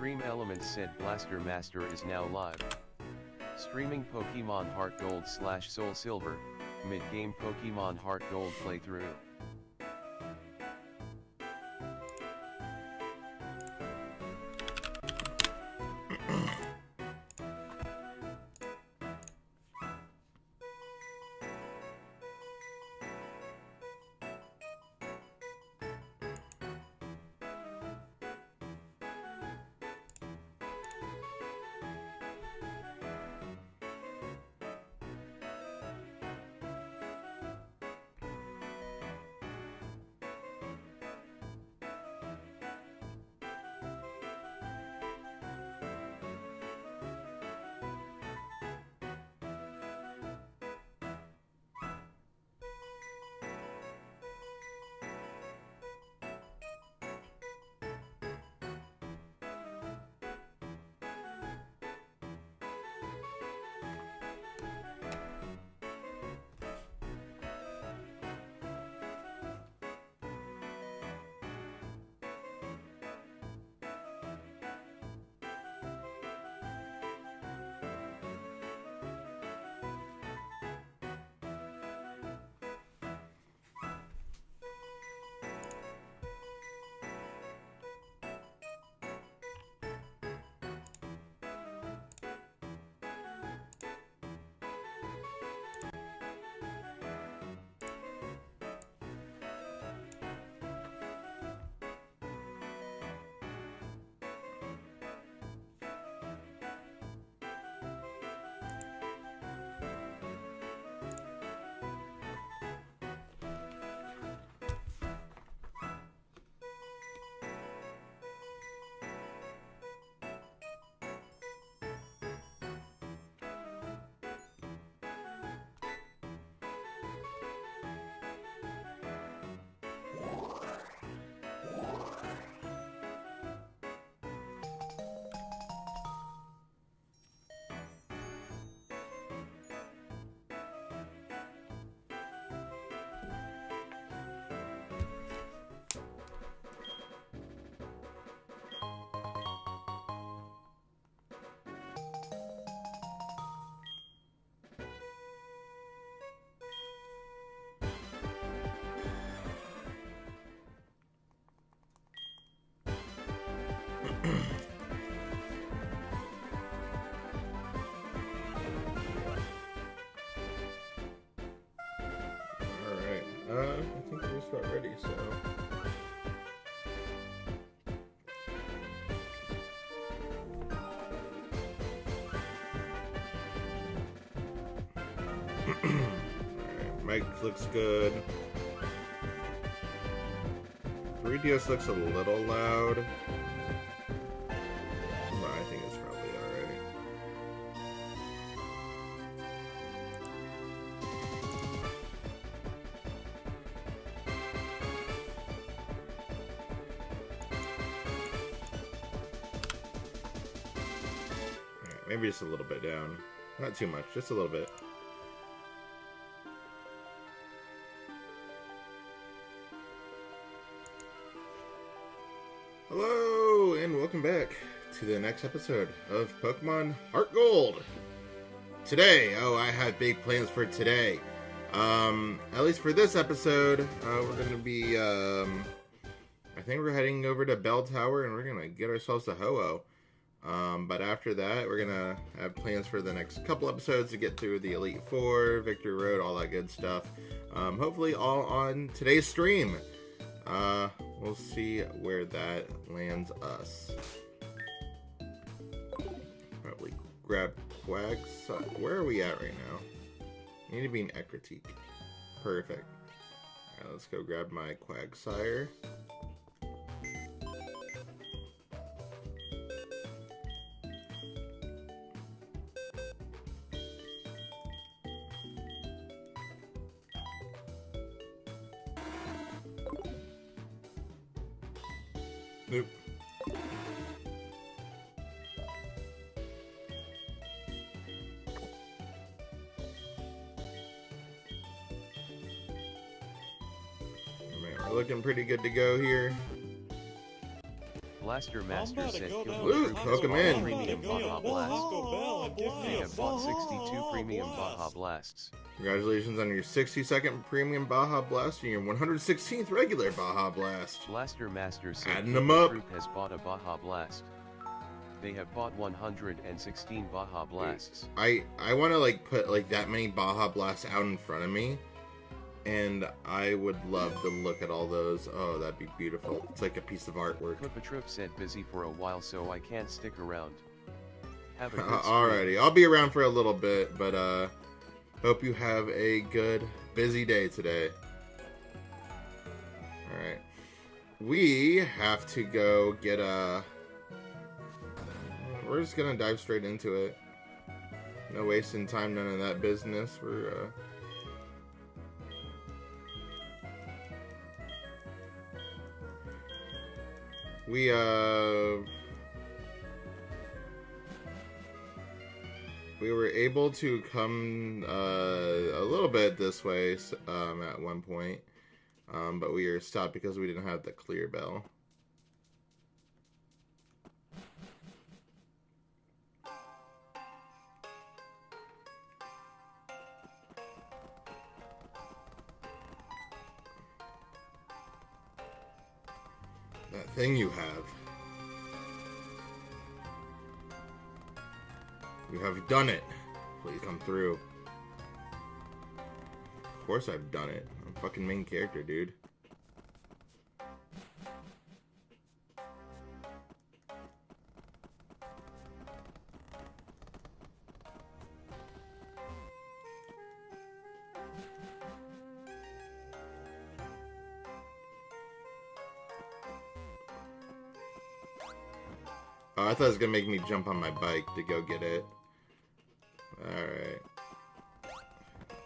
Stream Elements Scent Blaster Master is now live. Streaming Pokemon HeartGold / Soul Silver, mid-game Pokemon HeartGold playthrough. I think we're just about ready, so... Alright, mic looks good. 3DS looks a little loud. But I think it's probably alright. Maybe just a little bit down. Not too much, just a little bit. Hello, and welcome back to the next episode of Pokemon HeartGold. Today, I have big plans for today. At least for this episode, we're going to be, I think we're heading over to Bell Tower, and we're going to get ourselves a Ho-Oh. But after that, we're gonna have plans for the next couple episodes to get through the Elite Four, Victory Road, all that good stuff. Hopefully all on today's stream. We'll see where that lands us. Probably grab Quags. Where are we at right now? Need to be in Ekritique. Perfect. Alright, let's go grab my Quagsire. Nope. We're looking pretty good to go here. Blaster Master said Luke, welcome in. Premium Baja Blast. They have bought 62 Premium Baja Blasts. Congratulations on your 62nd Premium Baja Blast and your 116th regular Baja Blast. Blaster Master said Adding them up. Troop has bought a Baja Blast. They have bought 116 Baja Blasts. I want to like put like that many Baja Blasts out in front of me, and I would love to look at all those. Oh, that'd be beautiful. It's like a piece of artwork. Troop said busy for a while, so I can't stick around. Have a good Alrighty, I'll be around for a little bit, but hope you have a good, busy day today. Alright. We have to go get a... We're just gonna dive straight into it. No wasting time, none of that business. We were able to come a little bit this way at one point, but we were stopped because we didn't have the clear bell. That thing you have. You have done it. Please come through. Of course I've done it. I'm fucking main character, dude. Oh, I thought it was gonna make me jump on my bike to go get it. Alright.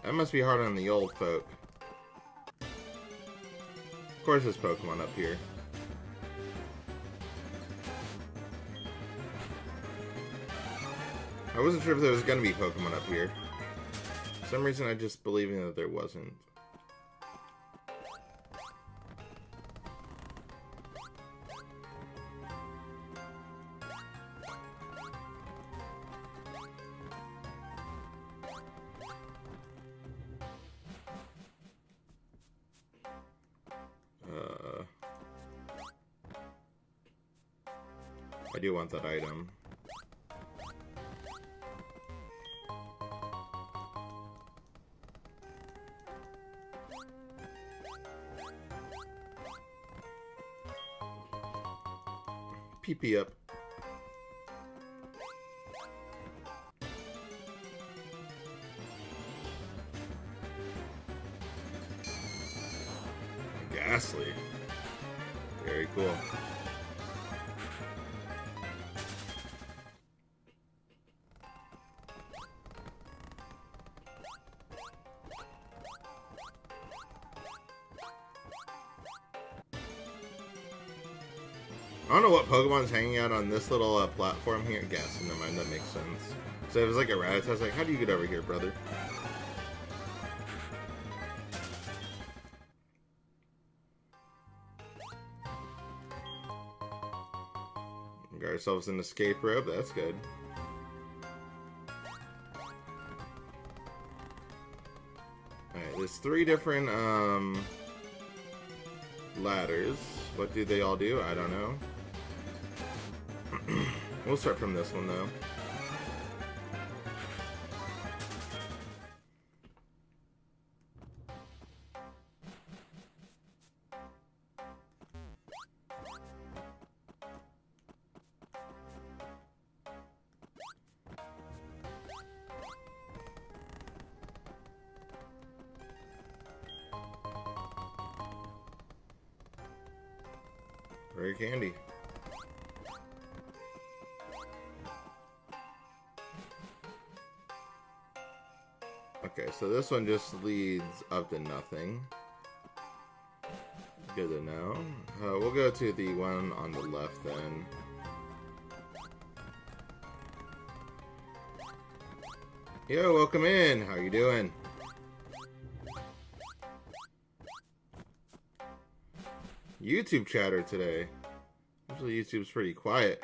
That must be hard on the old folk. Of course there's Pokemon up here. I wasn't sure if there was gonna be Pokemon up here. For some reason I just believing that there wasn't. I do want that item. PP up. Ghastly. Very cool. I don't know what Pokemon's hanging out on this little platform here. Guess, never mind, that makes sense. So it was like a Rattata. I was like, how do you get over here, brother? We got ourselves an escape rope. That's good. Alright, there's 3 different ladders. What do they all do? I don't know. We'll start from this one, though. Rare candy. Okay, so this one just leads up to nothing. Good to know. We'll go to the one on the left then. Yo, welcome in. How you doing? YouTube chatter today. Usually YouTube's pretty quiet.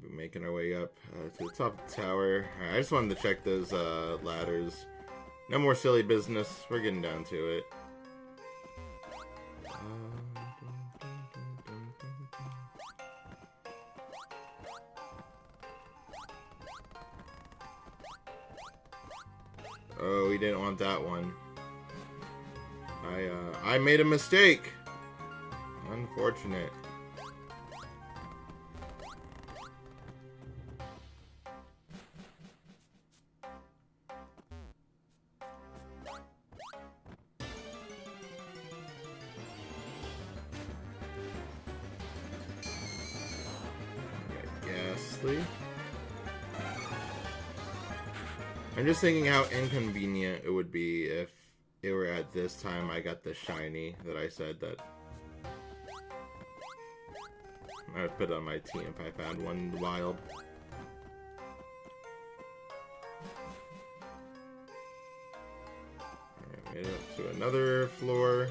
Making our way up to the top of the tower. Right, I just wanted to check those ladders. No more silly business. We're getting down to it. Oh, we didn't want that one. I made a mistake. Unfortunate. Ghastly. I'm just thinking how inconvenient it would be if it were at this time I got the shiny that I said that I would put on my team if I found one in the wild. Alright, made it up to another floor.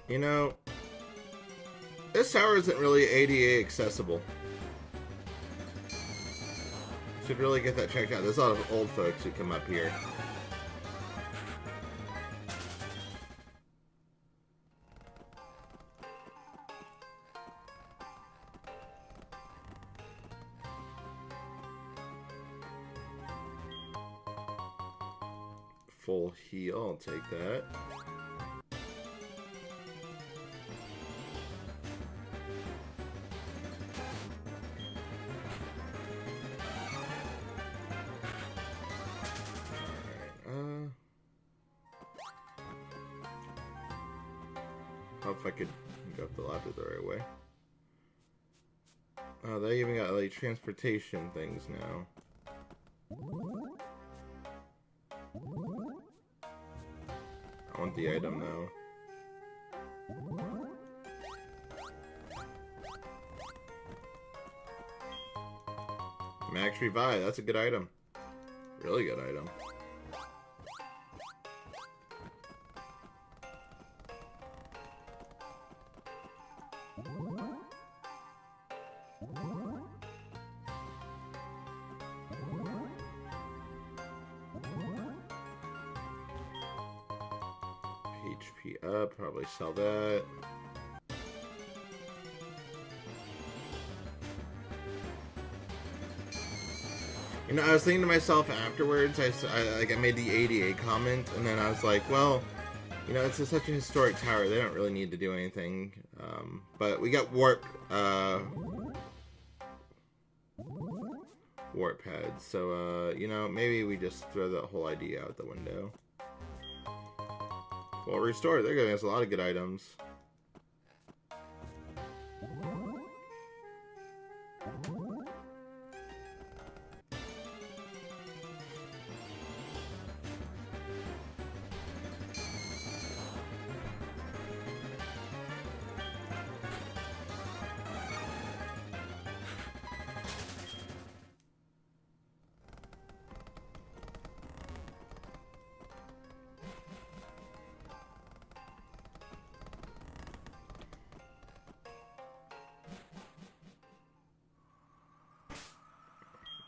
You know, this tower isn't really ADA accessible. Should really get that checked out. There's a lot of old folks who come up here. Full heal, I'll take that. Hope if I could go up the ladder the right way. Oh, they even got like transportation things now. I want the item though. Max Revive, that's a good item. Really good item. HP up, probably sell that. You know, I was thinking to myself afterwards, I made the ADA comment, and then I was like, well, you know, it's such a historic tower, they don't really need to do anything. But we got warp pads, so, you know, maybe we just throw that whole idea out the window. Well, restore, they're giving us a lot of good items.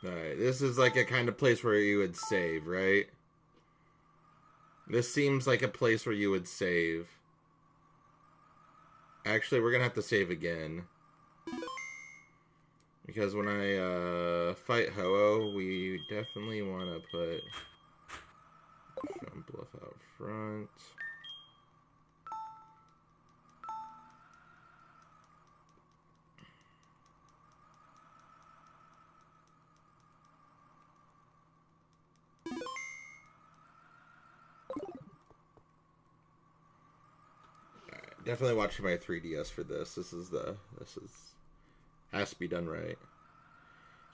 Alright, this is like a kind of place where you would save, right? This seems like a place where you would save. Actually, we're gonna have to save again. Because when I fight Ho-Oh, we definitely want to put Jump Bluff out front. Definitely watching my 3DS for this. This is has to be done right.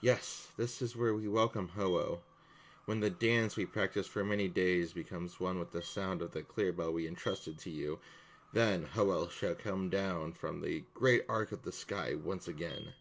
Yes, this is where we welcome Ho-Oh. When the dance we practiced for many days becomes one with the sound of the clear bell we entrusted to you, then Ho-Oh shall come down from the great arc of the sky once again.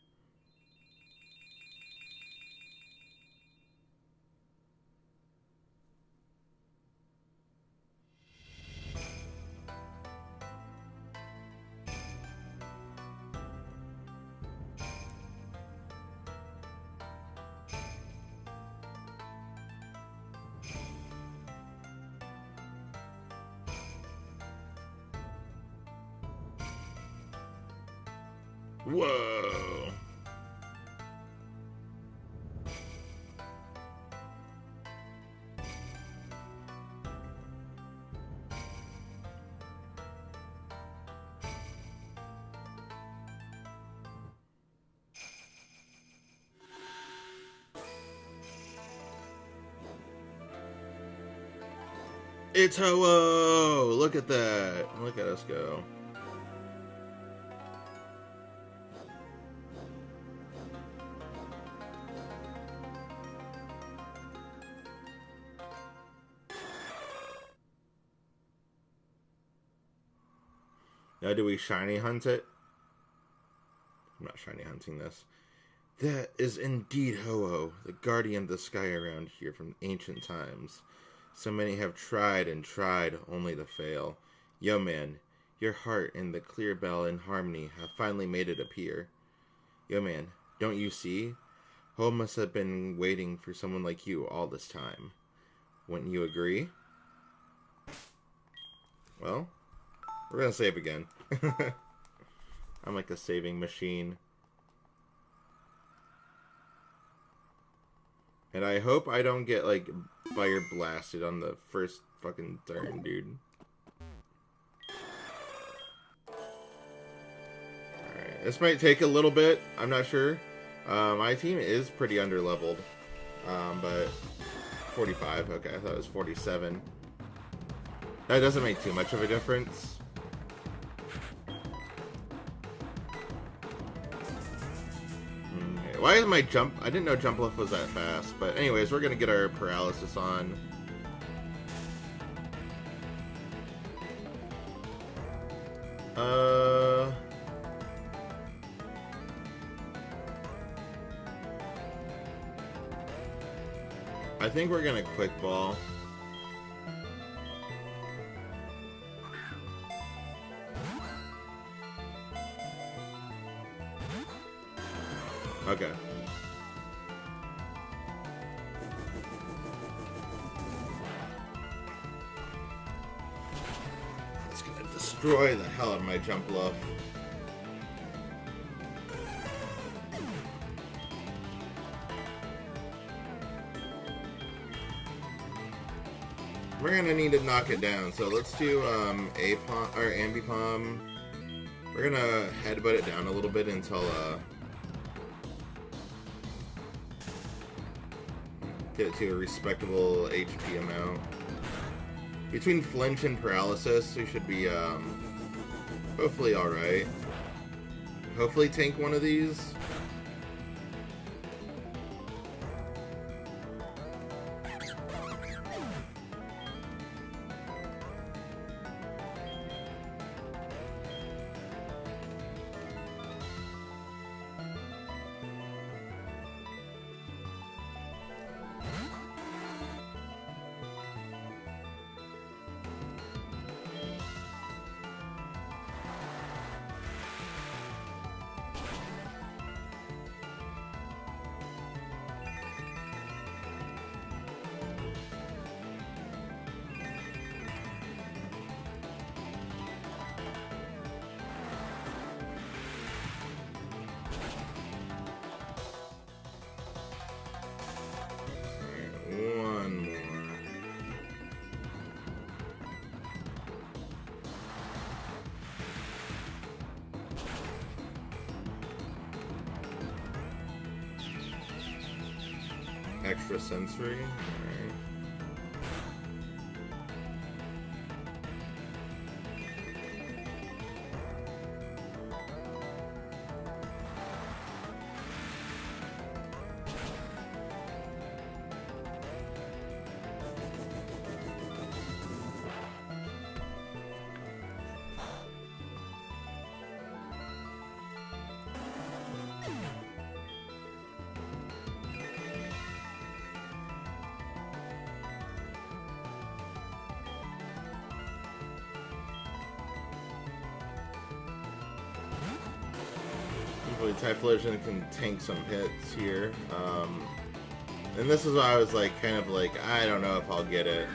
Whoa! It's Ho-Oh! Look at that! Look at us go. Now do we shiny hunt it? I'm not shiny hunting this. That is indeed Ho-Oh, the guardian of the sky around here from ancient times. So many have tried and tried, only to fail. Yo man, your heart and the clear bell in harmony have finally made it appear. Yo man, don't you see? Ho must have been waiting for someone like you all this time. Wouldn't you agree? Well, we're gonna save again. I'm like a saving machine. And I hope I don't get, like, fire blasted on the first fucking turn, dude. Alright, this might take a little bit. I'm not sure. My team is pretty underleveled. But 45. Okay, I thought it was 47. That doesn't make too much of a difference. Why is my jump... I didn't know jump lift was that fast. But anyways, we're going to get our paralysis on. I think we're going to quick ball. Okay. It's gonna destroy the hell out of my jump bluff. We're gonna need to knock it down, so let's do A-Palm or Ambipom. We're gonna headbutt it down a little bit until get it to a respectable HP amount. Between flinch and paralysis, we should be hopefully alright. Hopefully tank one of these. One more. Extra sensory. Alright. Hopefully Typhlosion can tank some hits here. And this is why I was like, kind of like, I don't know if I'll get it.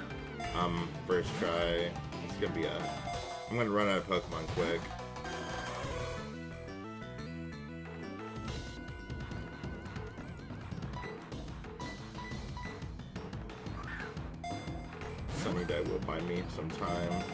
First try. It's gonna be I'm gonna run out of Pokemon quick. Sunny Day will buy me some time.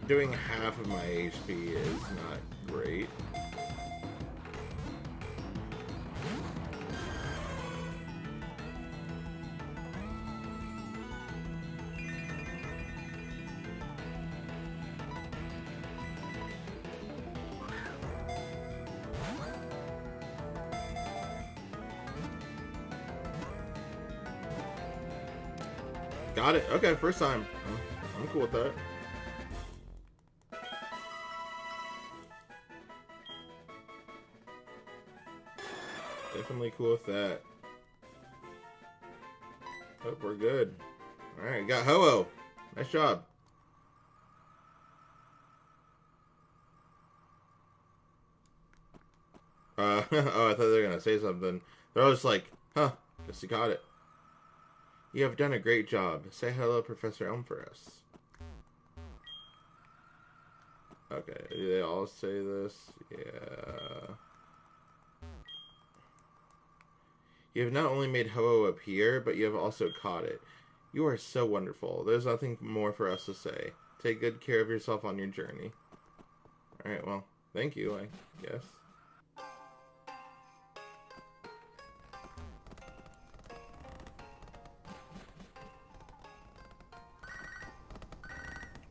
Doing half of my HP is not great. Got it. Okay, first time. I'm cool with that. Definitely cool with that. Hope we're good. Alright, got Ho-Oh. Nice job. Oh, I thought they were gonna say something. They're all just like, huh, guess you caught it. You have done a great job. Say hello, Professor Elm, for us. Okay, do they all say this? Yeah. You have not only made Ho-Oh appear, but you have also caught it. You are so wonderful. There's nothing more for us to say. Take good care of yourself on your journey. Alright, well, thank you, I guess.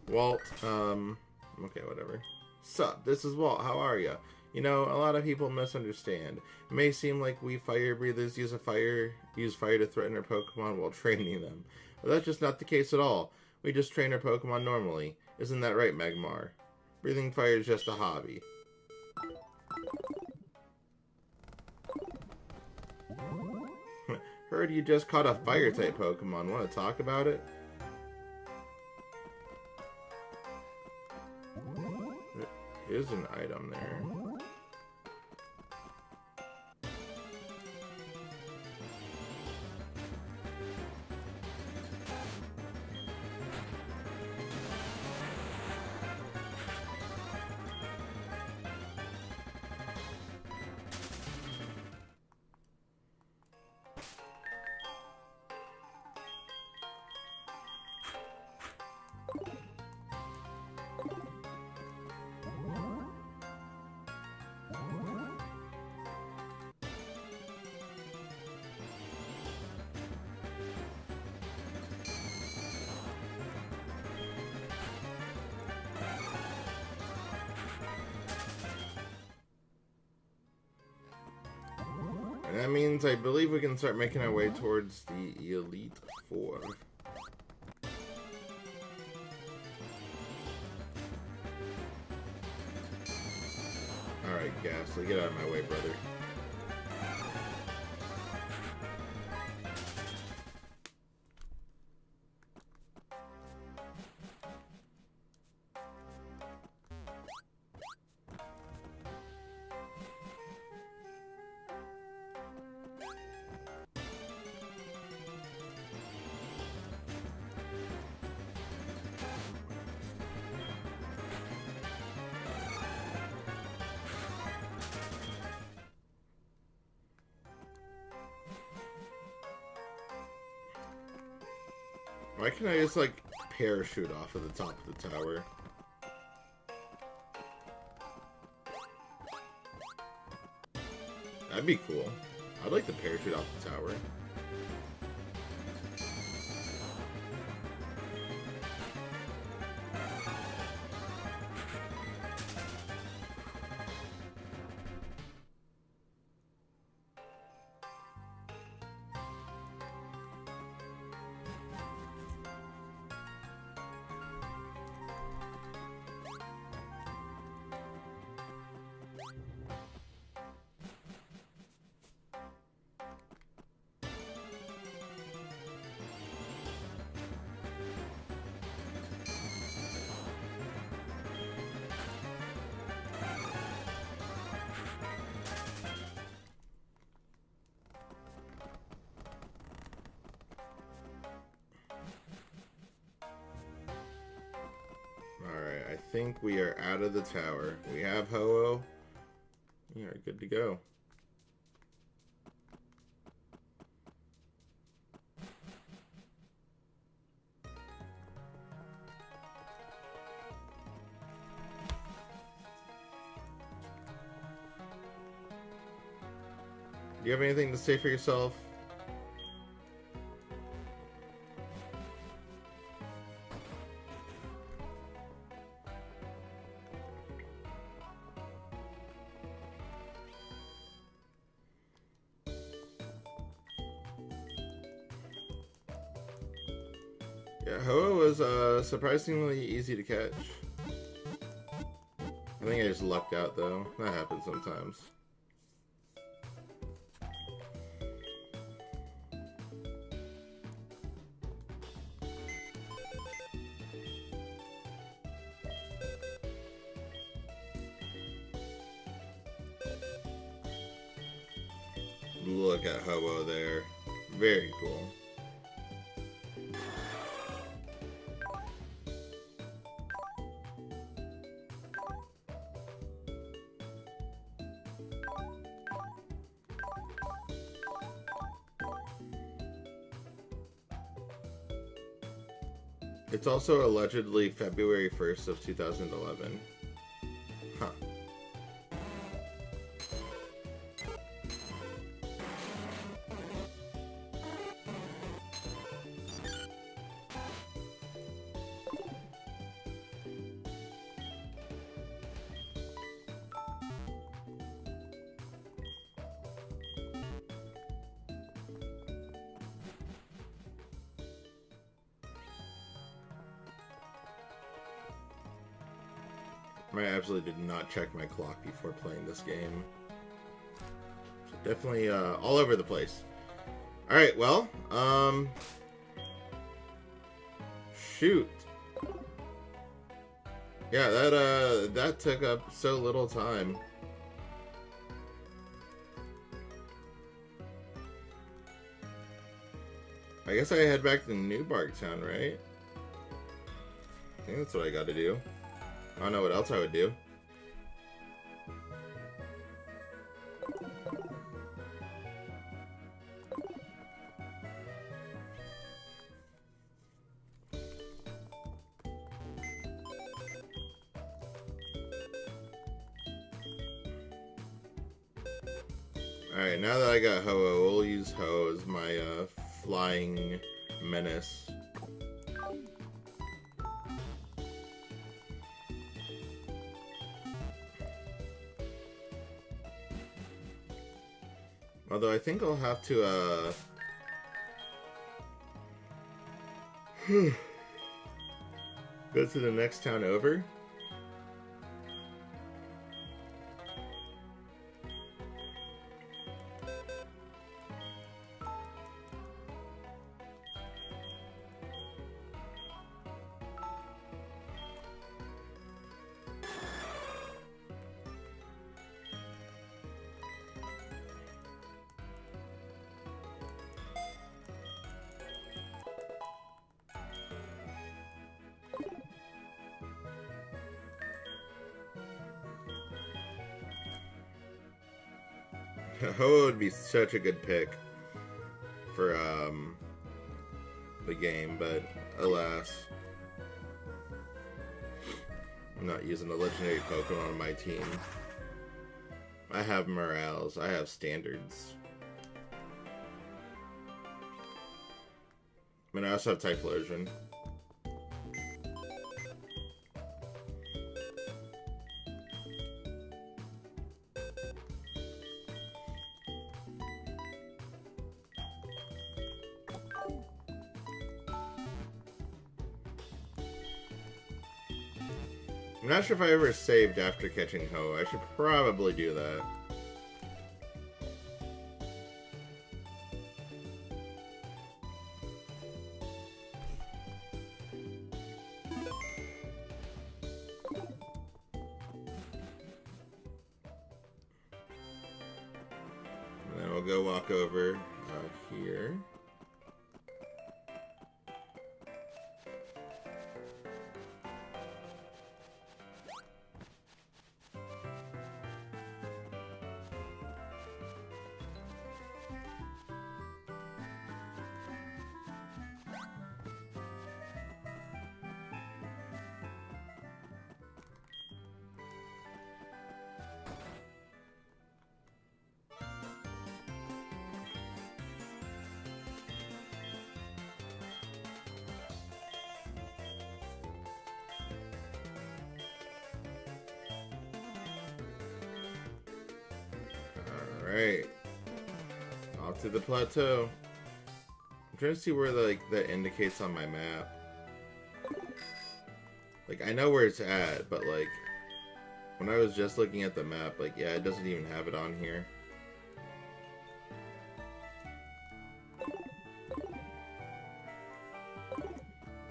Walt, okay, whatever. Sup, this is Walt, how are ya? You know, a lot of people misunderstand. It may seem like we fire breathers use fire to threaten our Pokemon while training them. But that's just not the case at all. We just train our Pokemon normally. Isn't that right, Magmar? Breathing fire is just a hobby. Heard you just caught a fire-type Pokemon. Want to talk about it? There is an item there. And that means I believe we can start making our way towards the Elite Four. Alright, Ghastly, get out of my way, brother. Why can't I just, like, parachute off of the top of the tower? That'd be cool. I'd like to parachute off the tower. Alright, I think we are out of the tower. We have Ho-Oh. We are good to go. Do you have anything to say for yourself? Yeah, Ho-Oh was surprisingly easy to catch. I think I just lucked out though. That happens sometimes. Look at Ho-Oh there. Very cool. It's also allegedly February 1st of 2011. Huh. I absolutely did not check my clock before playing this game. So definitely all over the place. Alright, well, shoot. Yeah, that took up so little time. I guess I head back to New Barktown, right? I think that's what I gotta do. I don't know what else I would do. Alright, now that I got Ho-Oh, we'll use Ho as my flying menace. Although I think I'll have to, go to the next town over. Ho would be such a good pick for the game, but alas. I'm not using a legendary Pokemon on my team. I have morales, I have standards. And I also have Typhlosion. I'm not sure if I ever saved after catching Ho. I should probably do that. And then we'll go walk over here. Alright. Off to the plateau. I'm trying to see where that indicates on my map. Like, I know where it's at, but like when I was just looking at the map, like, yeah, it doesn't even have it on here.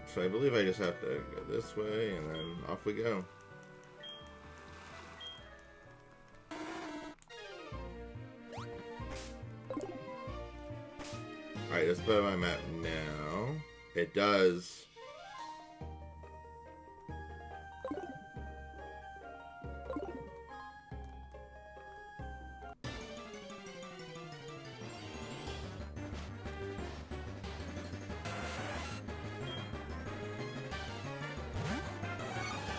So I believe I just have to go this way and then off we go. Alright, let's put it on my map now. It does.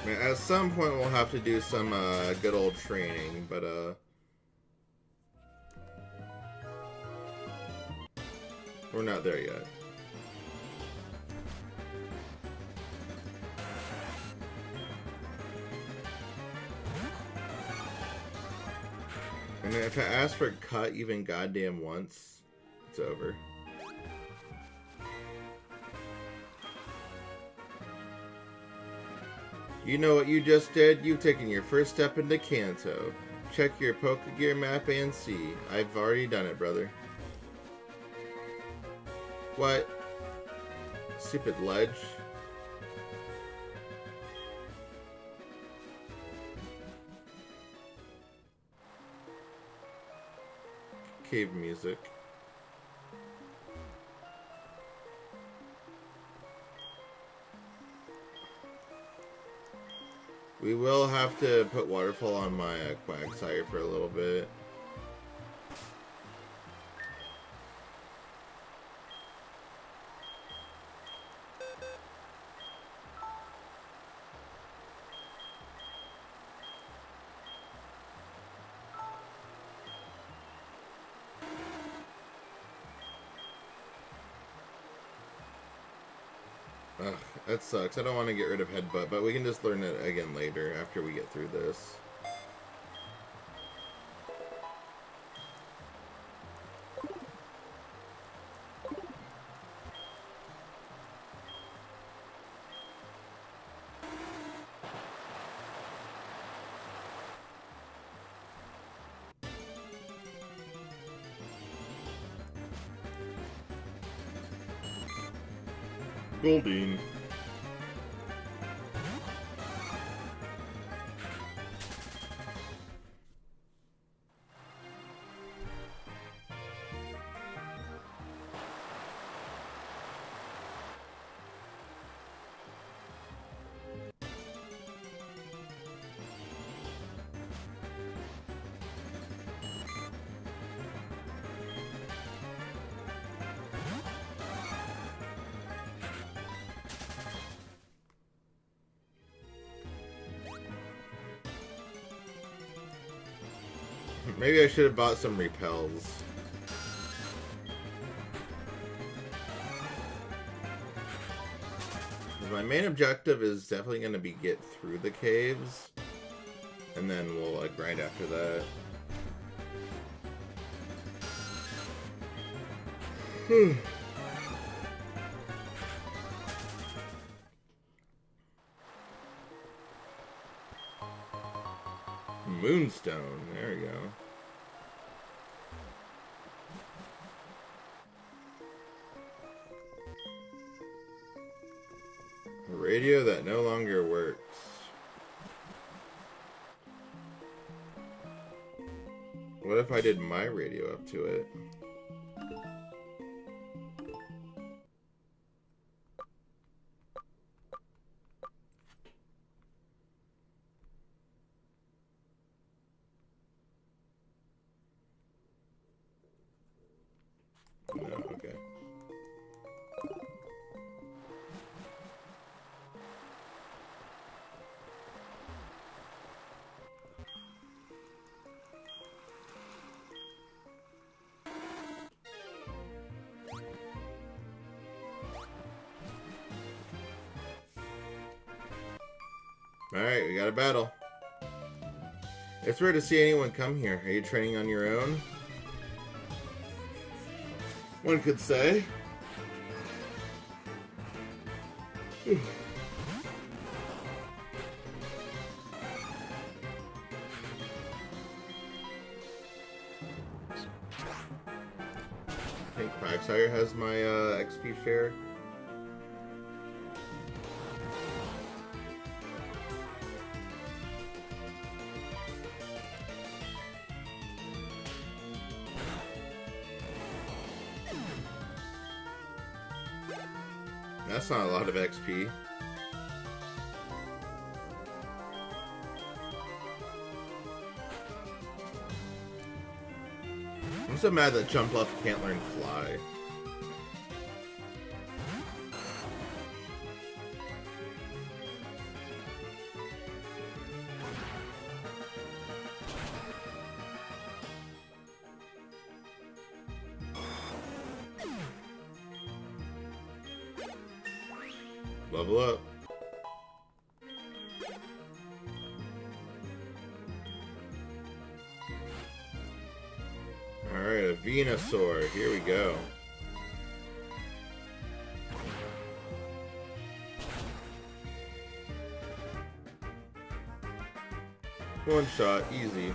I mean, at some point we'll have to do some good old training, but we're not there yet. And if I ask for cut even goddamn once, it's over. You know what you just did? You've taken your first step into Kanto. Check your Pokegear map and see. I've already done it, brother. What? Stupid ledge. Cave music. We will have to put waterfall on my Quagsire for a little bit. Ugh, that sucks. I don't want to get rid of Headbutt, but we can just learn it again later after we get through this. Goldeen. Maybe I should have bought some repels. My main objective is definitely going to be get through the caves, and then we'll grind after that. Moonstone, there we go. A radio that no longer works. What if I did my radio up to it? No, okay. Alright, we got a battle. It's rare to see anyone come here. Are you training on your own? One could say. I think Quagsire has my XP share. That's not a lot of XP. I'm so mad that Jumpluff can't learn Fly. Level up. Alright, a Venusaur. Here we go. One shot, easy.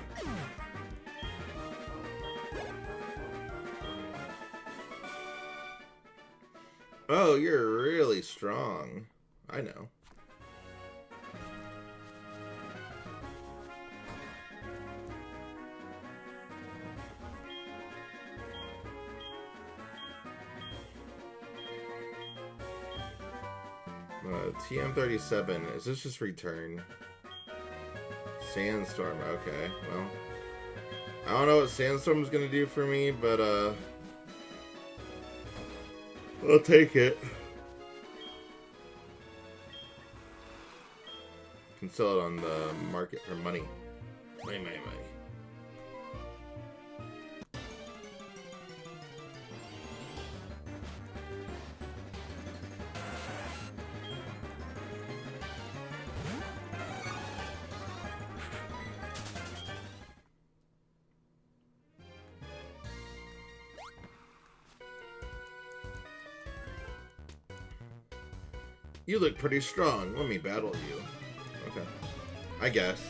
Oh, you're really strong. I know. TM37. Is this just return? Sandstorm. Okay, well. I don't know what Sandstorm's gonna do for me, but, I'll take it. Can sell it on the market for money. Money. You look pretty strong. Let me battle you. Okay. I guess.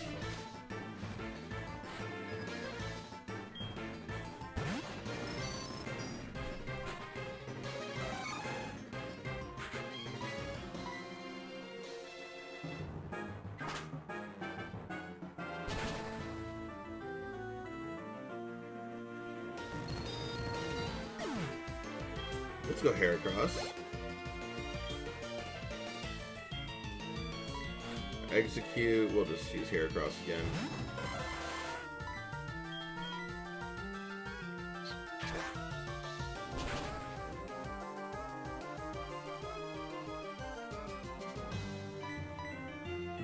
Let's go Heracross. Execute. We'll just use Heracross again.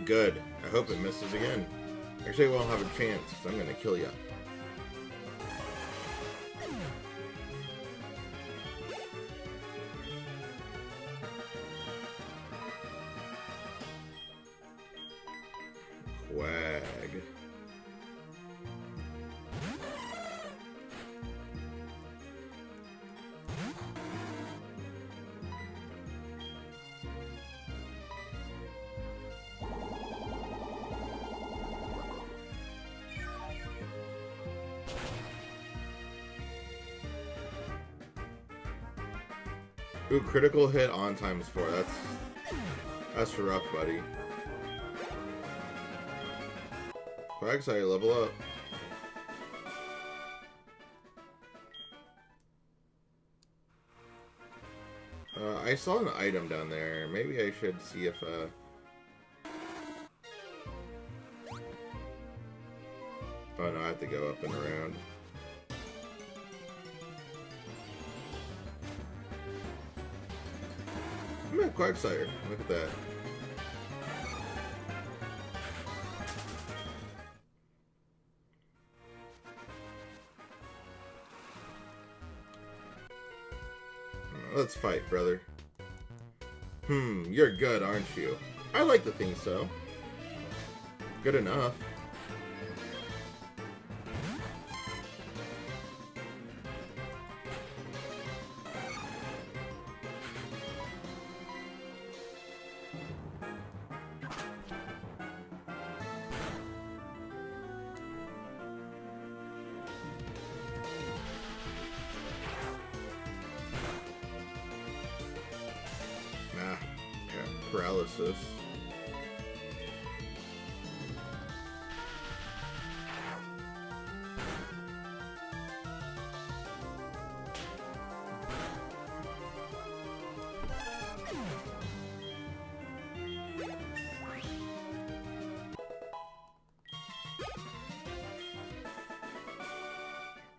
Good. I hope it misses again. Actually, I won't have a chance, because I'm going to kill you. Ooh, critical hit on ×4. That's rough, buddy. Quagsire, level up. I saw an item down there. Maybe I should see if, Oh no, I have to go up and around. I'm at Quagsire. Look at that. Let's fight, brother. You're good, aren't you? I like to think so. Good enough. Paralysis.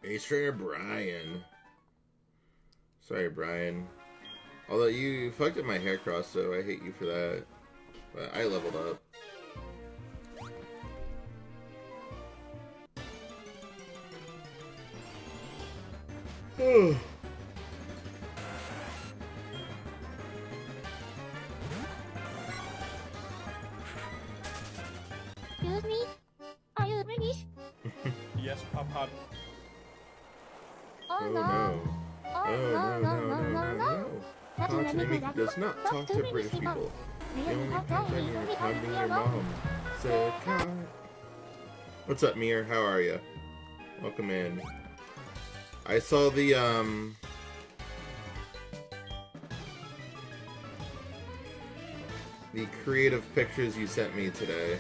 Ace Trainer Brian. Sorry, Brian. Although you fucked up my hair cross, so I hate you for that. But I leveled up. Excuse me? Are you ready? Yes, Papa. Oh, Oh no. no. Oh, Oh no. That's How when I to make make it does not talk to British people. The only time that you're becoming your mom. Said God. What's up, Mir? How are you? Welcome in. I saw the creative pictures you sent me today.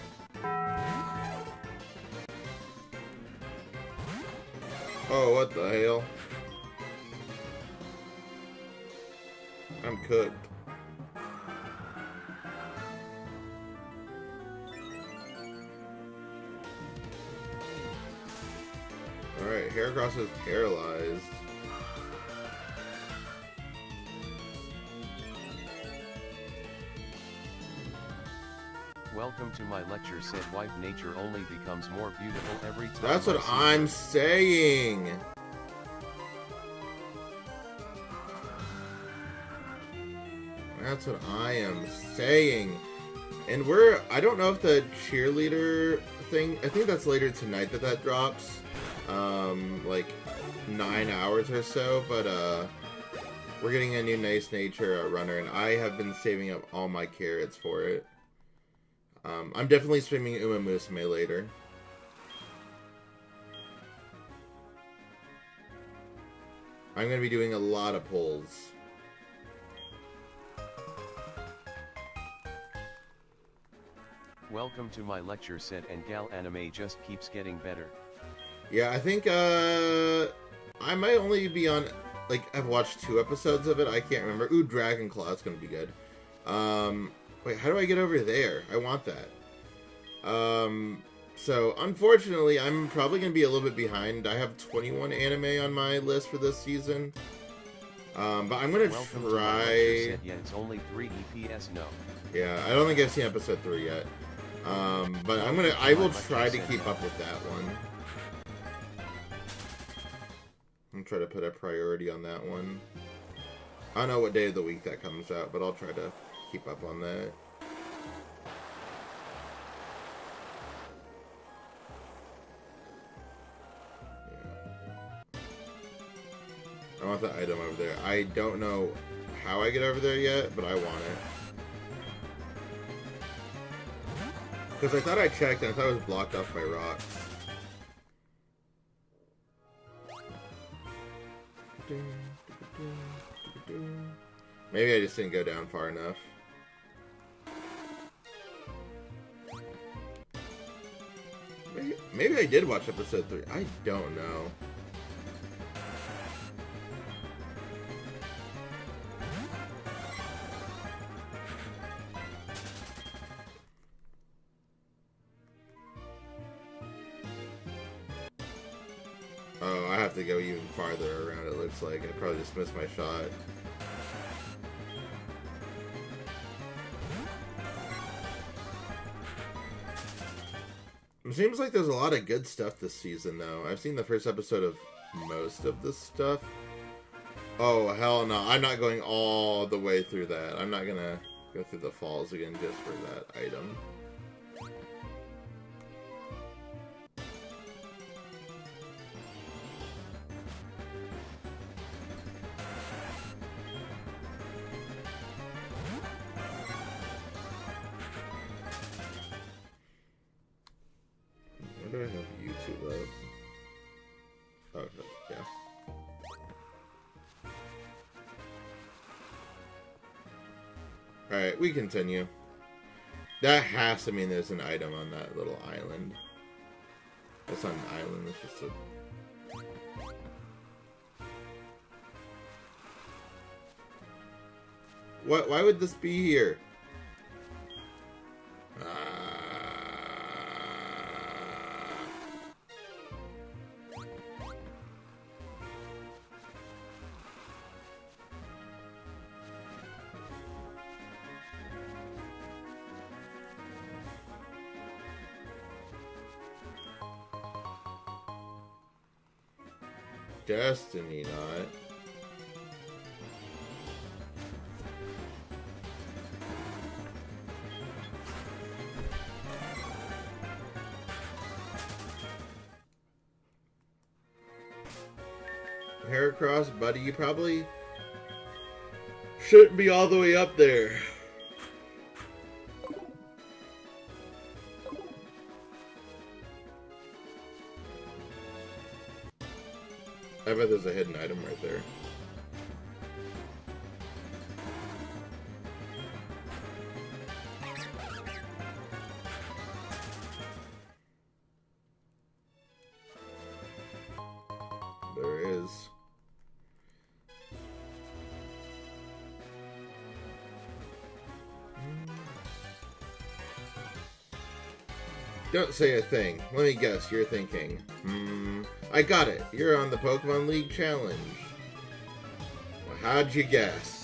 Oh, what the hell? I'm cooked. Alright, Heracross is paralyzed. Welcome to my lecture. Said wife, nature only becomes more beautiful every time. That's what I see I'm her. saying. That's what I am saying. And I don't know if the cheerleader thing, I think that's later tonight that drops. Like 9 hours or so, but we're getting a new Nice Nature runner, and I have been saving up all my carrots for it. I'm definitely streaming Uma Musume later. I'm going to be doing a lot of polls. Welcome to my lecture. Said and gal anime just keeps getting better. Yeah, I think I might only be on, like, I've watched 2 episodes of it. I can't remember. Ooh, Dragon Claw, that's going to be good. Wait, how do I get over there? I want that. So, unfortunately, I'm probably going to be a little bit behind. I have 21 anime on my list for this season. But I'm going to Welcome to my try... lecture. Said, yeah, it's only 3 EPS. No. Yeah, I don't think I've seen episode 3 yet. But I will try to keep up with that one. I'm try to put a priority on that one. I don't know what day of the week that comes out, but I'll try to keep up on that. Yeah. I want the item over there. I don't know how I get over there yet, but I want it. Because I thought I checked and I thought it was blocked off by rocks. Maybe I just didn't go down far enough. Maybe I did watch episode 3. I don't know. Oh, I have to go even farther around, it looks like. I probably just missed my shot. It seems like there's a lot of good stuff this season, though. I've seen the first episode of most of this stuff. Oh, hell no. I'm not going all the way through that. I'm not gonna go through the falls again just for that item. Where do I have YouTube up? Okay, yeah. Alright, we continue. That has to mean there's an item on that little island. It's not an island, it's just a... What? Why would this be here? Destiny not. Heracross, buddy, you probably shouldn't be all the way up there. I bet there's a hidden item right there. There is. Don't say a thing. Let me guess, you're thinking, I got it. You're on the Pokemon League Challenge. Well, how'd you guess?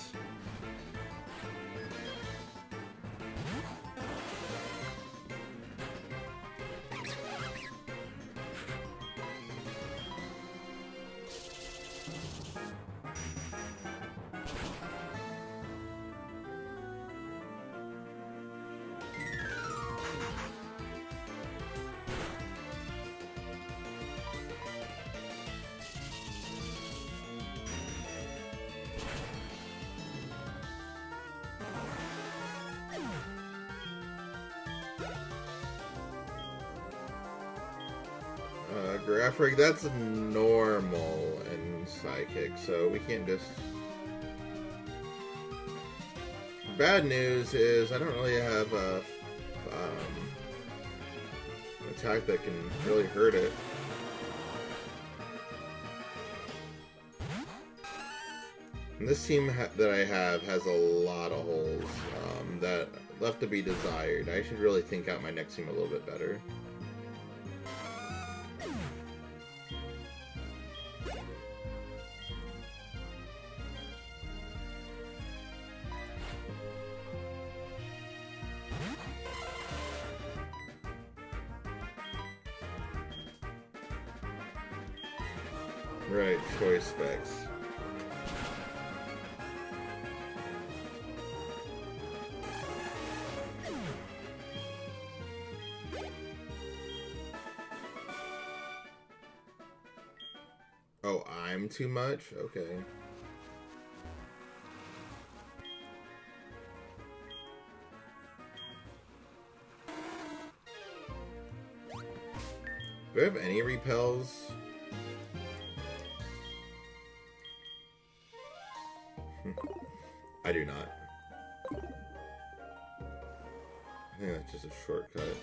Graphic, that's normal in Psychic, so we can't just... Bad news is I don't really have a attack that can really hurt it. And this team that I have has a lot of holes that left to be desired. I should really think out my next team a little bit better. Right, choice specs. Oh, I'm too much? Okay. Do I have any repels? I do not. I think that's just a shortcut.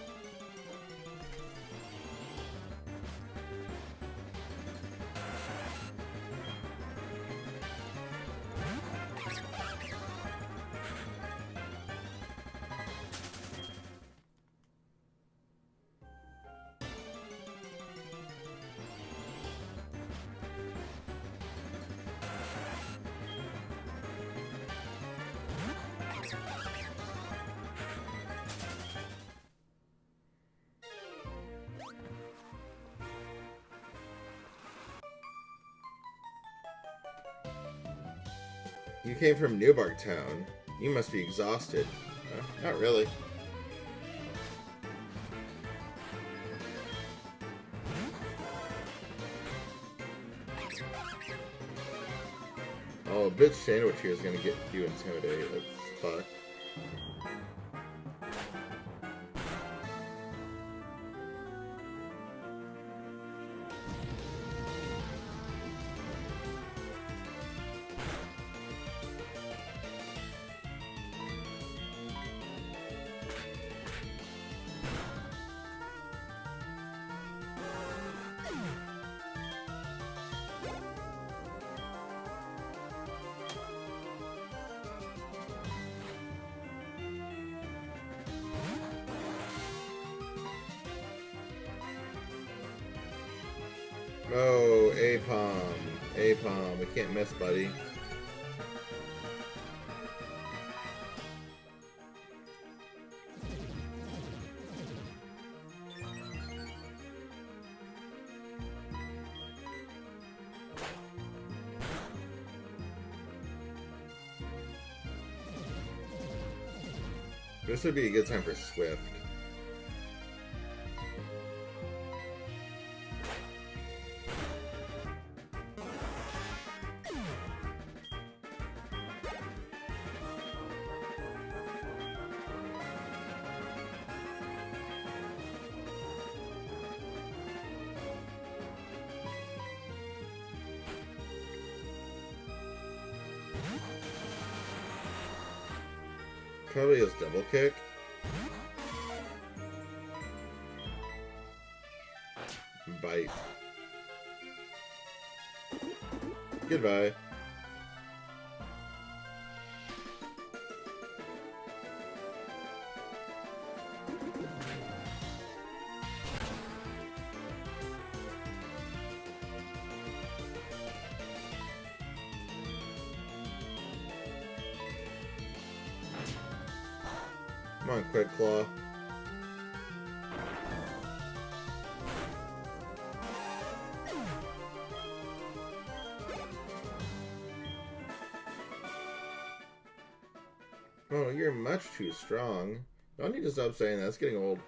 You came from Newbark Town. You must be exhausted. Not really. Oh, a bitch sandwich here is gonna get you intimidated. That's fuck. Oh, A-Palm. A-Palm. We can't miss, buddy. This would be a good time for Swift. Probably his double kick. Bite. Goodbye. Come on, Quick Claw. Oh, you're much too strong. Y'all need to stop saying that. It's getting old.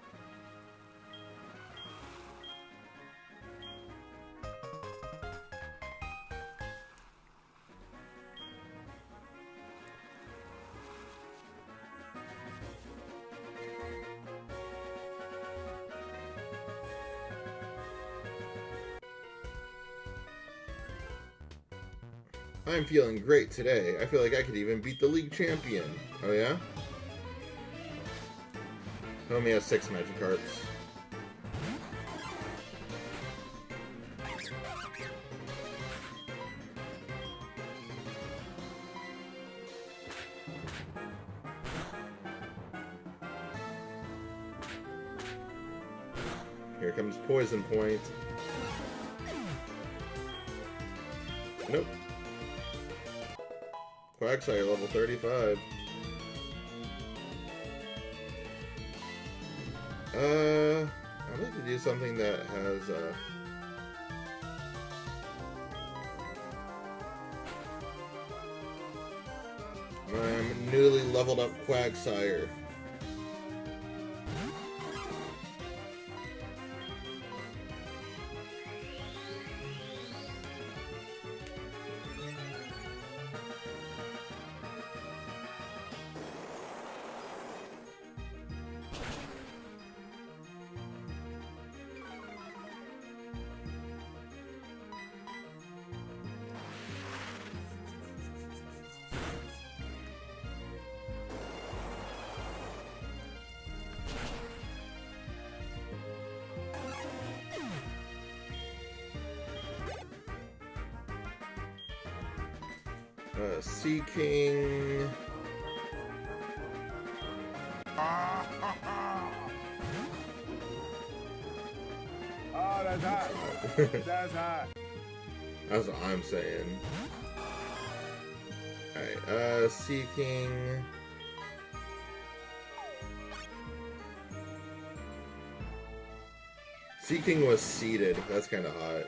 I'm feeling great today. I feel like I could even beat the league champion. Oh yeah? Homie has 6 Magikarps. Here comes Poison Point. Nope. Quagsire level 35. I'd like to do something that has my newly leveled up Quagsire. Sea King. Oh, that's hot. That's hot. That's what I'm saying. Alright, Sea King. Sea King was seated. That's kind of hot.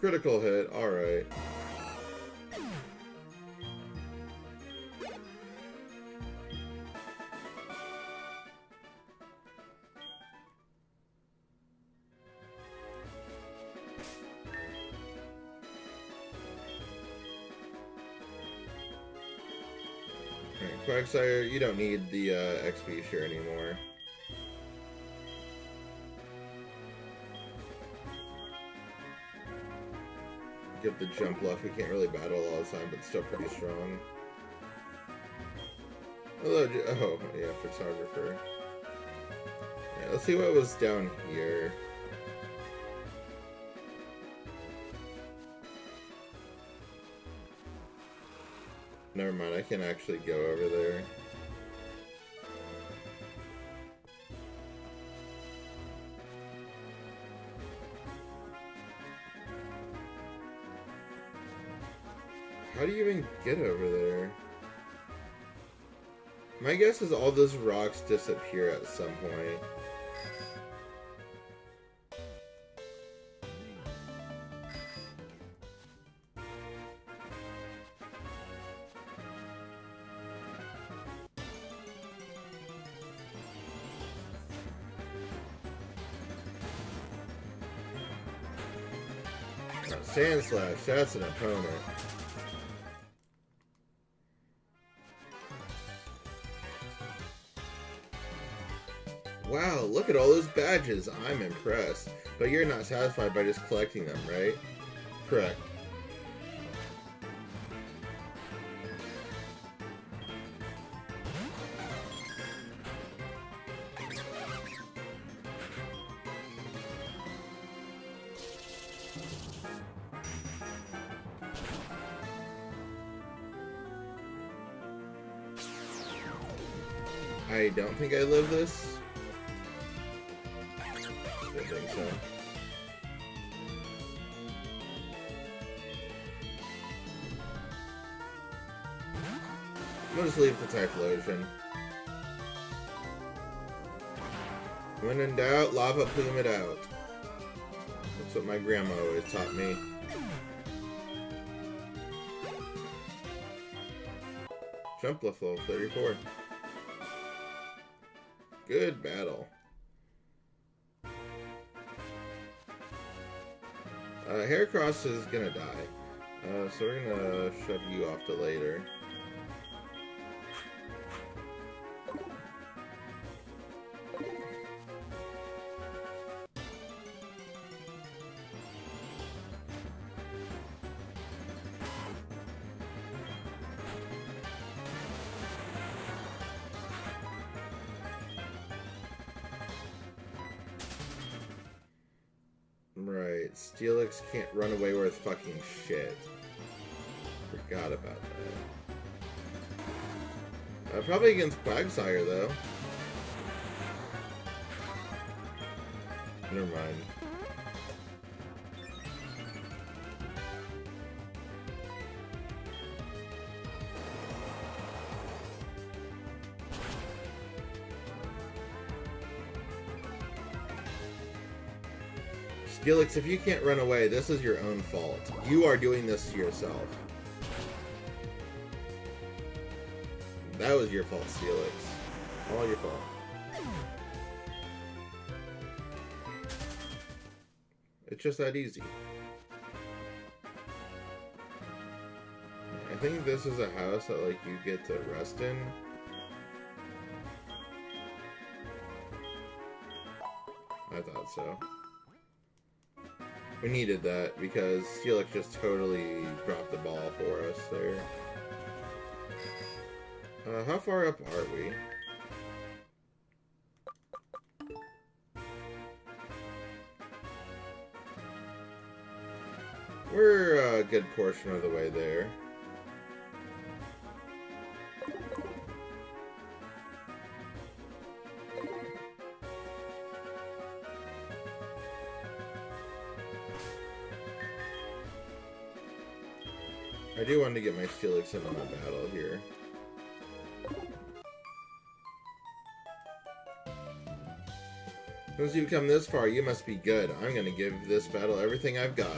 Critical hit, alright. Alright, Quagsire, you don't need the XP share anymore. Get the jump left. We can't really battle all the time, but still pretty strong. Hello, oh, yeah, photographer. Yeah, let's see what was down here. Never mind, I can actually go over there. How do you even get over there? My guess is all those rocks disappear at some point. Sand Slash, that's an opponent. Wow, look at all those badges. I'm impressed. But you're not satisfied by just collecting them, right? Correct. I don't think I live this. I think so. I'm gonna just leave the Typhlosion. When in doubt, lava plume it out. That's what my grandma always taught me. Jump level 34. Good battle. Heracross is gonna die. So we're gonna shove you off to later. Right, Steelix can't run away worth fucking shit. Forgot about that. Probably against Quagsire, though. Never mind. Steelix, if you can't run away, this is your own fault. You are doing this to yourself. That was your fault, Steelix. All your fault. It's just that easy. I think this is a house that, like, you get to rest in. I thought so. We needed that because Steelix just totally dropped the ball for us there. How far up are we? We're a good portion of the way there. I do want to get my Steelix in on a battle here. Since you've come this far, you must be good. I'm going to give this battle everything I've got.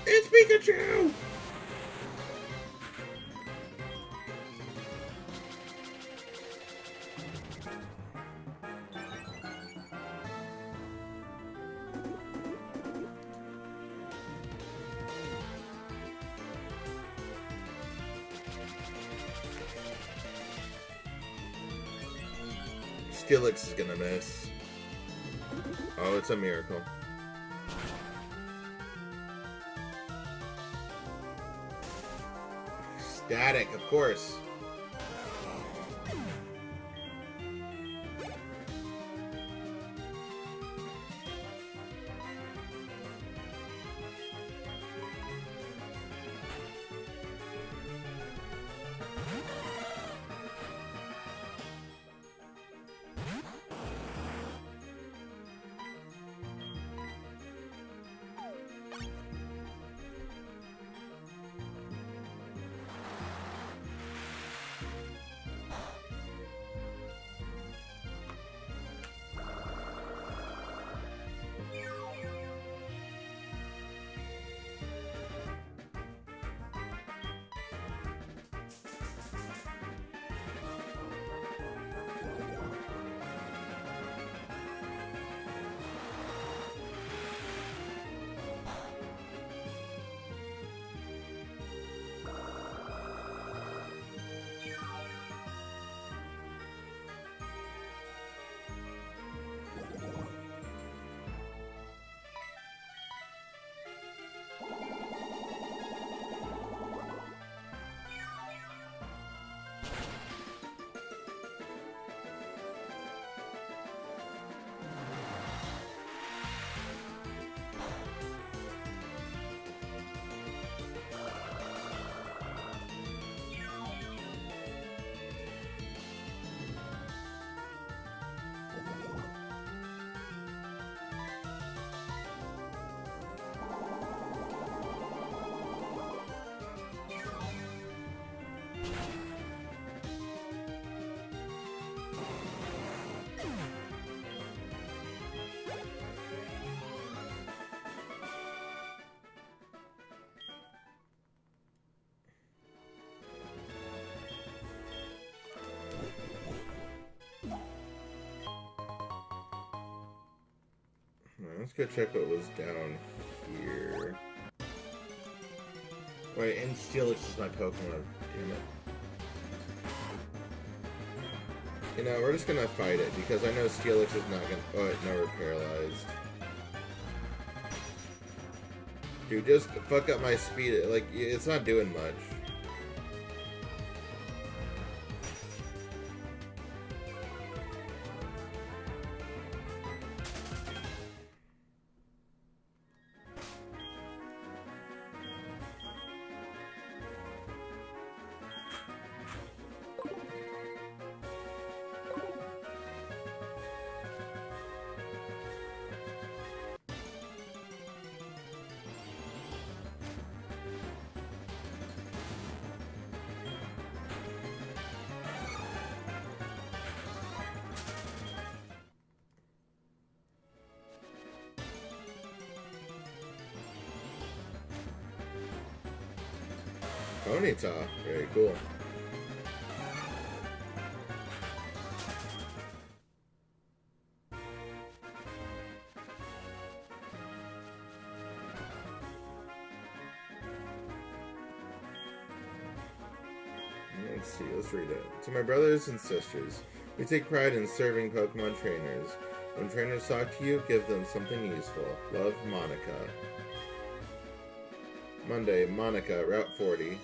It's Pikachu! Steelix is gonna miss. Oh, it's a miracle. Static, of course. Let's go check what was down here. Wait, and Steelix is my Pokemon. Damn it. You know, we're just gonna fight it because I know Steelix is not gonna. Oh, wait, no, we're paralyzed. Dude, just fuck up my speed. Like, it's not doing much. Ponyta. Very cool. Let's see, let's read it. To my brothers and sisters, we take pride in serving Pokemon trainers. When trainers talk to you, give them something useful. Love, Monica. Monday, Monica, Route 40.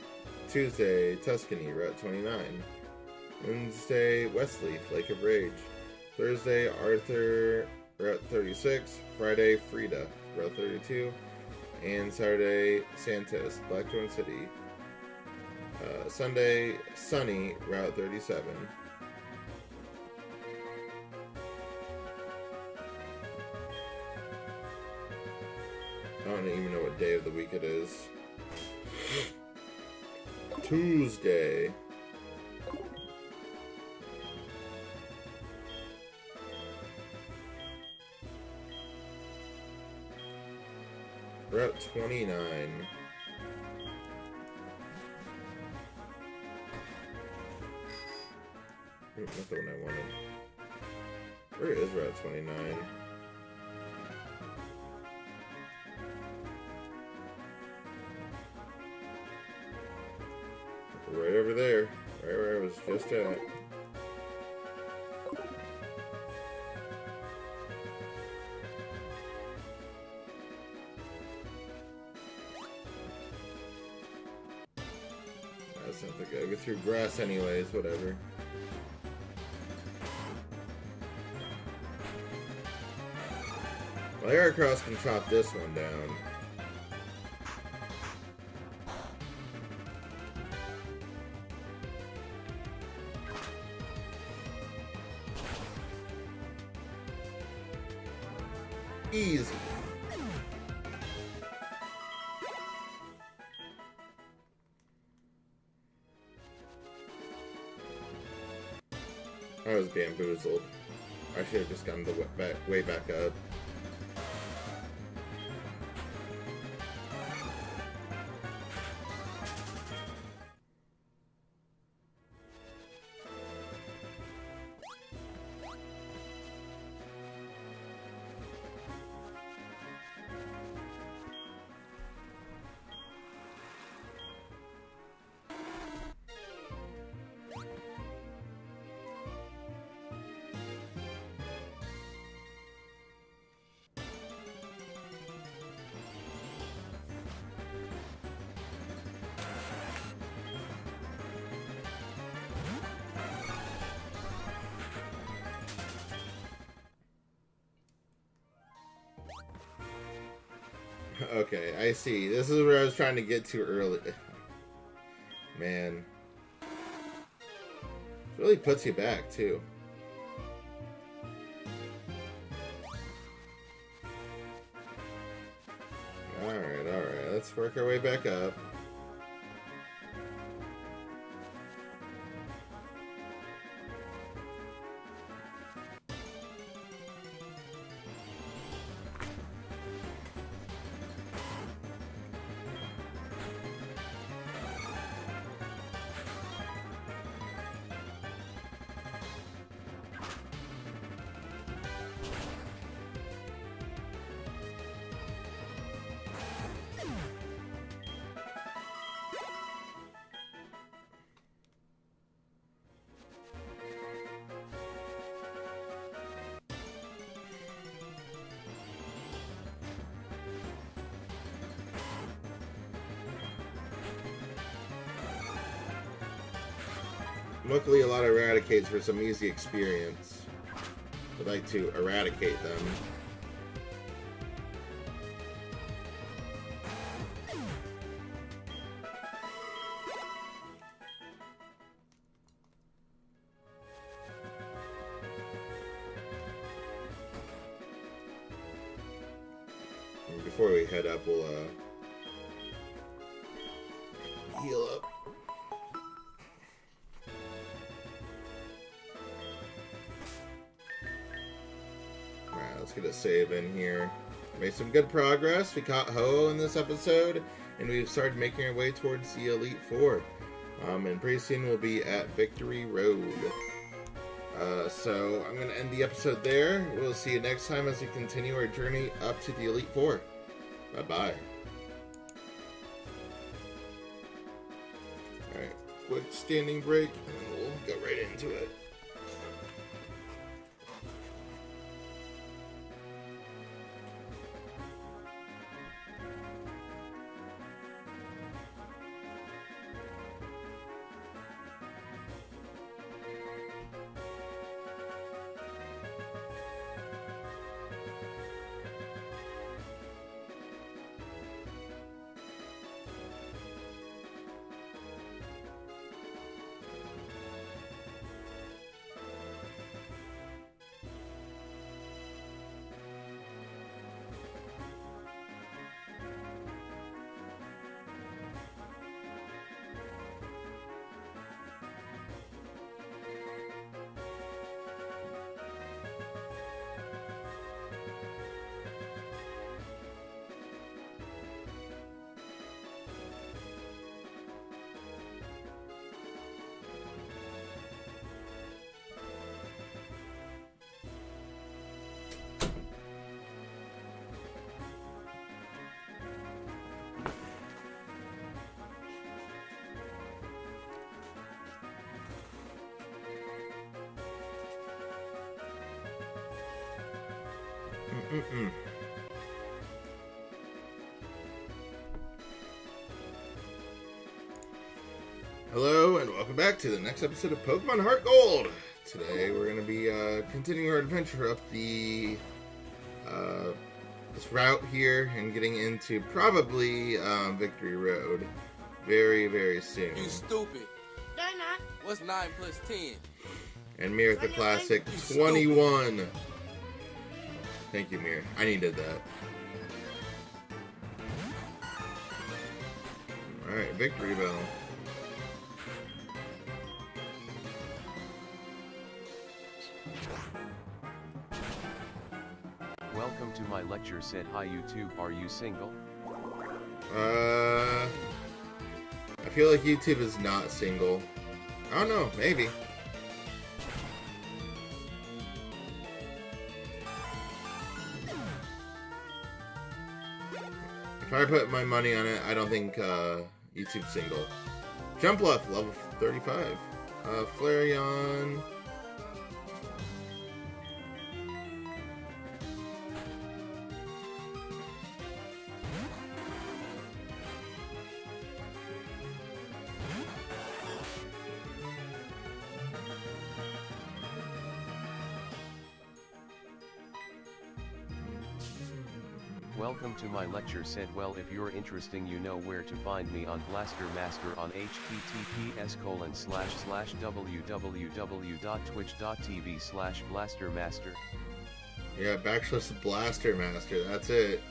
Tuesday, Tuscany, Route 29. Wednesday, Westleaf, Lake of Rage. Thursday, Arthur, Route 36. Friday, Frida, Route 32. And Saturday, Santos, Blackthorn City. Sunday, Sunny, Route 37. I don't even know what day of the week it is. Tuesday. Route 29. Not the one I wanted. Where is Route 29? Right over there. Right where I was just at. That's not the guy. Go through grass anyways, whatever. Well, Aircross can chop this one down. Easy. I was bamboozled. I should have just gone the way back up. Okay, I see. This is where I was trying to get to early. Man. It really puts you back, too. Alright. Let's work our way back up. Luckily, a lot of eradicates for some easy experience. I'd like to eradicate them. And before we head up, we'll heal up. Let's get a save in here. Made some good progress. We caught Ho in this episode, and we've started making our way towards the Elite Four. And pretty soon we'll be at Victory Road. So I'm going to end the episode there. We'll see you next time as we continue our journey up to the Elite Four. Bye-bye. Alright, quick standing break, and we'll go right into it. Hello, and welcome back to the next episode of Pokemon HeartGold. Today we're going to be continuing our adventure up the this route here and getting into probably Victory Road very, very soon. You stupid. They're not. What's 9 plus 10? And Mir at the classic 21. Thank you, Mir. I needed that. Alright, Victory Bell. Welcome to my lecture. Said hi YouTube, are you single? I feel like YouTube is not single. I don't know, maybe. If I put my money on it, I don't think YouTube's single. Jump left, level 35. Flareon. Welcome to my lecture. Said well, if you're interesting, you know where to find me on Blaster Master on https://www.twitch.tv/blastermaster. Yeah, / Blaster Master, that's it.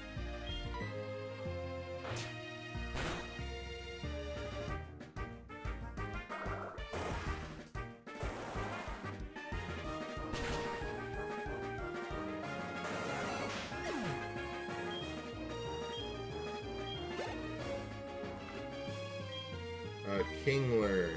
Kingler.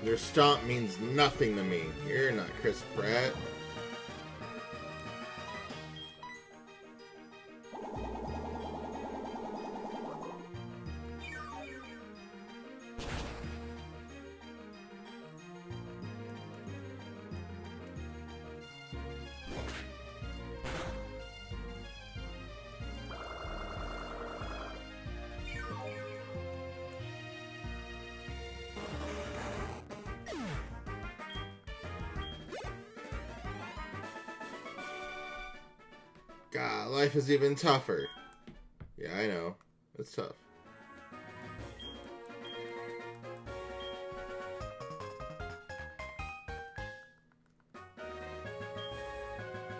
Your stomp means nothing to me. You're not Chris Pratt. God, life is even tougher. Yeah, I know. It's tough.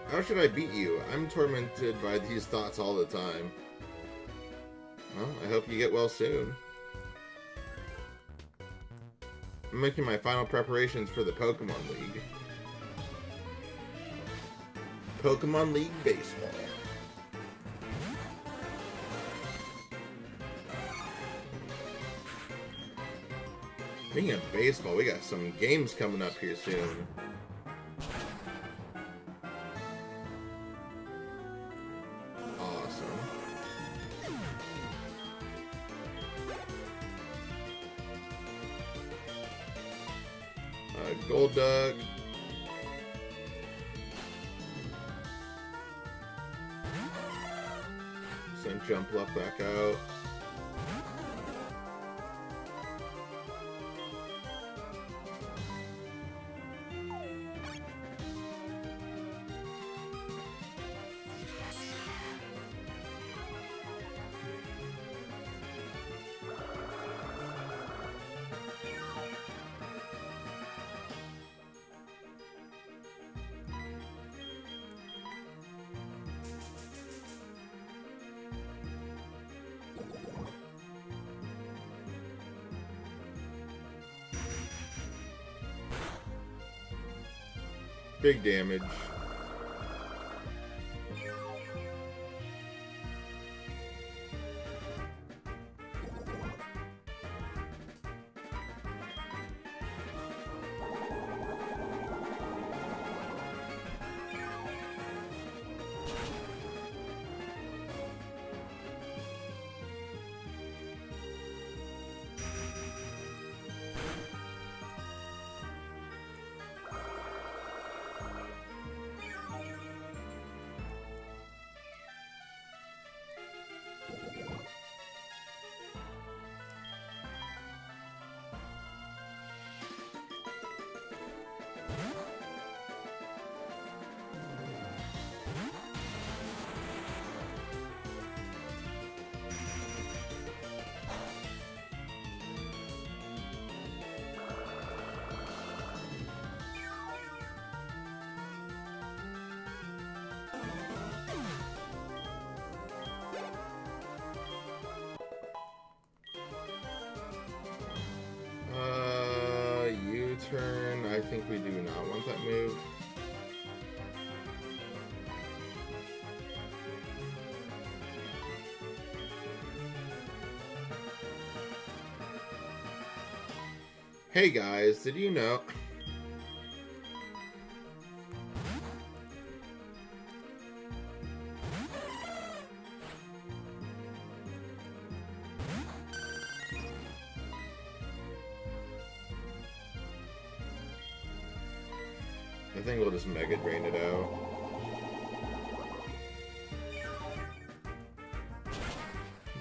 How should I beat you? I'm tormented by these thoughts all the time. Well, I hope you get well soon. I'm making my final preparations for the Pokemon League. Pokemon League Baseball. Speaking of baseball, we got some games coming up here soon. Awesome. Gold Dug. Send Jump Left back out. Big damage. U-turn. I think we do not want that move. Hey guys, did you know? I think we'll just Mega Drain it out.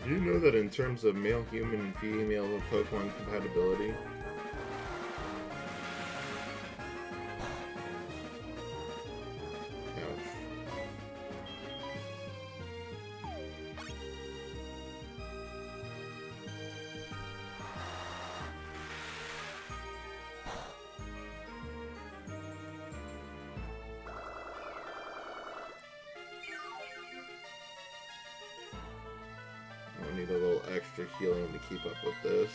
Do you know that in terms of male human and female Pokemon compatibility, we need a little extra healing to keep up with this.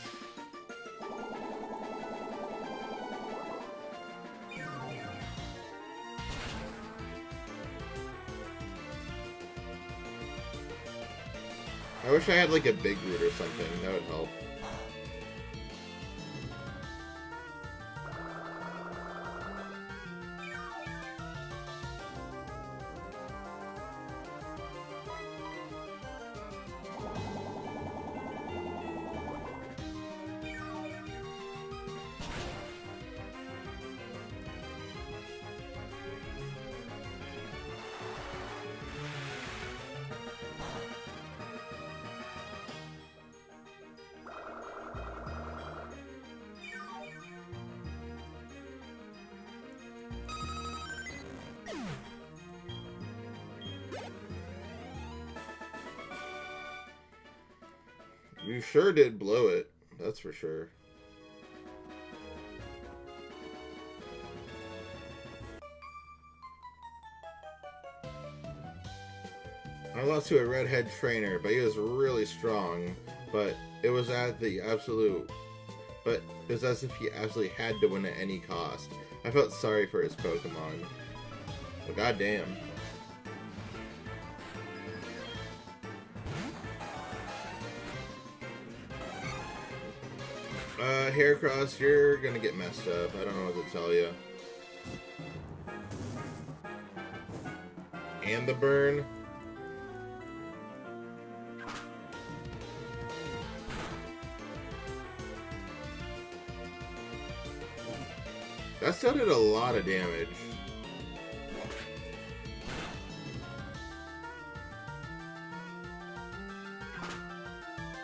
I wish I had like a big root or something, that would help. You sure did blow it. That's for sure. I lost to a redhead trainer, but he was really strong. But it was at the absolute... But it was as if he absolutely had to win at any cost. I felt sorry for his Pokemon. But goddamn. Heracross, you're gonna get messed up. I don't know what to tell you. And the burn. That still did a lot of damage.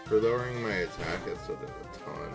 For lowering my attack, it still did a ton.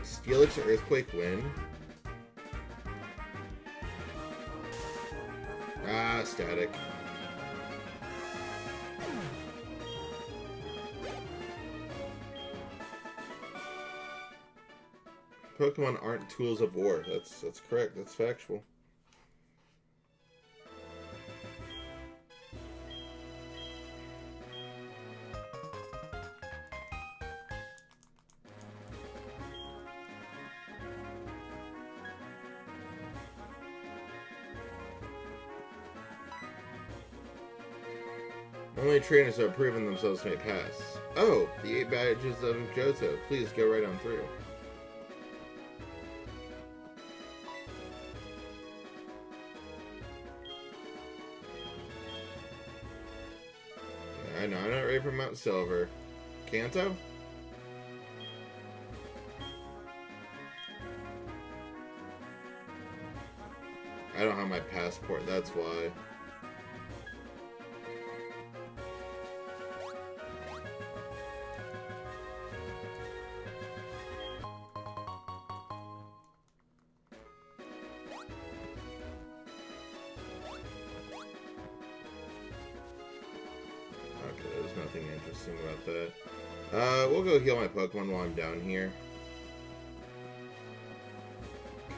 Steelix Earthquake win? Ah, static. Pokemon aren't tools of war. That's correct. That's factual. Only trainers that have proven themselves may pass. Oh, the 8 badges of Johto. Please go right on through. I know, I'm not ready for Mount Silver. Kanto? I don't have my passport, that's why. There's nothing interesting about that. We'll go heal my Pokemon while I'm down here.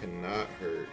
Cannot hurt.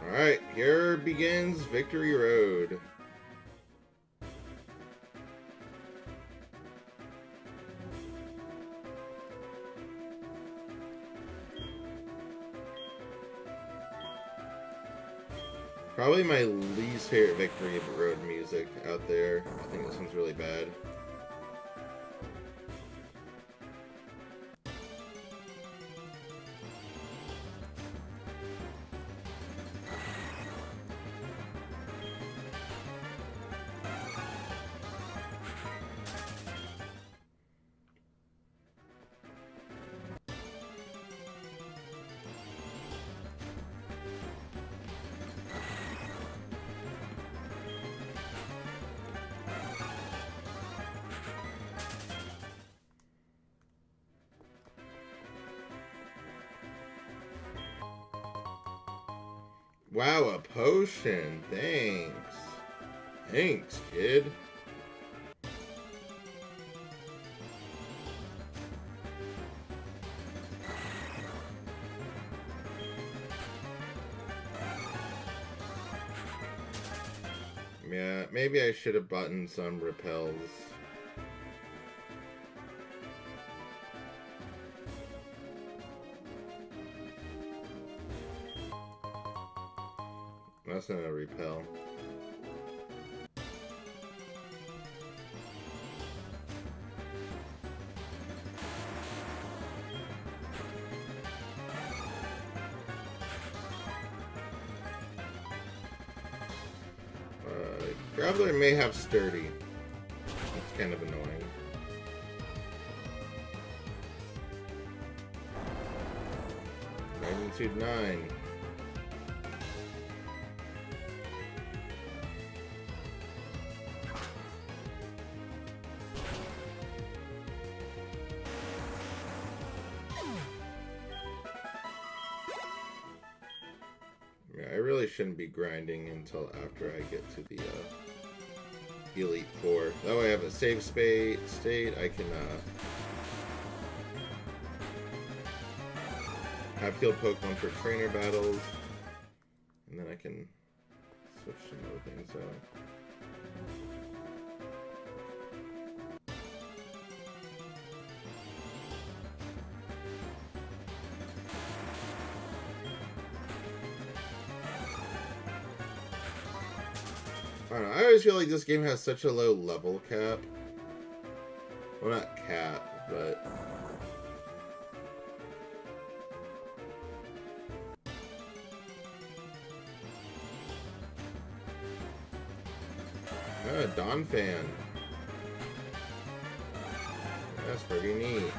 Alright, here begins Victory Road. Probably my least favorite Victory Road music out there. I think this one's really bad. Wow, a potion. Thanks. Thanks, kid. Yeah, maybe I should have buttoned some repels. That's not a repel. Graveler may have sturdy. That's kind of annoying. Magnitude 9. Yeah, I really shouldn't be grinding until after I get to the Elite Four. That way I have a save state. I can have healed Pokemon for trainer battles, and then I can switch some other things out. I don't know, I always feel like this game has such a low level cap. Well, not cap, but... Ah, Don Fan. That's pretty neat.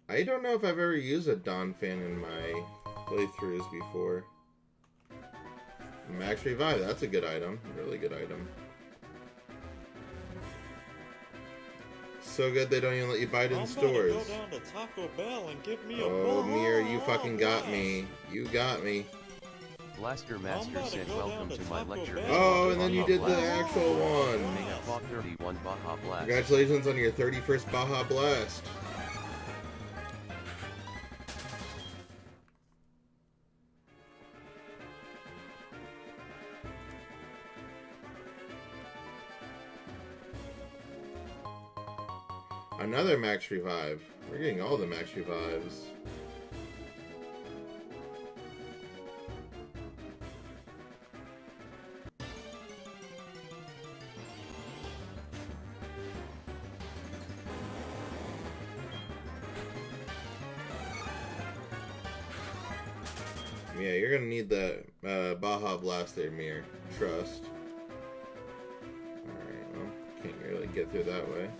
I don't know if I've ever used a Don Fan in my playthroughs before. Max Revive, that's a good item. Really good item. So good they don't even let you buy it in stores. Go down to Taco Bell and give me Oh, Mir, you fucking got me. You got me. Blaster Master said welcome to my lecture. Oh, and then you did the actual one. May have fought 31 Baja Blast. Congratulations on your 31st Baja Blast. Another Max Revive. We're getting all the Max Revives. Yeah, you're gonna need that Baja Blast there, Mir. Trust. Alright, well, can't really get through that way.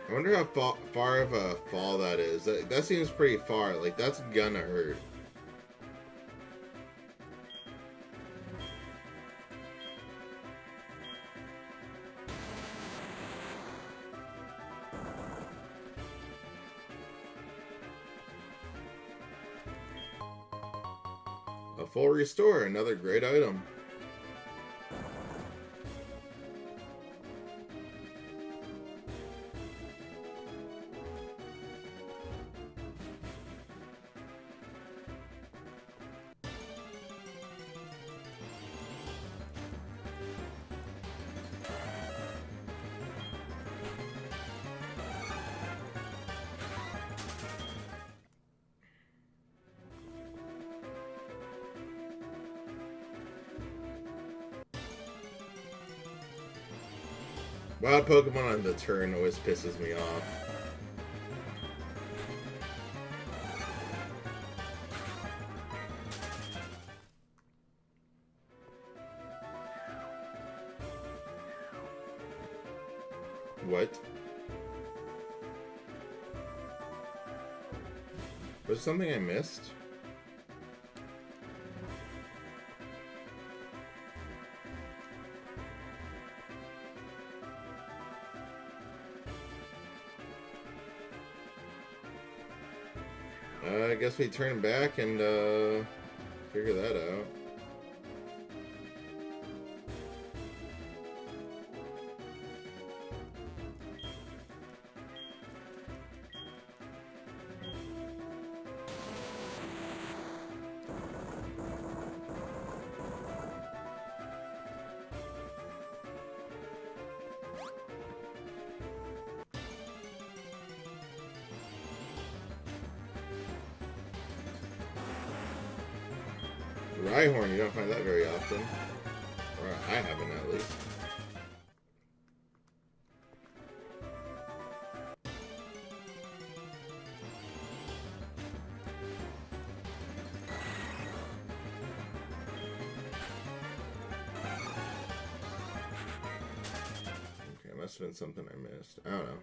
I wonder how far of a fall that is. That seems pretty far. Like, that's gonna hurt. A full restore, another great item. Wild Pokemon on the turn always pisses me off. What? Was something I missed? I guess we turn back and figure that out. Rhyhorn, you don't find that very often. Or I haven't, at least. Okay, must have been something I missed. I don't know.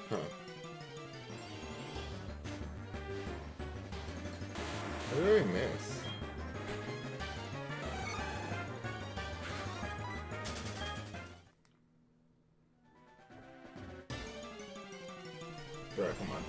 Huh. What did I miss? Bro, come on.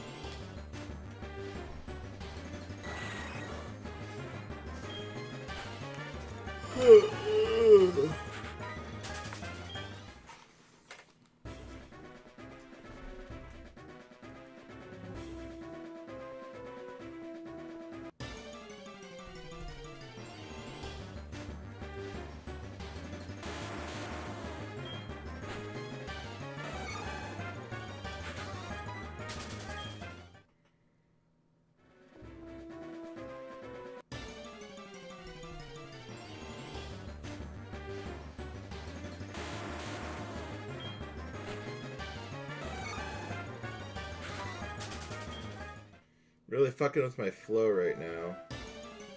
Really fucking with my flow right now.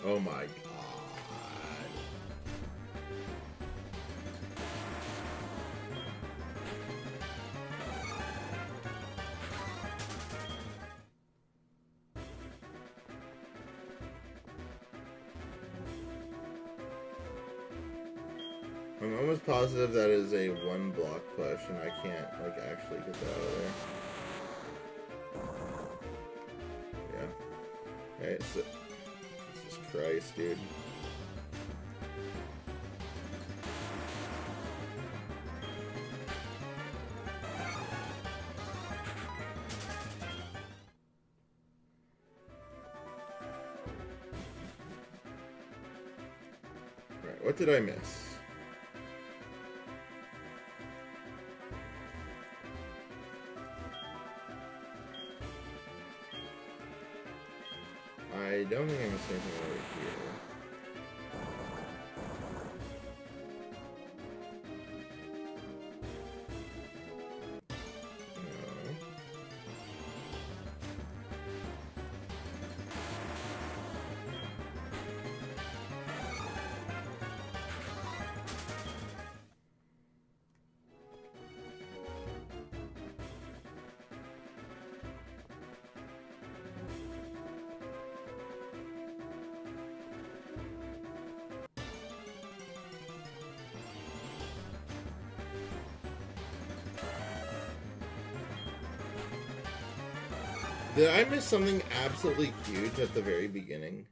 Oh my god. I'm almost positive that is a one block push and I can't like actually get that out of there. Alright, so Jesus Christ, dude. Right, what did I miss? I don't think I missed anything over here. No. Did I miss something absolutely huge at the very beginning?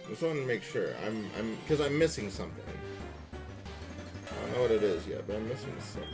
Just wanted to make sure. Because I'm missing something. I don't know what it is yet, but I'm missing something.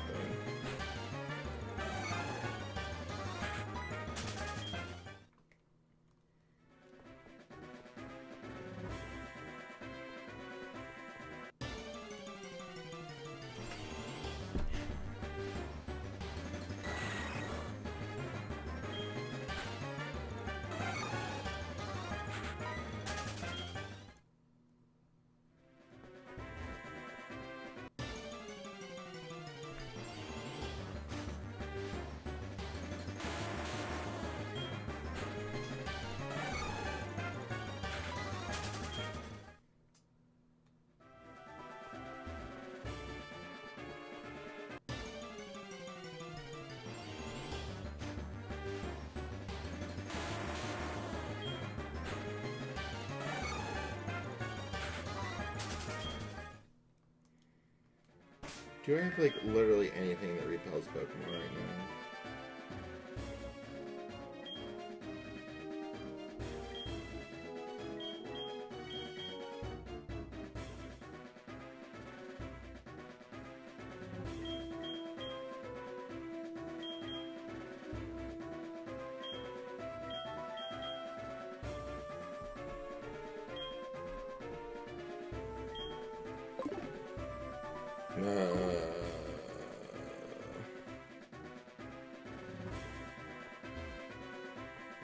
Do I have, like, literally anything that repels Pokemon right now?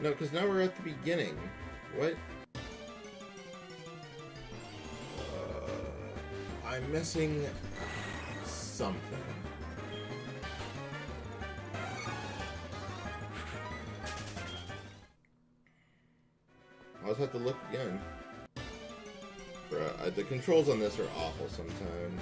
No, because now we're at the beginning. What? I'm missing something. I'll just have to look again. Bruh, the controls on this are awful sometimes.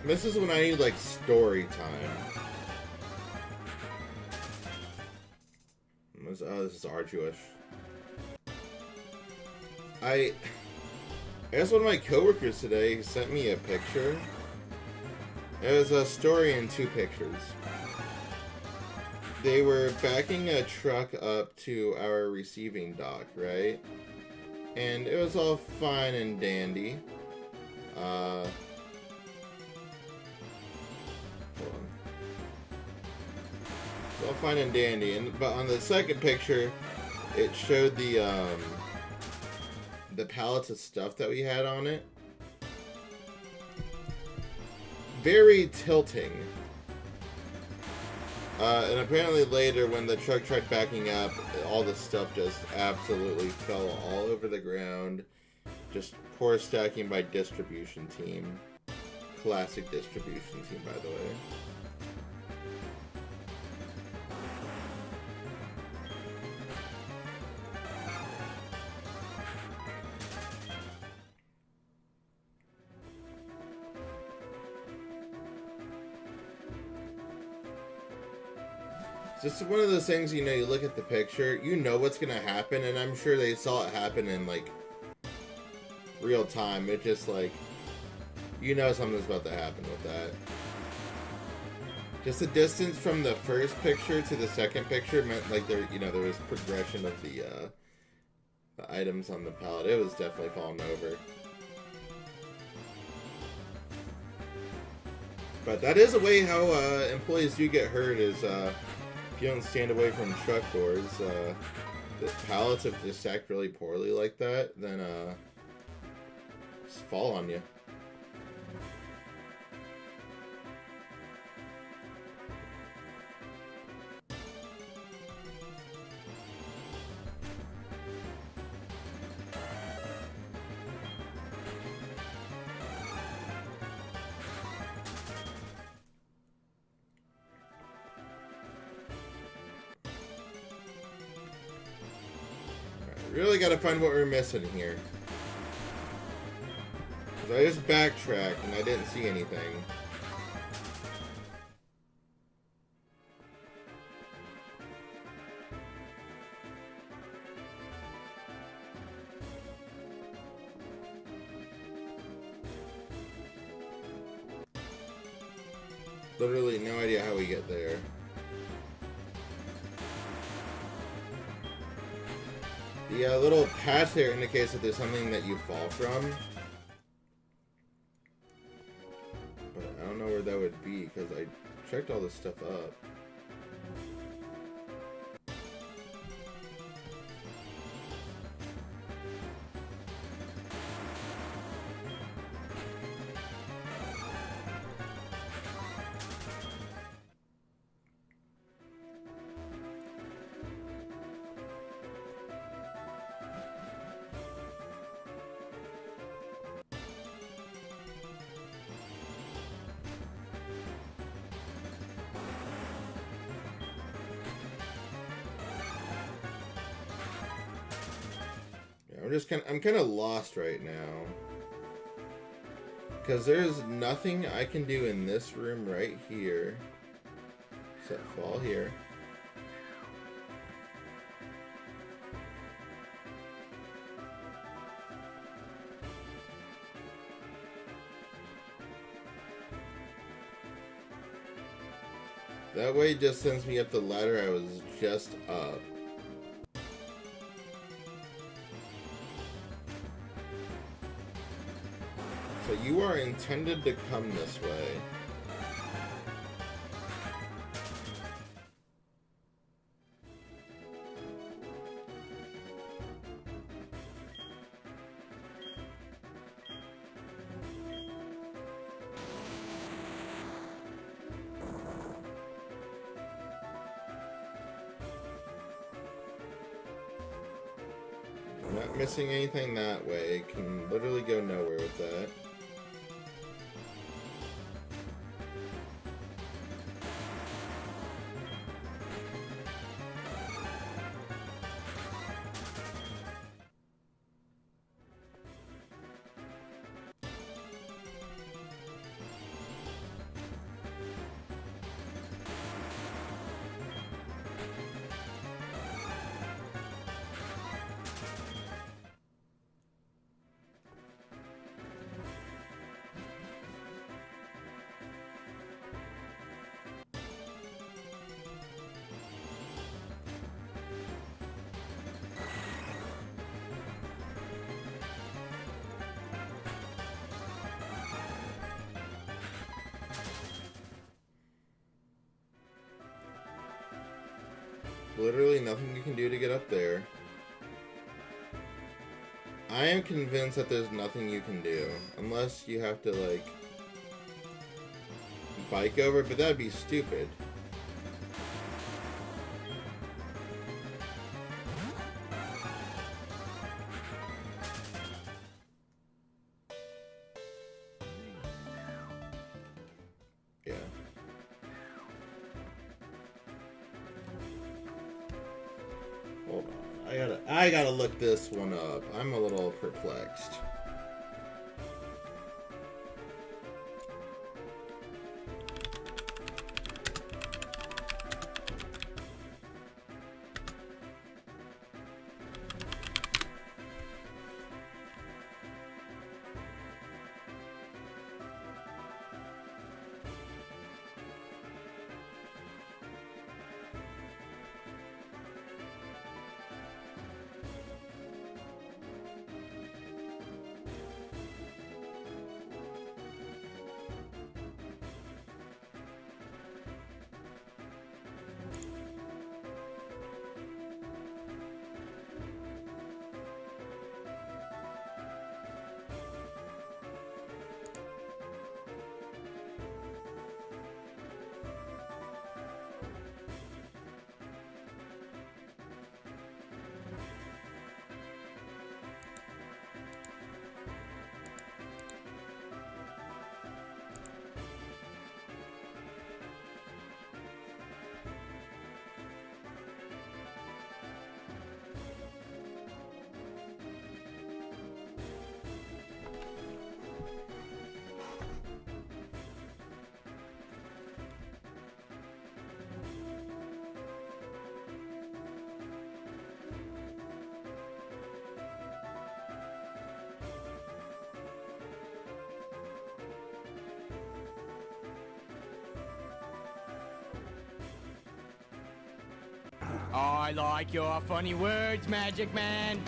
This is when I need, like, story time. Oh, this is arduous. I guess one of my coworkers today sent me a picture. It was a story in 2 pictures. They were backing a truck up to our receiving dock, right? And it was all fine and dandy. All fine and dandy, but on the second picture, it showed the pallets of stuff that we had on it. Very tilting. And apparently later, when the truck tried backing up, all the stuff just absolutely fell all over the ground. Just poor stacking by distribution team. Classic distribution team, by the way. It's just one of those things, you know, you look at the picture, you know what's going to happen, and I'm sure they saw it happen in, like, real time. It just, like, you know something's about to happen with that. Just the distance from the first picture to the second picture meant, like, there, you know, there was progression of the items on the pallet. It was definitely falling over. But that is a way how employees do get hurt, is, if you don't stand away from truck doors, the pallets have just stacked really poorly like that, then just fall on you. Really gotta find what we're missing here. 'Cause I just backtracked and I didn't see anything. Literally no idea how we get there. The little patch there indicates that there's something that you fall from. But I don't know where that would be, because I checked all this stuff up. I'm kind of lost right now. Because there's nothing I can do in this room right here. Except fall here. That way it just sends me up the ladder I was just up. So you are intended to come this way. I'm not missing anything that way. Can literally go nowhere with that. Literally nothing you can do to get up there. I am convinced that there's nothing you can do. Unless you have to, like, bike over, but that'd be stupid. Yeah. Hold on. I gotta look this one up. I'm a little perplexed. I like your funny words, Magic Man.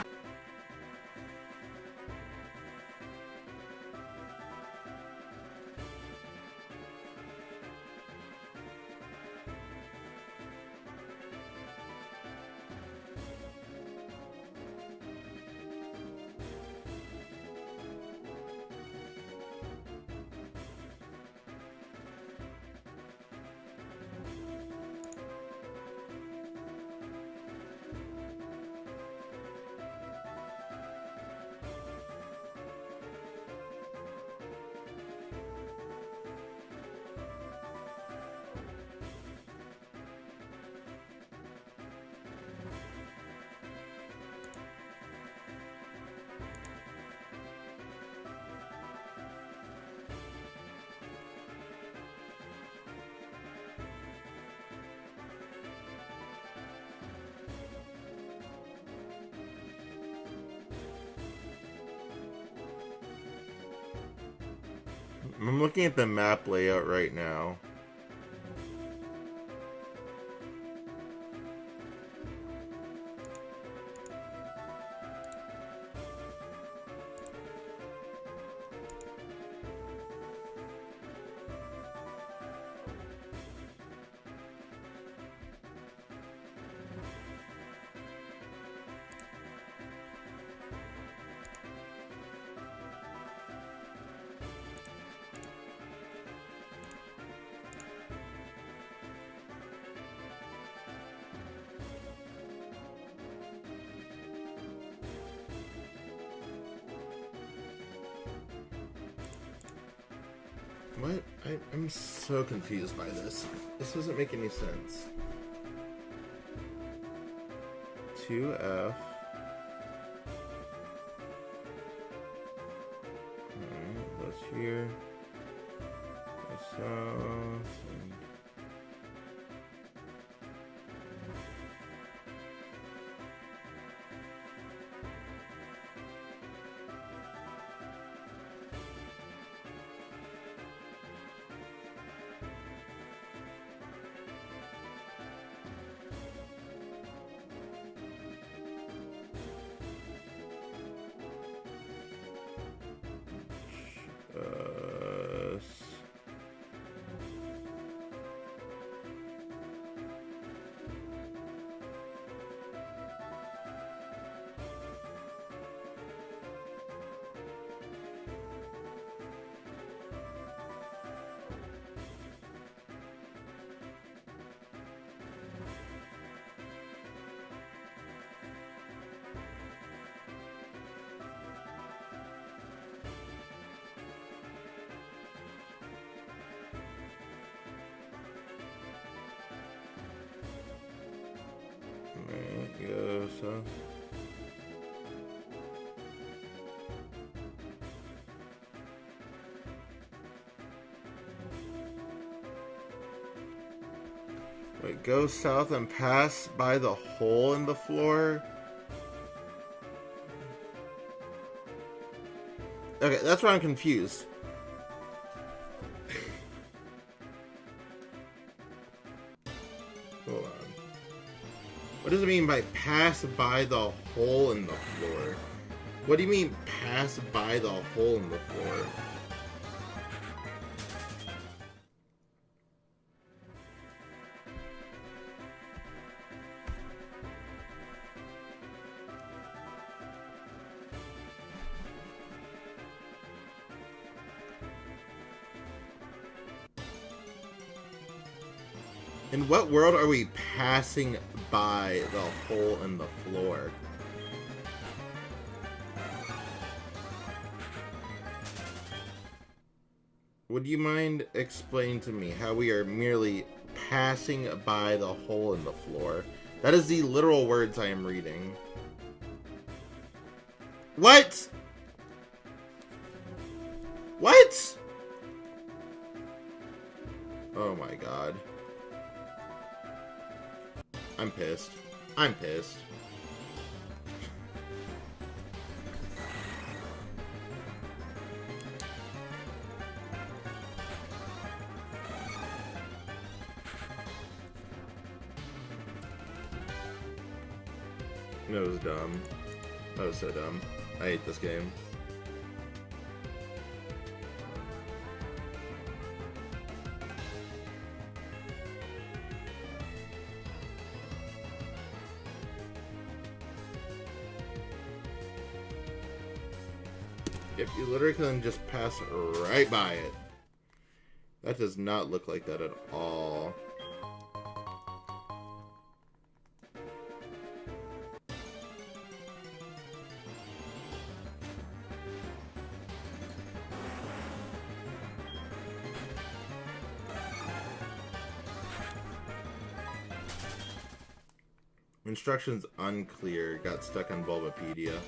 I'm looking at the map layout right now. What? I'm so confused by this. This doesn't make any sense. 2F. Alright, that's here. That's south. And alright, go south. Wait, go south and pass by the hole in the floor? Okay, that's where I'm confused. Hold on. What does it mean by pass by the hole in the floor? What do you mean pass by the hole in the floor? In what world are we passing by the hole in the floor? Would you mind explaining to me how we are merely passing by the hole in the floor? That is the literal words I am reading. What? What? Oh my god. I'm pissed. I'm pissed. That was dumb. That was so dumb. I hate this game. Yep, you literally can just pass right by it. That does not look like that at all. Instructions unclear. Got stuck on Bulbapedia.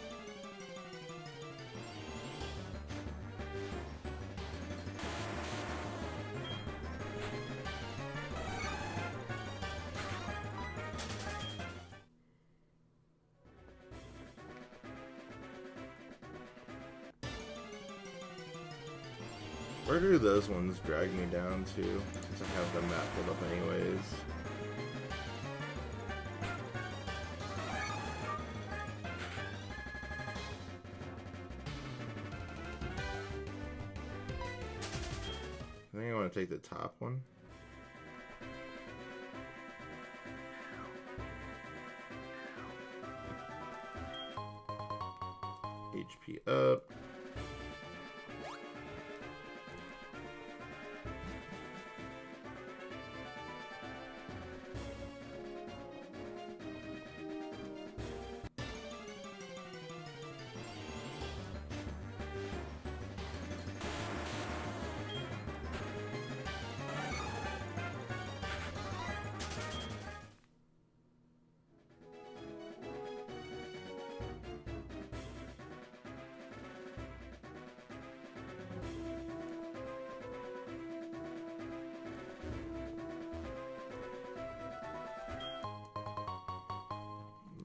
Where do those ones drag me down to? Since I have the map pulled up anyways. I think I want to take the top one. HP up.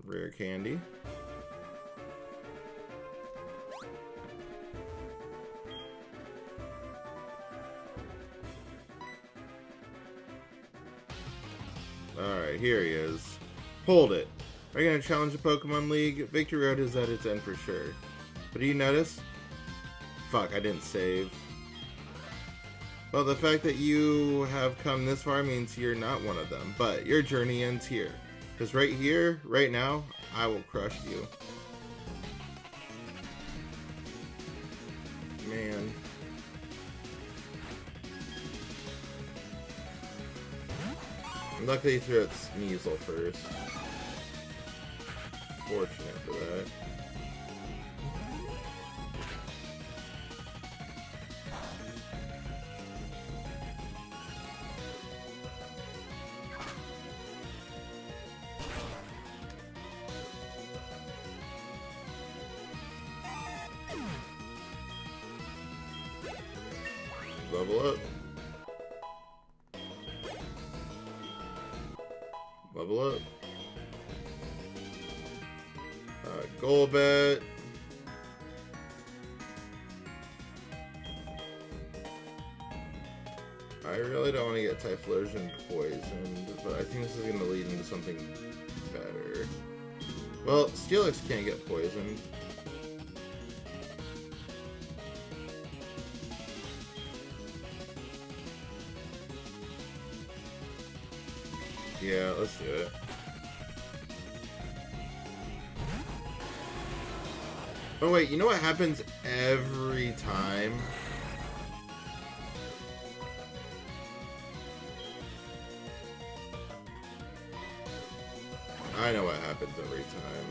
Rare candy. Alright, here he is. Hold it. Are you going to challenge the Pokemon League? Victory Road is at its end for sure. But do you notice? Fuck, I didn't save. Well, the fact that you have come this far means you're not one of them. But your journey ends here. Because right here, right now, I will crush you. Man. Luckily he threw out Sneasel first. Fortunate for that. Level up. Level up. Golbat. I really don't want to get Typhlosion poisoned, but I think this is going to lead into something better. Well, Steelix can't get poisoned. Yeah, let's do it. Oh wait, you know what happens every time? I know what happens every time.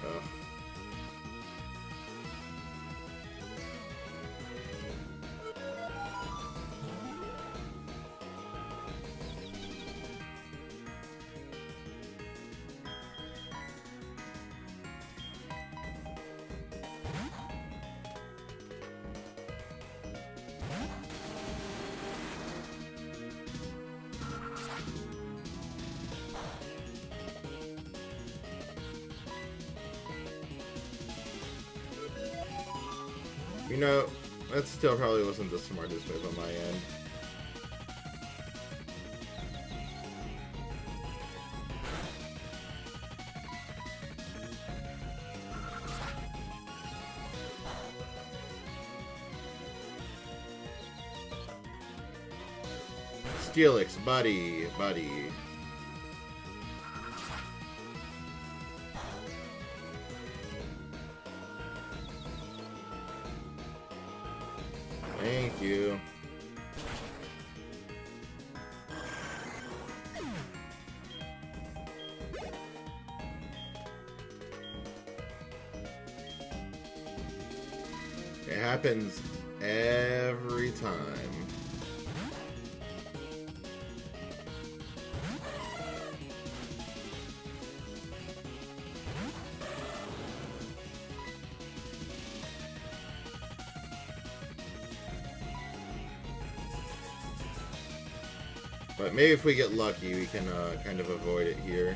Ugh. You know, that still probably wasn't the smartest move on my end. Steelix, buddy. Thank you. It happens every time. But maybe if we get lucky, we can kind of avoid it here.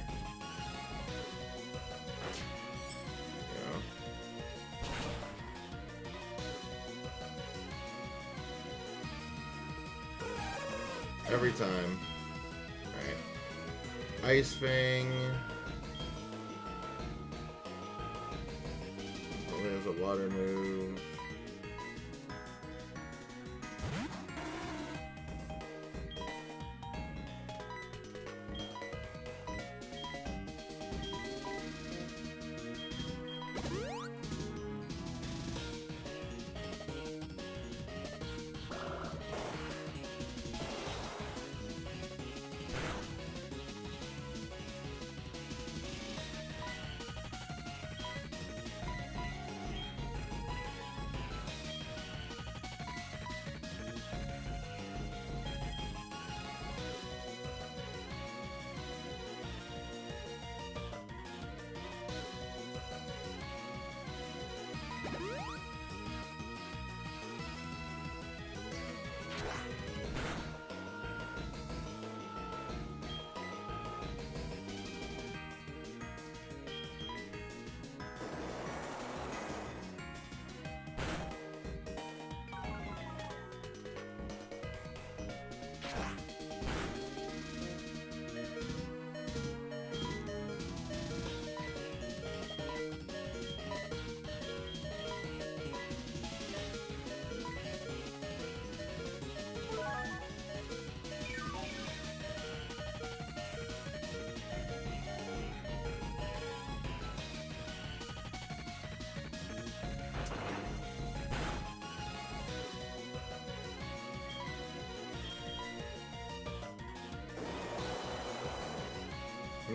Yeah. every time. Alright. Ice Fang. Oh, there's a water move.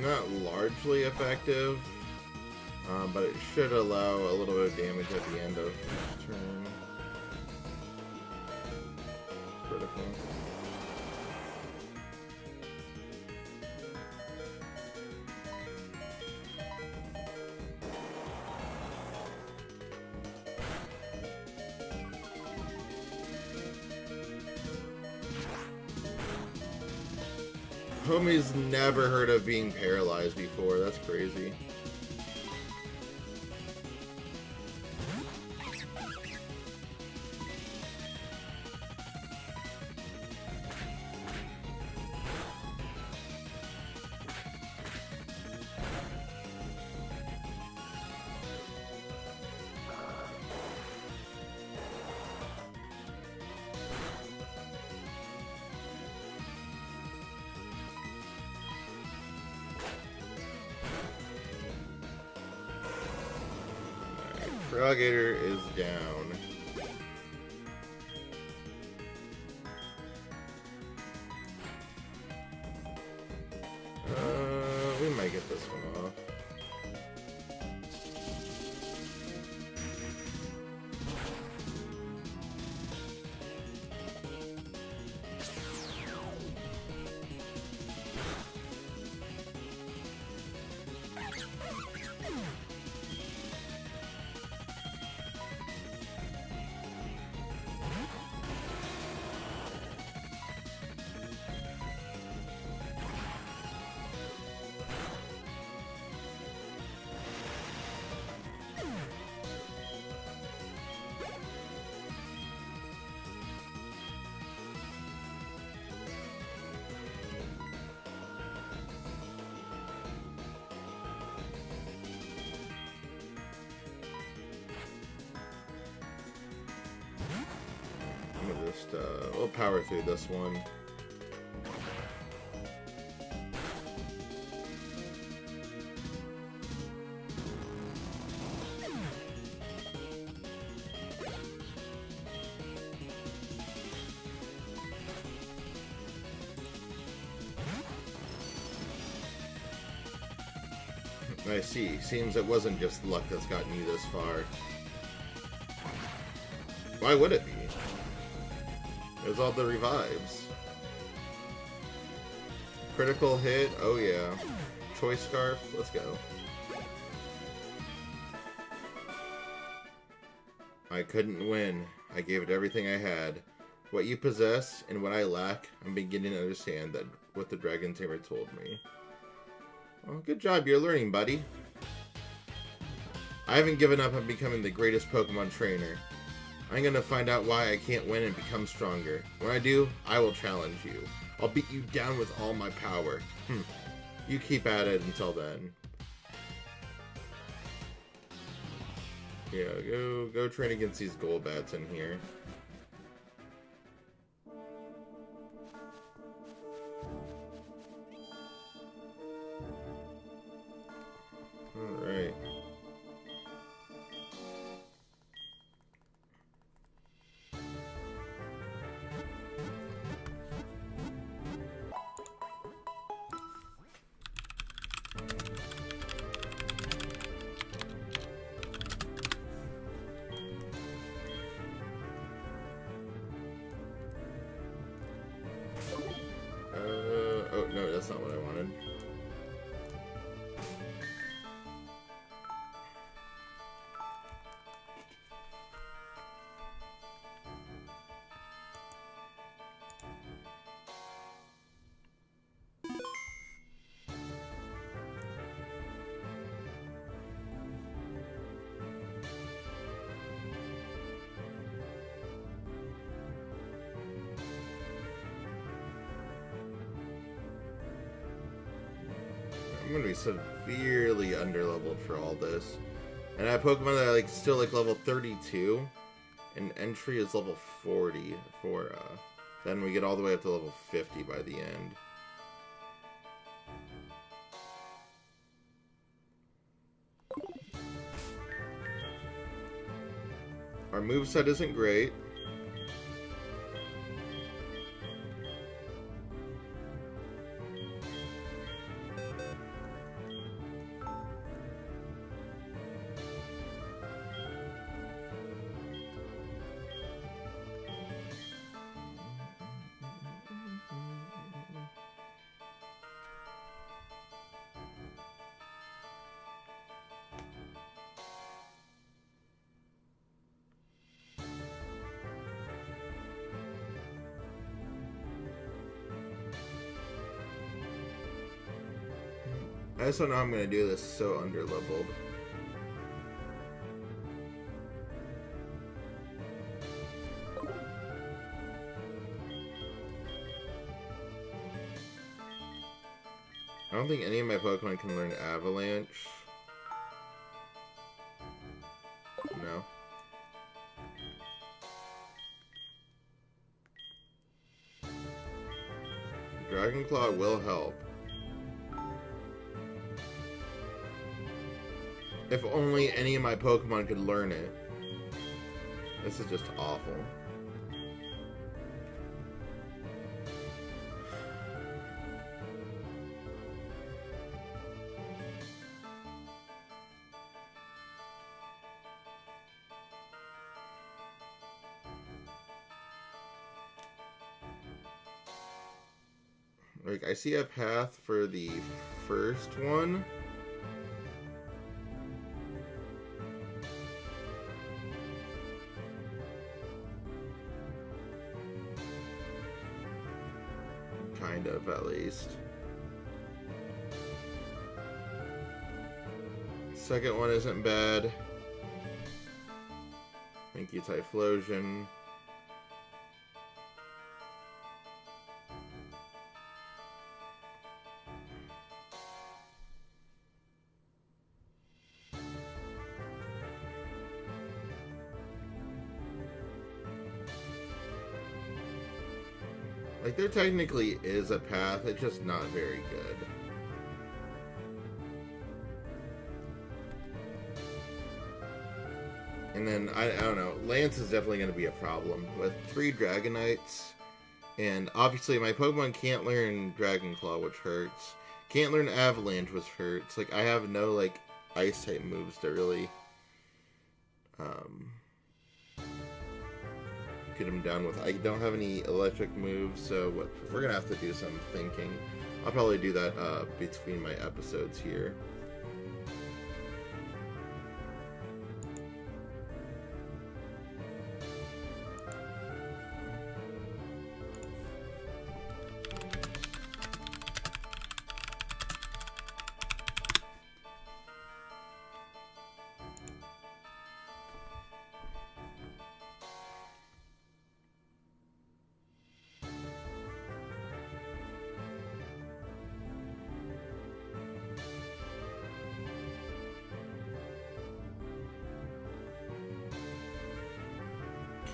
Not largely effective, but it should allow a little bit of damage at the end of turn. Critical. Homie's never heard of being paralyzed before. That's crazy. Alligator is down. We might get this one off. We'll power through this one. I see. Seems it wasn't just luck that's gotten you this far. Why would it be? There's all the revives. Critical hit, oh yeah. Choice Scarf, let's go. I couldn't win. I gave it everything I had. What you possess and what I lack, I'm beginning to understand that what the Dragon Tamer told me. Well, good job, you're learning, buddy. I haven't given up on becoming the greatest Pokemon trainer. I'm gonna find out why I can't win and become stronger. When I do, I will challenge you. I'll beat you down with all my power. You keep at it until then. Yeah, go train against these Golbats in here. Alright. Oh, no, that's not what I wanted. I'm gonna be severely underleveled for all this. And I have Pokemon that are like still like level 32, and entry is level 40 for then we get all the way up to level 50 by the end. Our moveset isn't great. I just don't know how I'm gonna do this so underleveled. I don't think any of my Pokemon can learn Avalanche. No. Dragon Claw will help. If only any of my Pokemon could learn it. This is just awful. Like, I see a path for the first one. Kind of, at least. Second one isn't bad. Thank you, Typhlosion. Like, there technically is a path, it's just not very good. And then, I don't know, Lance is definitely going to be a problem with 3 Dragonites. And obviously my Pokemon can't learn Dragon Claw, which hurts. Can't learn Avalanche, which hurts. Like, I have no, like, Ice-type moves to really get him down with. I don't have any electric moves, so we're gonna have to do some thinking. I'll probably do that between my episodes here.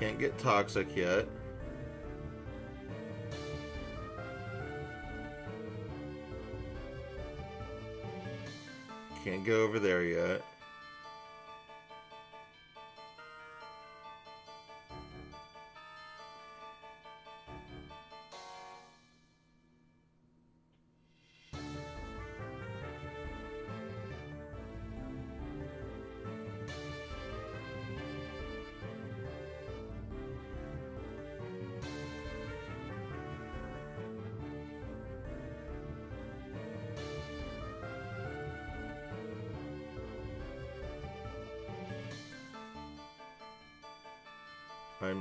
Can't get toxic yet. Can't go over there yet.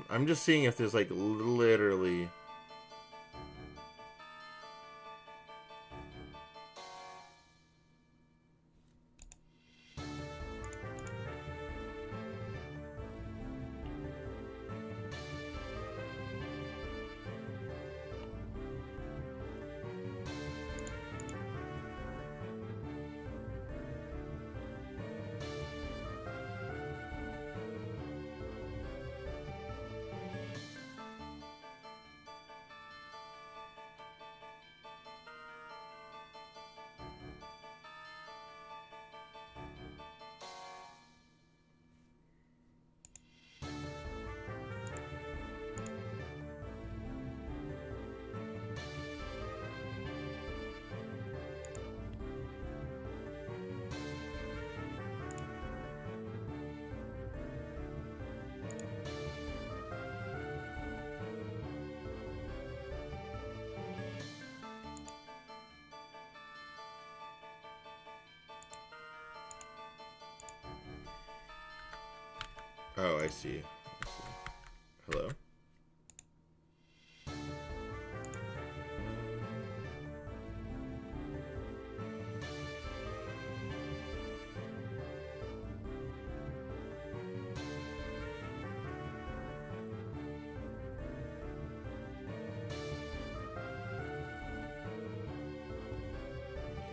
I'm just seeing if there's like literally. Oh, I see. Hello?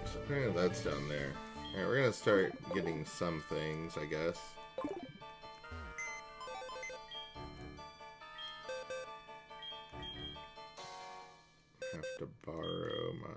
So apparently that's down there. Alright, we're gonna start getting some things, I guess. Have to borrow my...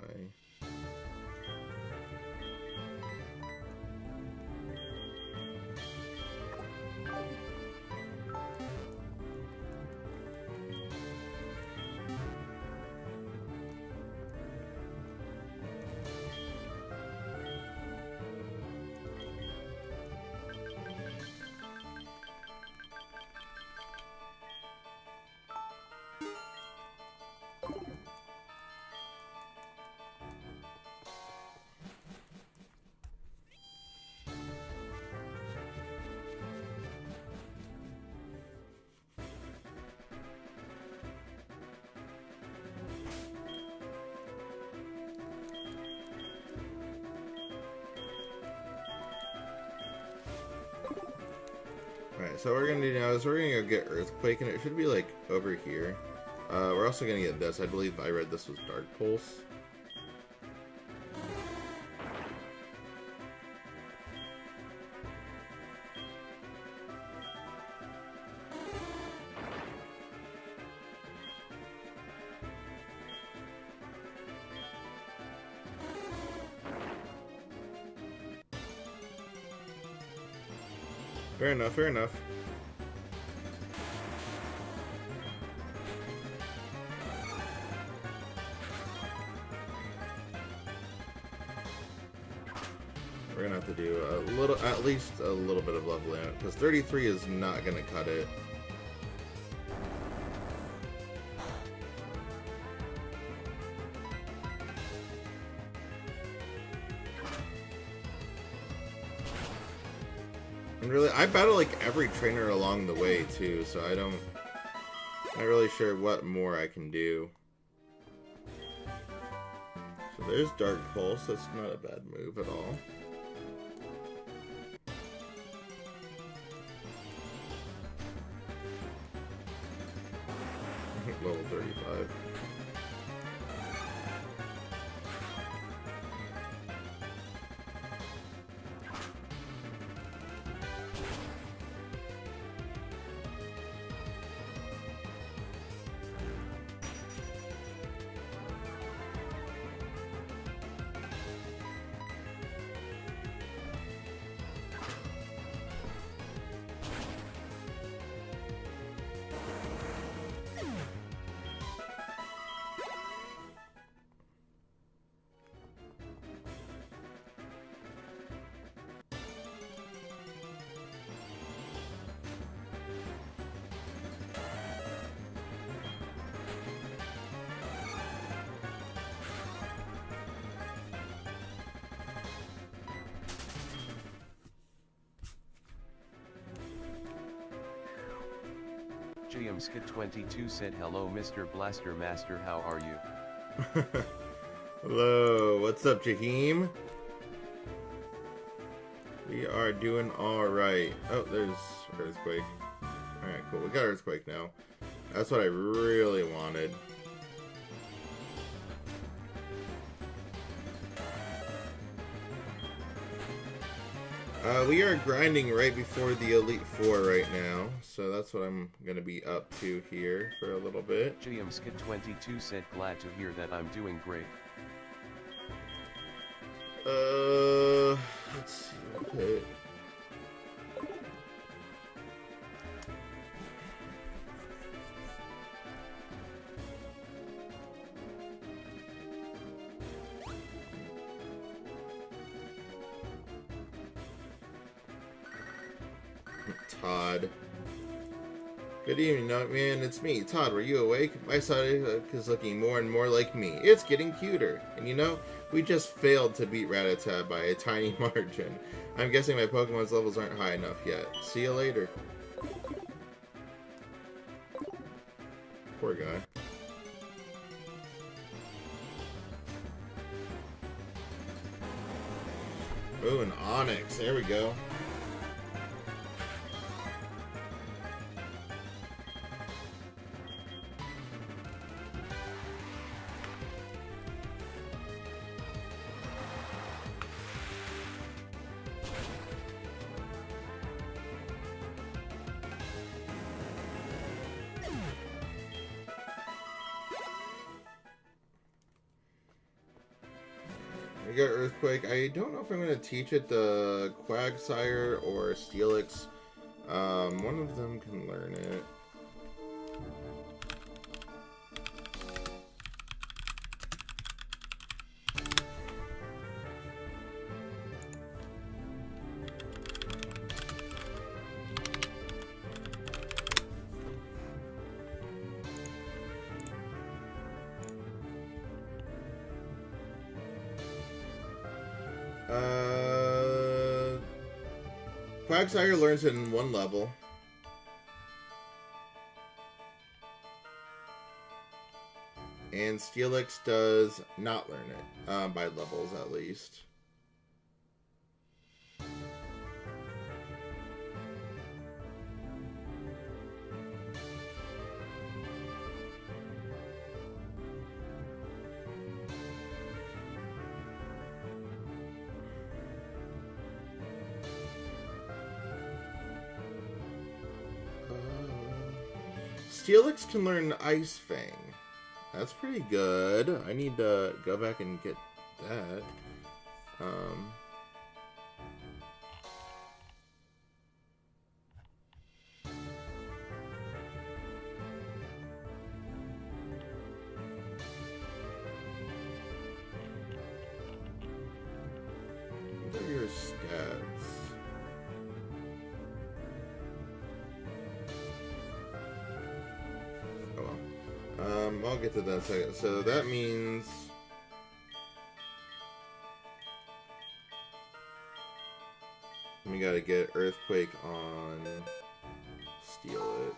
Alright, so what we're gonna do now is we're gonna go get Earthquake, and it should be like over here. We're also gonna get this. I believe I read this was Dark Pulse. Fair enough, fair enough. We're gonna have to do a little, at least a little bit of leveling out, because 33 is not gonna cut it. And really, I battle like every trainer along the way too, so I'm not really sure what more I can do. So there's Dark Pulse, that's not a bad move at all. Level 35. JMSK22 said hello Mr. Blaster Master, how are you? Hello, what's up, Jaheim? We are doing alright. Oh, there's Earthquake. Alright, cool. We got Earthquake now. That's what I really wanted. We are grinding right before the Elite Four right now, so that's what I'm going to be up to here for a little bit. JMSK22 said glad to hear that I'm doing great. Let's see, okay. Todd. Good evening, man. It's me, Todd. Were you awake? My side is looking more and more like me. It's getting cuter. And you know, we just failed to beat Rattata by a tiny margin. I'm guessing my Pokemon's levels aren't high enough yet. See you later. Poor guy. Ooh, an Onix. There we go. We got Earthquake. I don't know if I'm going to teach it the Quagsire or Steelix. One of them can learn it. Quagsire learns it in one level. And Steelix does not learn it, by levels at least. Steelix can learn Ice Fang. That's pretty good. I need to go back and get that. What are your stats? I'll get to that in a second. So that means we gotta get Earthquake on Steelix.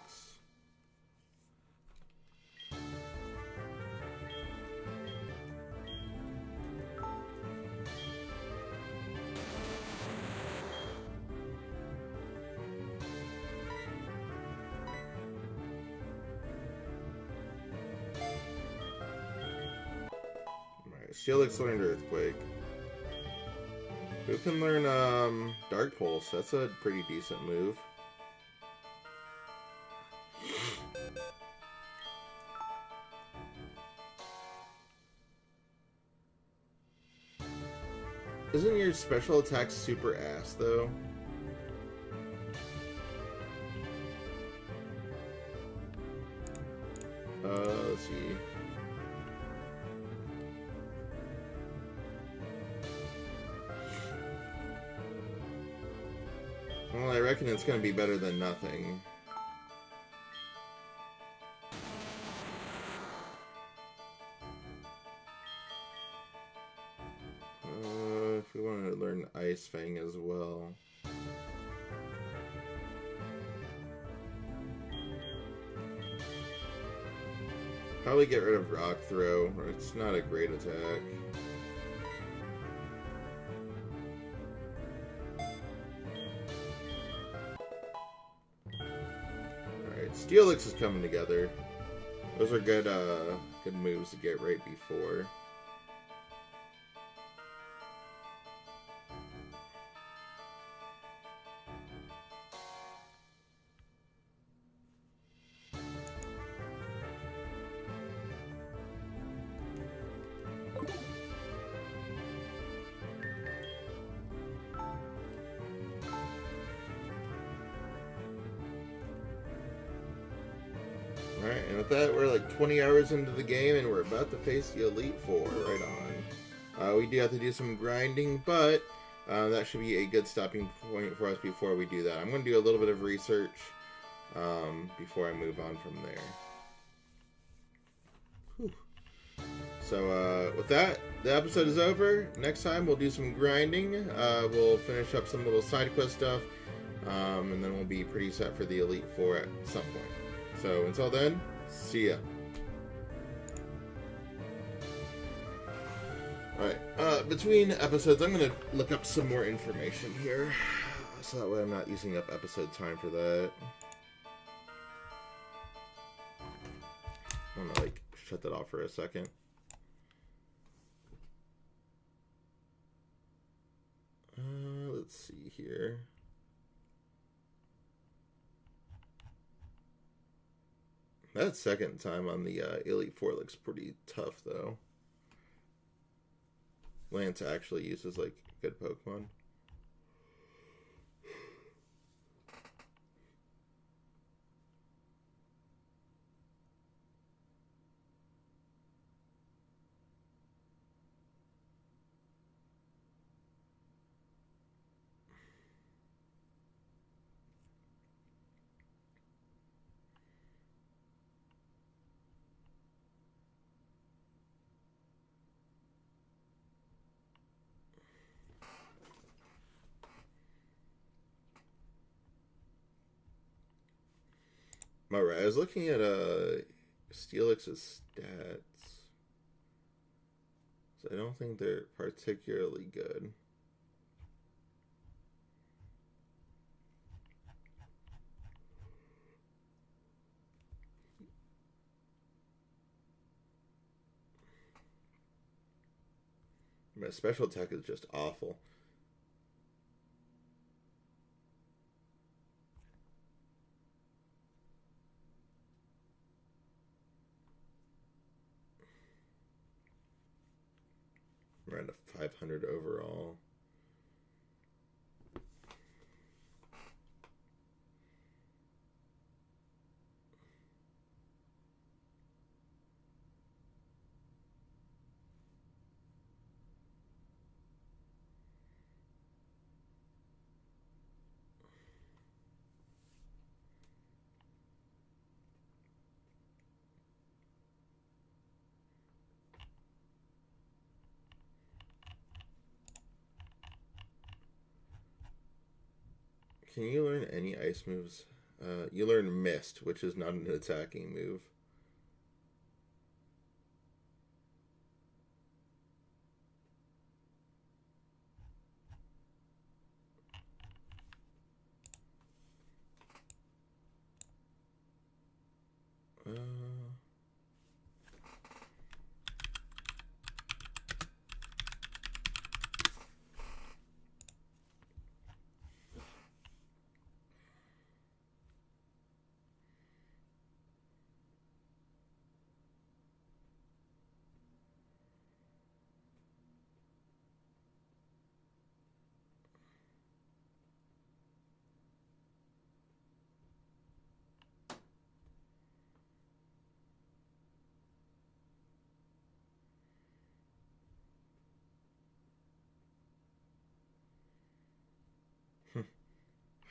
Steelix learned Earthquake. Who can learn Dark Pulse? That's a pretty decent move. Isn't your special attack super ass though? Let's see. Well, I reckon it's going to be better than nothing. If we want to learn Ice Fang as well. Probably get rid of Rock Throw. It's not a great attack. Alright, Steelix is coming together. Those are good good moves to get right before. Alright, and with that, we're like 20 hours into the game, and we're about to face the Elite Four. Right on. We do have to do some grinding, but that should be a good stopping point for us before we do that. I'm going to do a little bit of research before I move on from there. Whew. So, with that, the episode is over. Next time, we'll do some grinding. We'll finish up some little side quest stuff, and then we'll be pretty set for the Elite Four at some point. So until then, see ya. Alright, between episodes, I'm going to look up some more information here. So that way I'm not using up episode time for that. I'm going to, like, shut that off for a second. Let's see here. That second time on the Elite Four looks pretty tough, though. Lance actually uses, like, good Pokemon. Alright, I was looking at Steelix's stats. So I don't think they're particularly good. My special attack is just awful. Around a 500 overall. Can you learn any ice moves? You learn Mist, which is not an attacking move.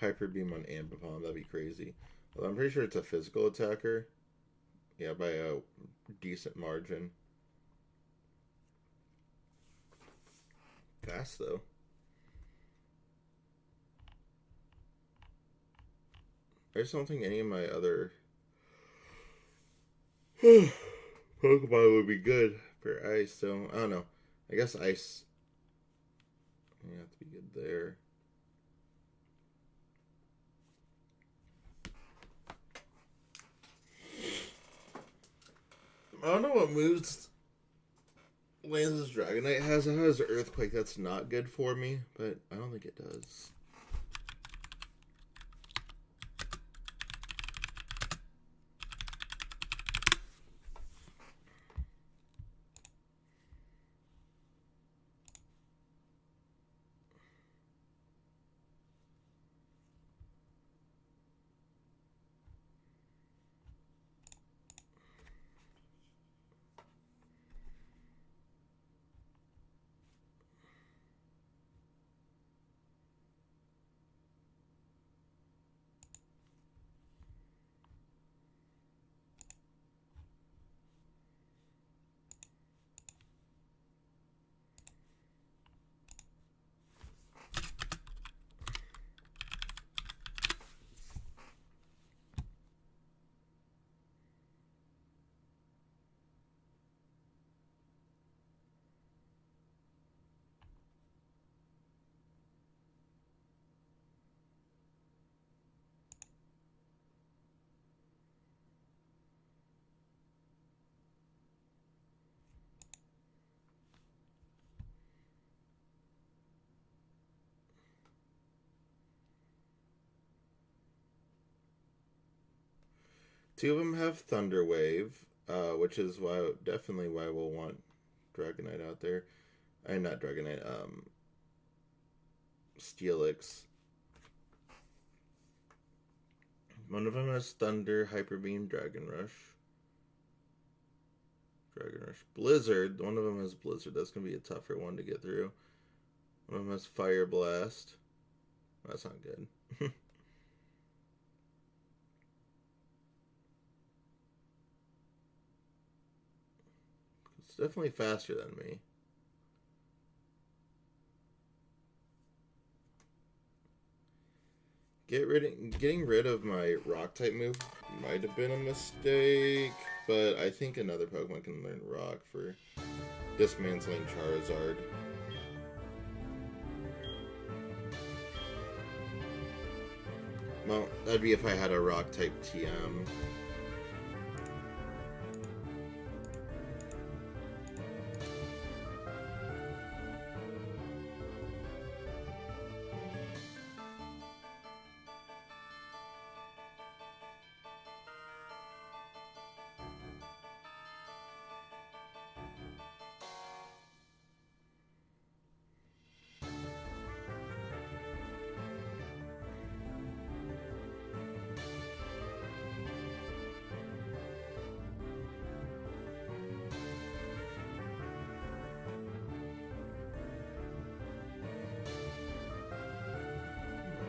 Hyper Beam on Ambipom, that'd be crazy. Well, I'm pretty sure it's a physical attacker. Yeah, by a decent margin. Fast, though. I just don't think any of my other Pokemon would be good for ice, so I don't know. I guess ice. You have to be good there. I don't know what moves Lance's Dragonite has. It has Earthquake. That's not good for me, but I don't think it does. Two of them have Thunder Wave, which is definitely why we'll want Dragonite out there. Not Dragonite, Steelix. One of them has Thunder, Hyper Beam, Dragon Rush. Blizzard. One of them has Blizzard. That's going to be a tougher one to get through. One of them has Fire Blast. That's not good. It's definitely faster than me. Getting rid of my Rock type move might have been a mistake, but I think another Pokemon can learn Rock for dismantling Charizard. Well, that'd be if I had a Rock type TM.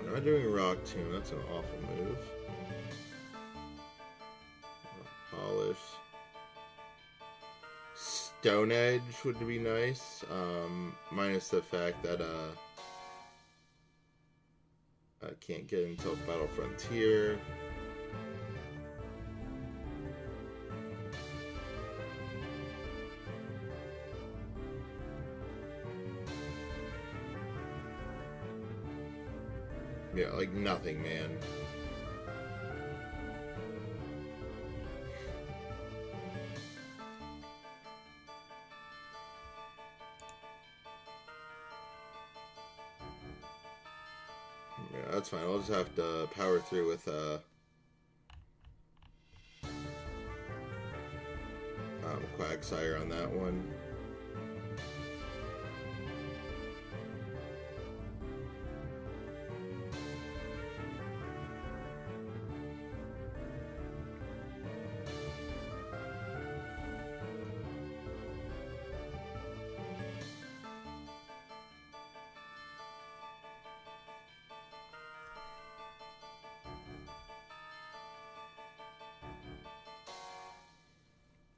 Not doing Rock Tomb, that's an awful move. Polish. Stone Edge would be nice, minus the fact that I can't get until Battle Frontier. Yeah, like nothing, man. Yeah, that's fine. I'll just have to power through with Quagsire on that one.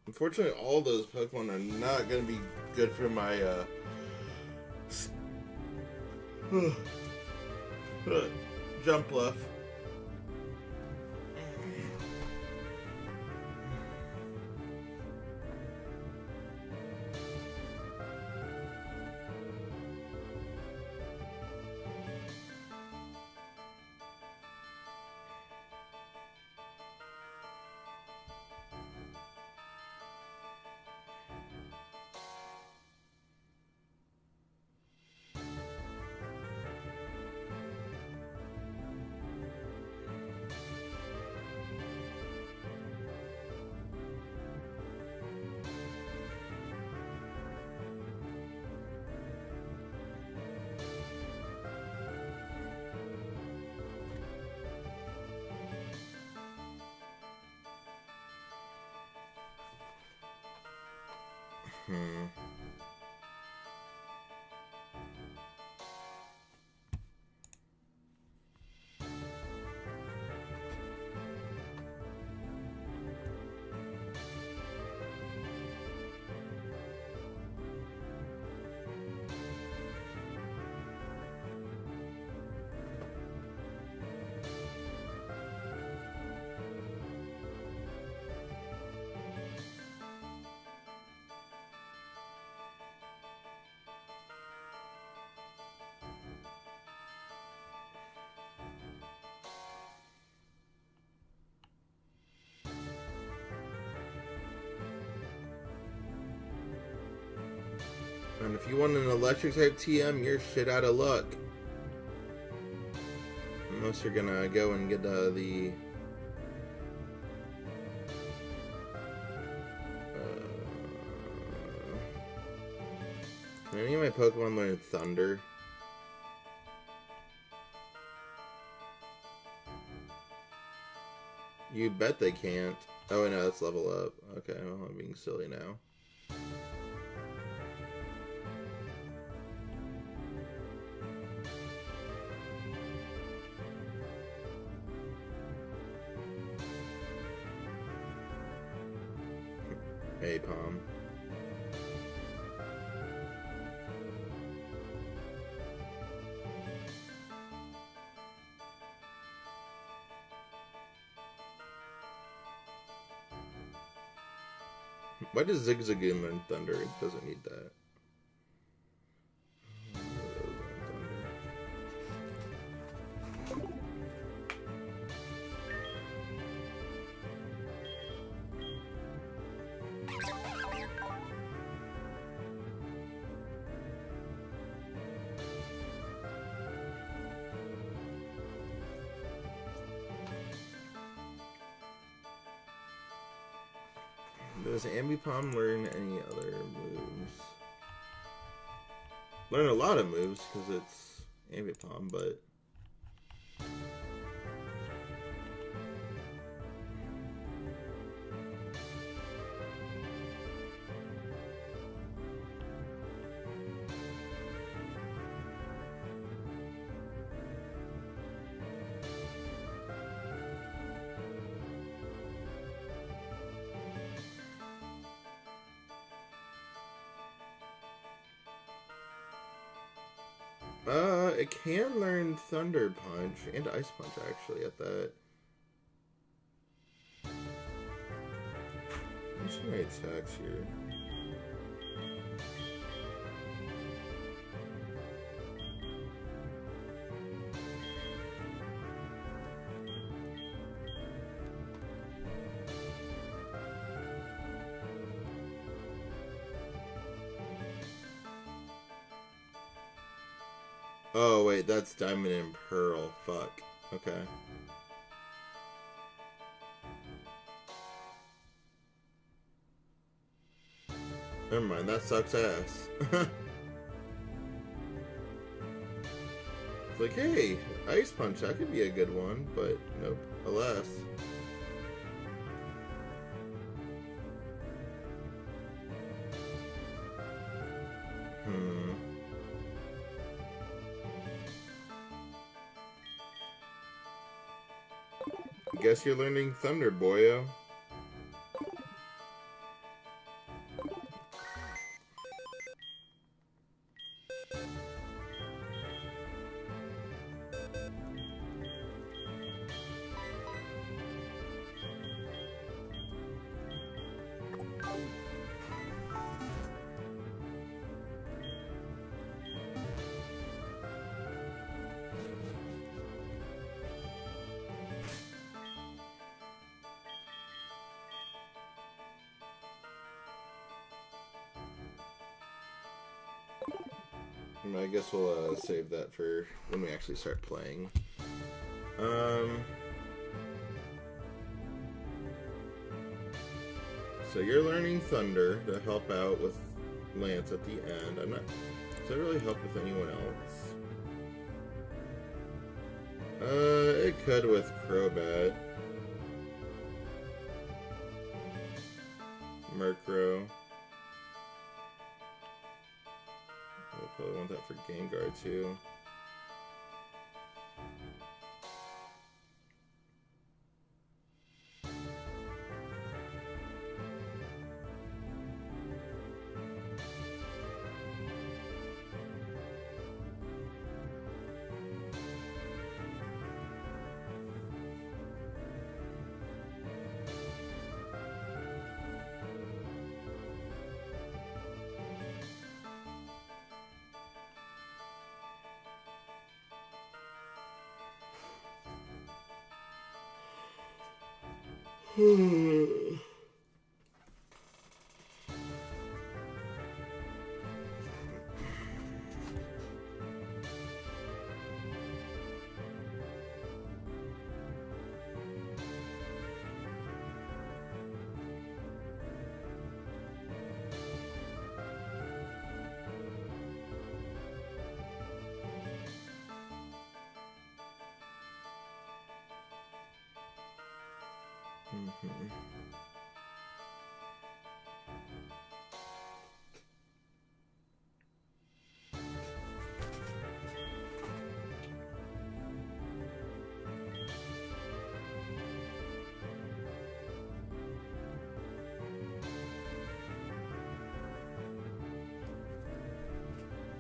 Unfortunately, all those Pokemon are not going to be good for my jump left. Hmm. And if you want an electric type TM, you're shit out of luck. Unless you're gonna go and get the can any of my Pokemon learn Thunder? You bet they can't. Oh, no, that's level up. Okay, well, I'm being silly now. Hey, Palm. Why does Zigzagoon learn Thunder? It doesn't need that. Does Ambipom learn any other moves? Learn a lot of moves because it's Ambipom, but it can learn Thunder Punch and Ice Punch actually at that. Let me see my attacks here. Oh, wait, that's Diamond and Pearl. Fuck. Okay. Never mind, that sucks ass. It's like, hey, Ice Punch, that could be a good one, but nope, alas. Guess you're learning Thunder, boyo. I guess we'll save that for when we actually start playing. So you're learning Thunder to help out with Lance at the end. I'm not. Does that really help with anyone else? It could with Crobat, Murkrow. Probably want that for Gengar too.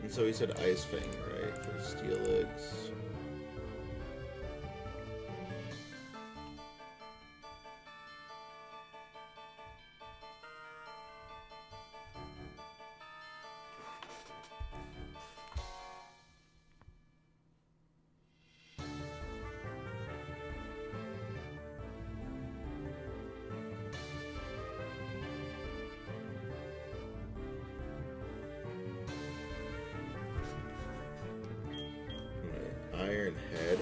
And so he said Ice Fang, right, for Steelix. Iron Head.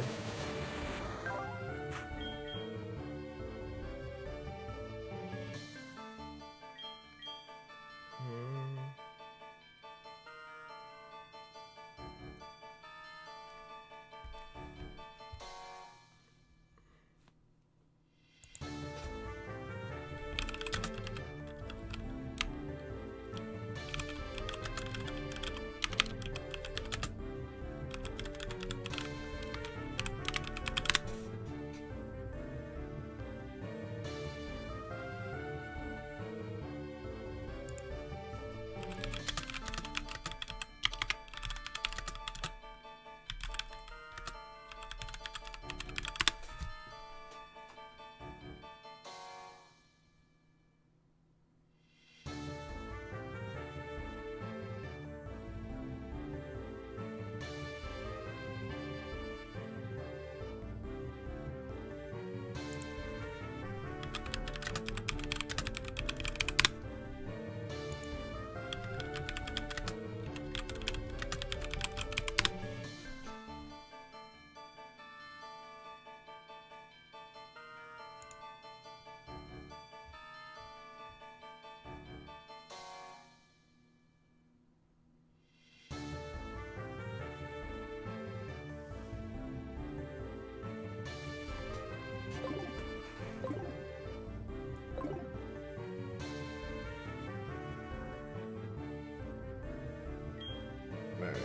Alright.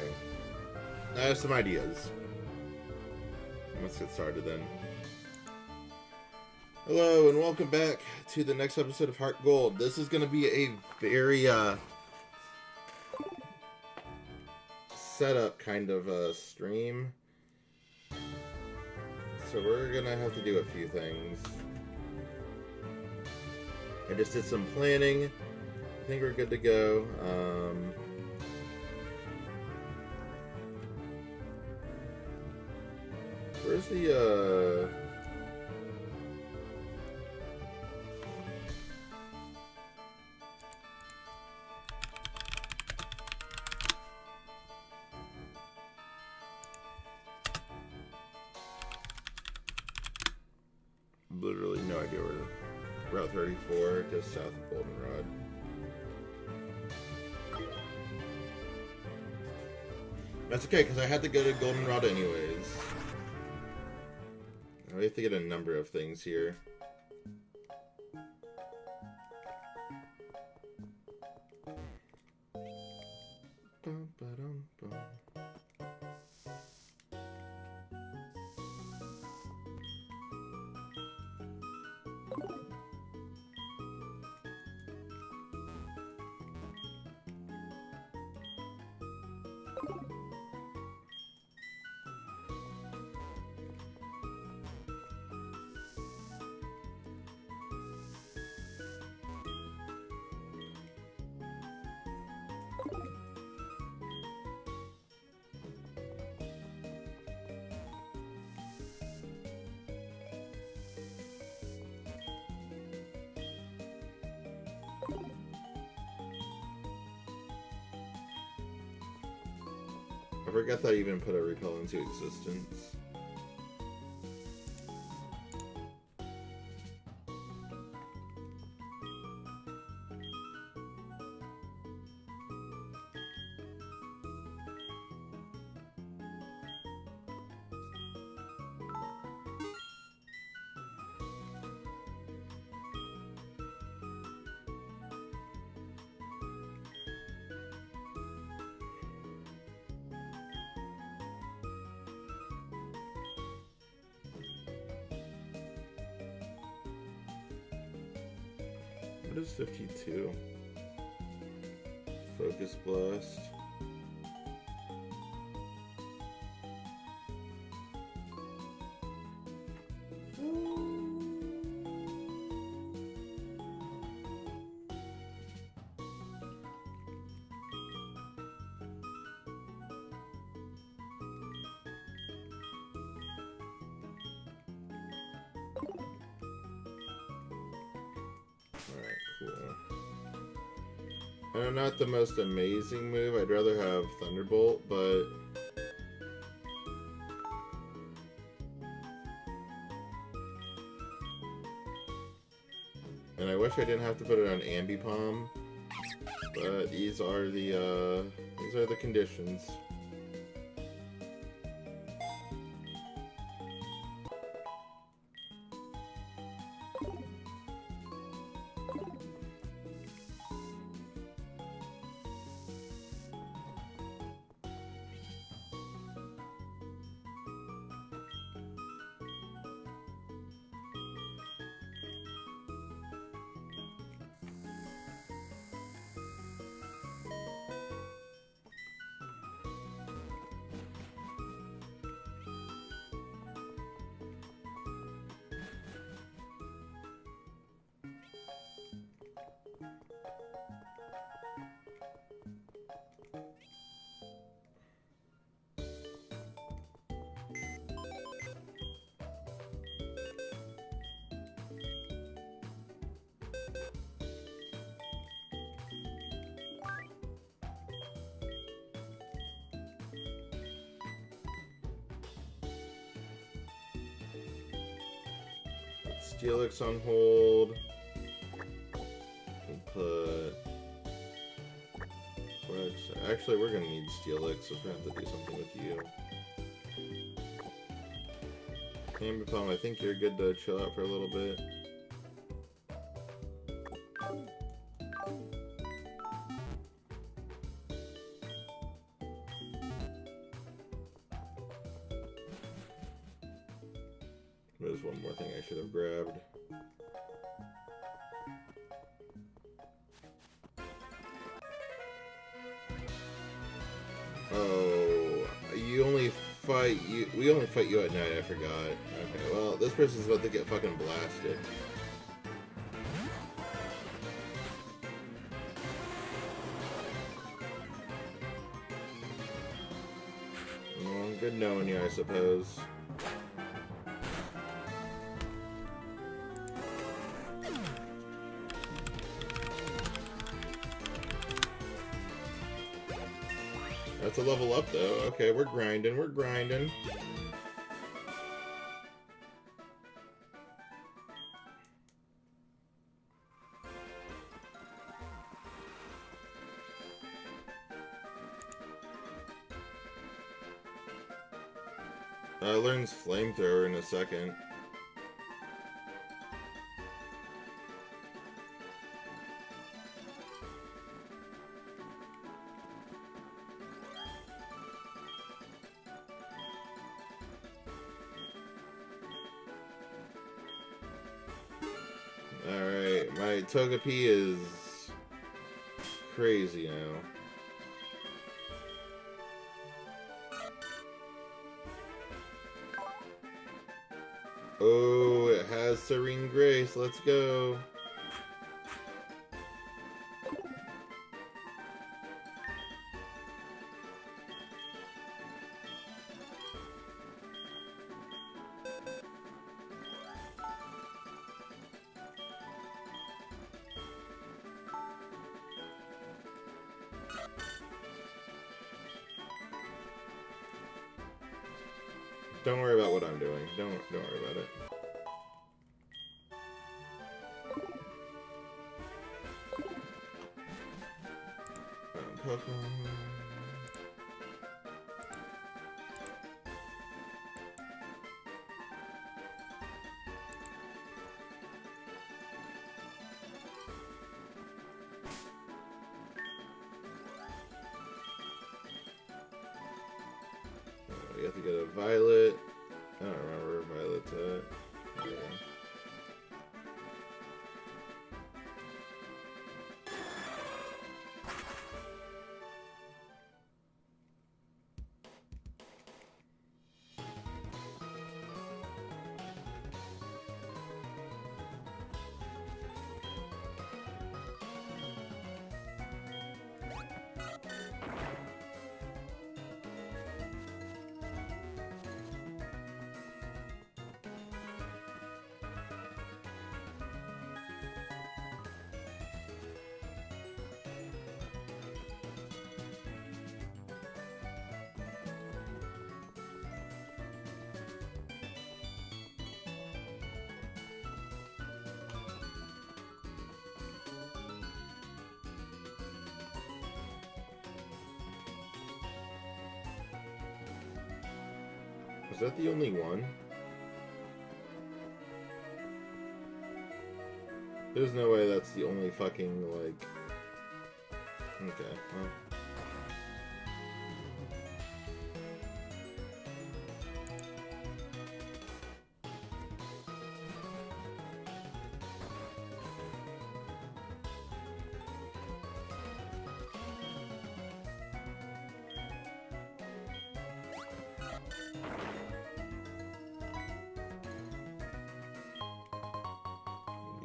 I have some ideas. Let's get started then. Hello and welcome back to the next episode of HeartGold. This is going to be a very setup kind of stream. So we're going to have to do a few things. I just did some planning. I think we're good to go. Where's the, literally no idea where Route 34, just south of Goldenrod. That's okay, because I had to go to Goldenrod anyways. We have to get a number of things here. Bum, ba-dum, bum. I forgot that I even put a repel into existence. What is 52? Focus Blast. I know, not the most amazing move. I'd rather have Thunderbolt, but and I wish I didn't have to put it on Ambipom. But these are the conditions. Steelix on hold. We'll put actually, we're gonna need Steelix, so we're gonna have to do something with you. Ambipom, I think you're good to chill out for a little bit. There's one more thing I should have grabbed. Oh, we only fight you at night, I forgot. Okay, well, this person's about to get fucking blasted. Well, good knowing you, I suppose. That's a level up, though. Okay, we're grinding, we're grinding. Learns Flamethrower in a second. Alright, my Togepi is crazy now. Oh, it has Serene Grace. Let's go. don't worry about what I'm doing. Don't worry about it. Pokemon. You have to get a Violet. I don't remember Violet's at. Okay. Is that the only one? There's no way that's the only fucking, like... Okay, well...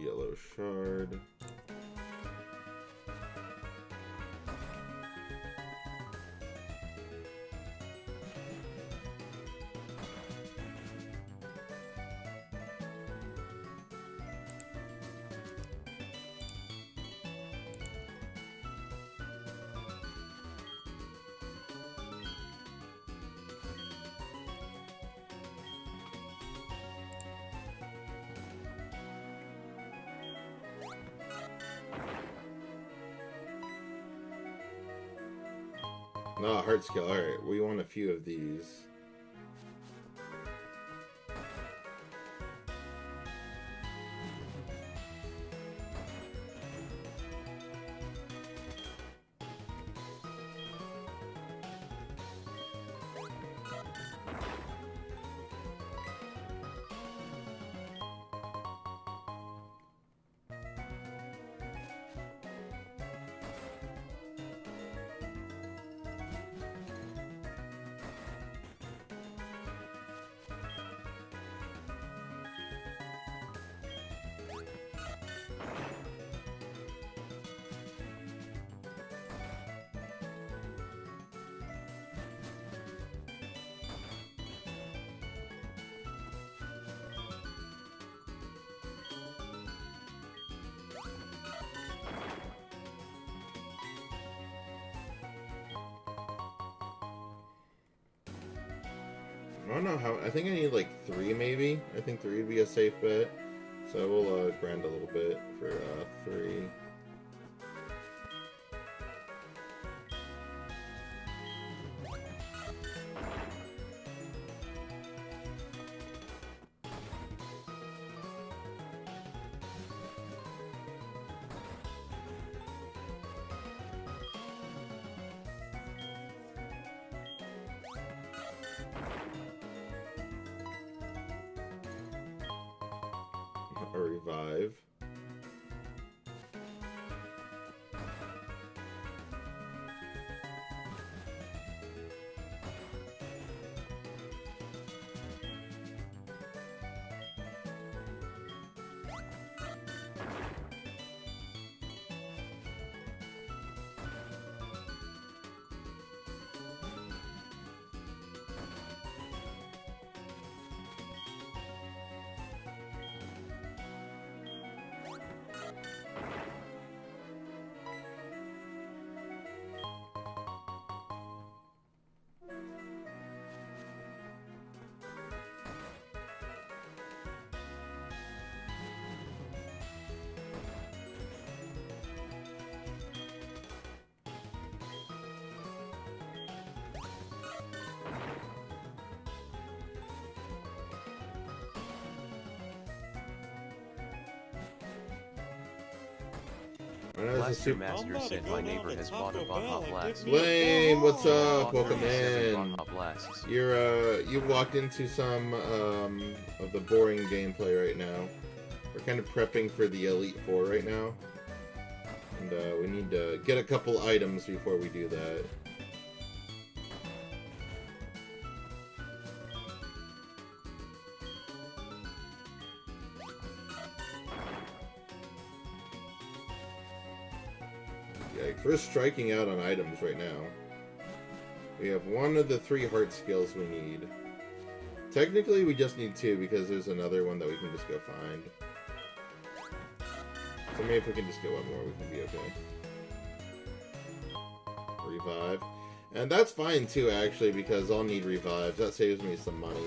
Yellow shard. No, heart skill. Alright, we want a few of these. I don't know how. I think I need like 3 maybe. I think 3 would be a safe bet. So we'll grind a little bit for 3. A revive. I know this is Blaster super. Master I'm said gonna my go neighbor down has to bought a Taco Baja Bell and Blast. get me a Lane, what's up? Bought Welcome 37 in. Baja Blasts. You've walked into some of the boring gameplay right now. We're kind of prepping for the Elite Four right now, and we need to get a couple items before we do that. Yikes, we're striking out on items right now. We have one of the 3 heart skills we need. Technically, we just need 2 because there's another one that we can just go find. So maybe if we can just get one more, we can be okay. Revive. And that's fine too, actually, because I'll need revives. That saves me some money.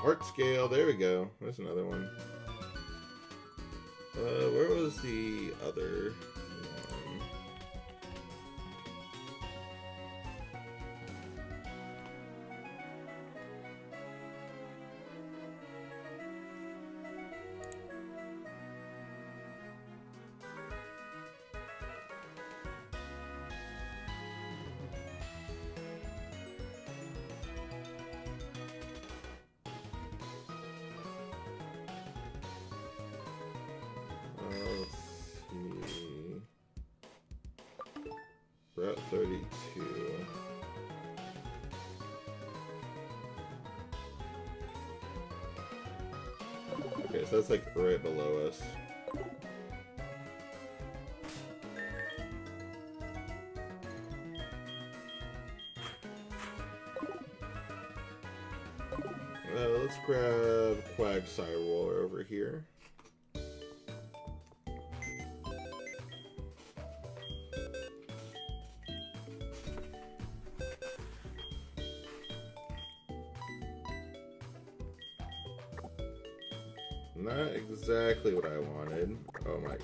Art scale, there we go. There's another one. Where was the other one? Let's see. Route 32. Okay, so that's like right below us. Let's grab Quagsire Roller over here. Not exactly what I wanted. Oh my.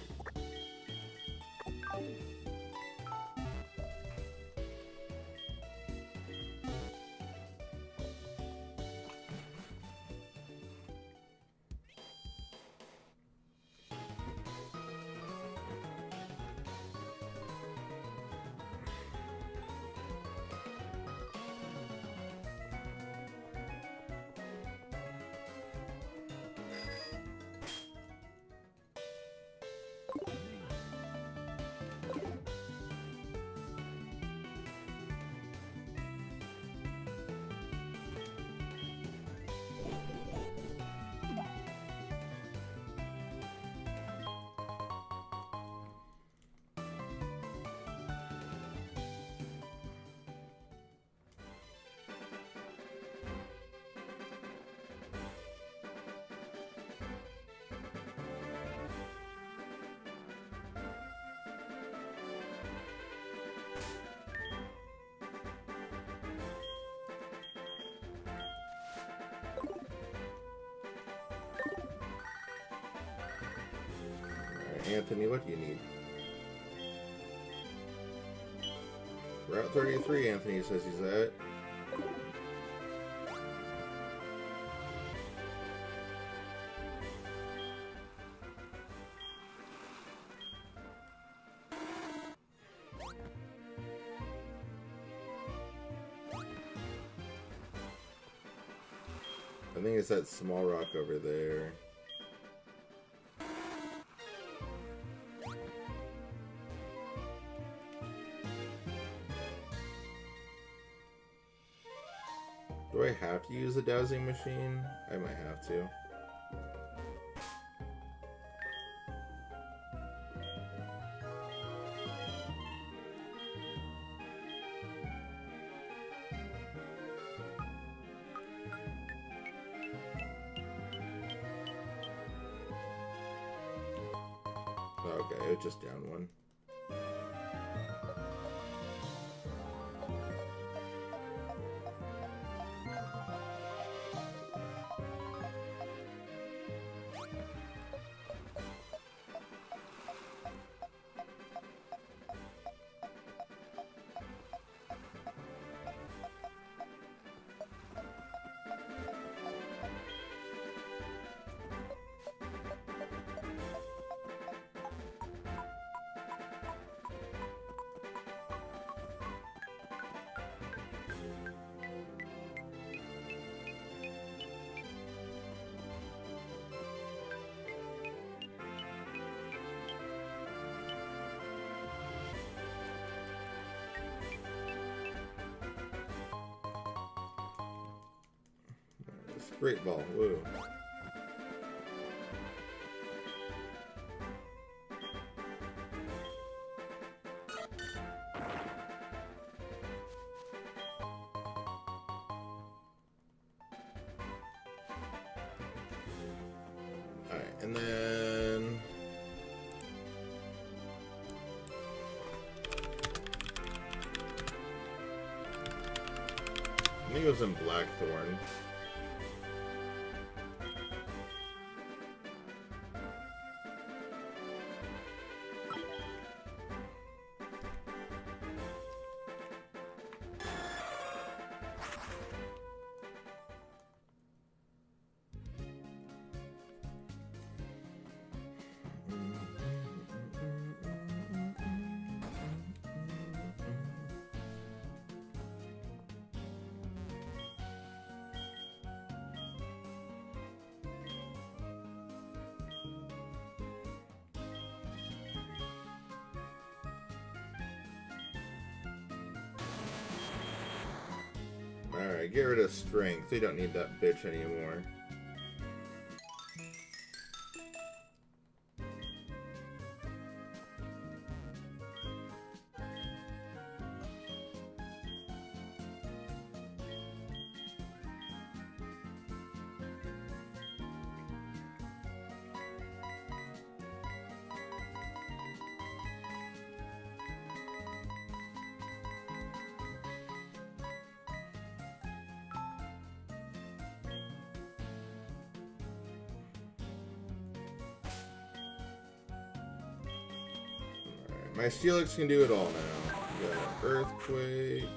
Anthony, what do you need? Route 33, Anthony says he's at. I think it's that small rock over there. Do I have to use a dowsing machine? I might have to. it was just down one. Great ball, woo. Alright, and then... I think it was in Blackthorn. Alright, get rid of strength. They don't need that bitch anymore. My Steelix can do it all now. We got an Earthquake.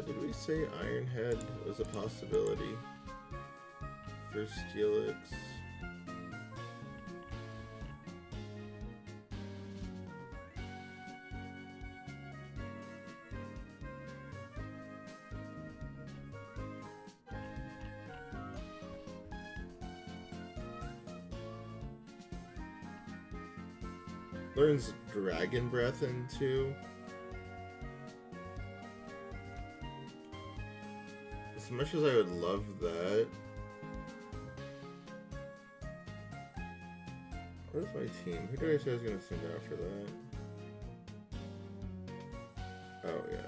Did we say Ironhead was a possibility for Steelix? Learns Dragon Breath into. As much as I would love that. Where's my team? Who did I say I was going to send after that? Oh, yeah.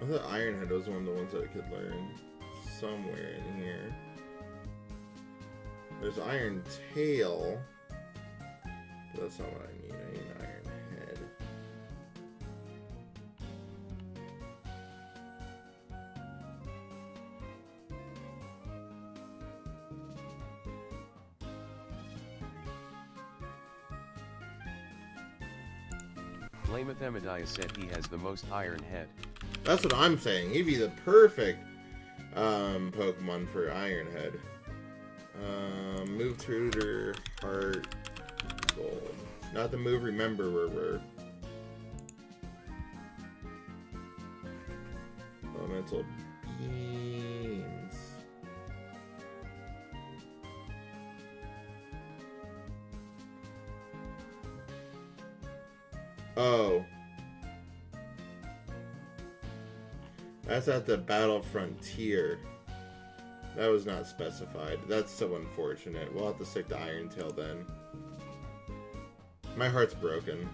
I thought Ironhead was one of the ones that I could learn somewhere in here. There's Iron Tail. But that's not what I need. I need an iron head. Lameth Amadiah said he has the most iron head. That's what I'm saying. He'd be the perfect Pokemon for Iron Head. Move Tutor, Heart Gold. Not the move, remember where we're. Elemental Beams. Oh. That's at the Battle Frontier. That was not specified. That's so unfortunate. We'll have to stick to Iron Tail then. My heart's broken.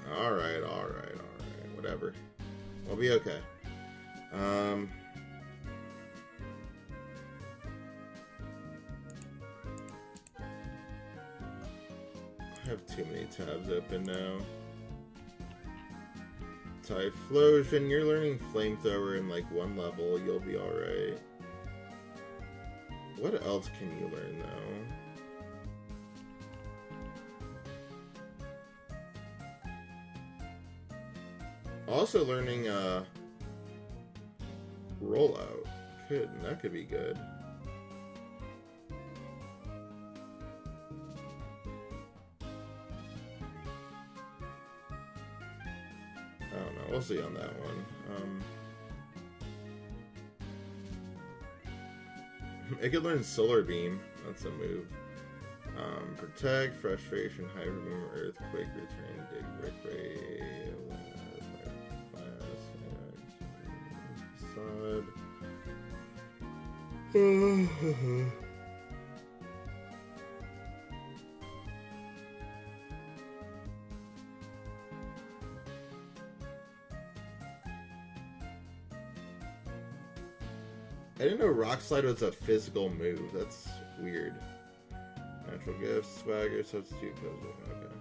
Alright. Whatever. We'll be okay. I have too many tabs open now. Typhlosion, you're learning Flamethrower in like one level, you'll be alright. What else can you learn though? Also learning Rollout. That could be good. I don't know. We'll see on that one. It could learn Solar Beam. That's a move. Protect, Frustration, Hyper Beam, Earthquake, Return, Dig, Brick Ray, Facade. I didn't know Rock Slide was a physical move. That's weird. Natural Gifts, Swagger, Substitute, okay.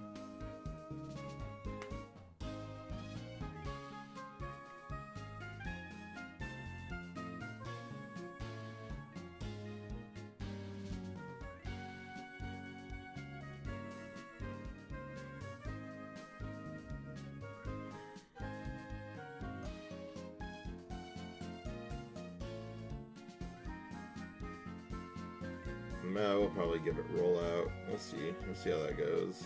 No, we'll probably give it Rollout. We'll see. We'll see how that goes.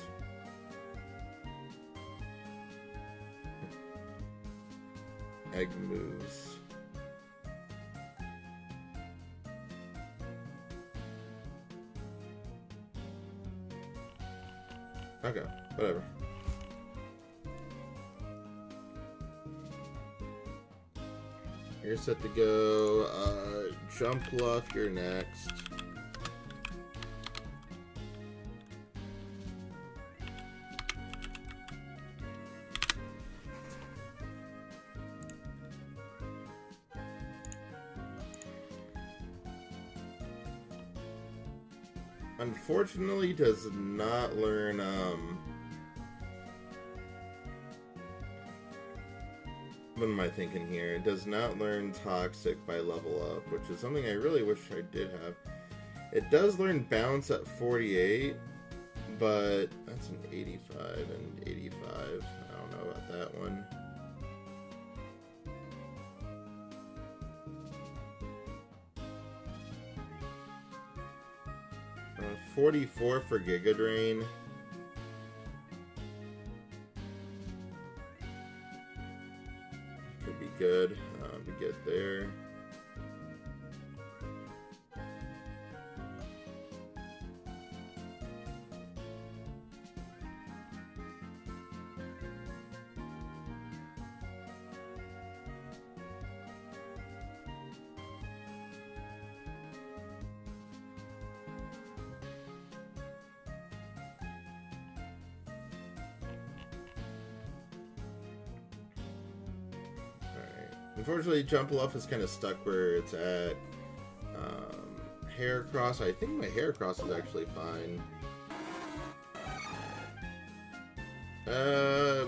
Egg moves. Okay, whatever. You're set to go. Jumpluff, you're next. Unfortunately, does not learn, what am I thinking here? It does not learn Toxic by level up, which is something I really wish I did have. It does learn Bounce at 48, but that's an 85 and 85. I don't know about that one. 44 for Giga Drain. Could be good to get there. Unfortunately, Jumpluff is kind of stuck where it's at. hair cross. I think my hair cross is actually fine.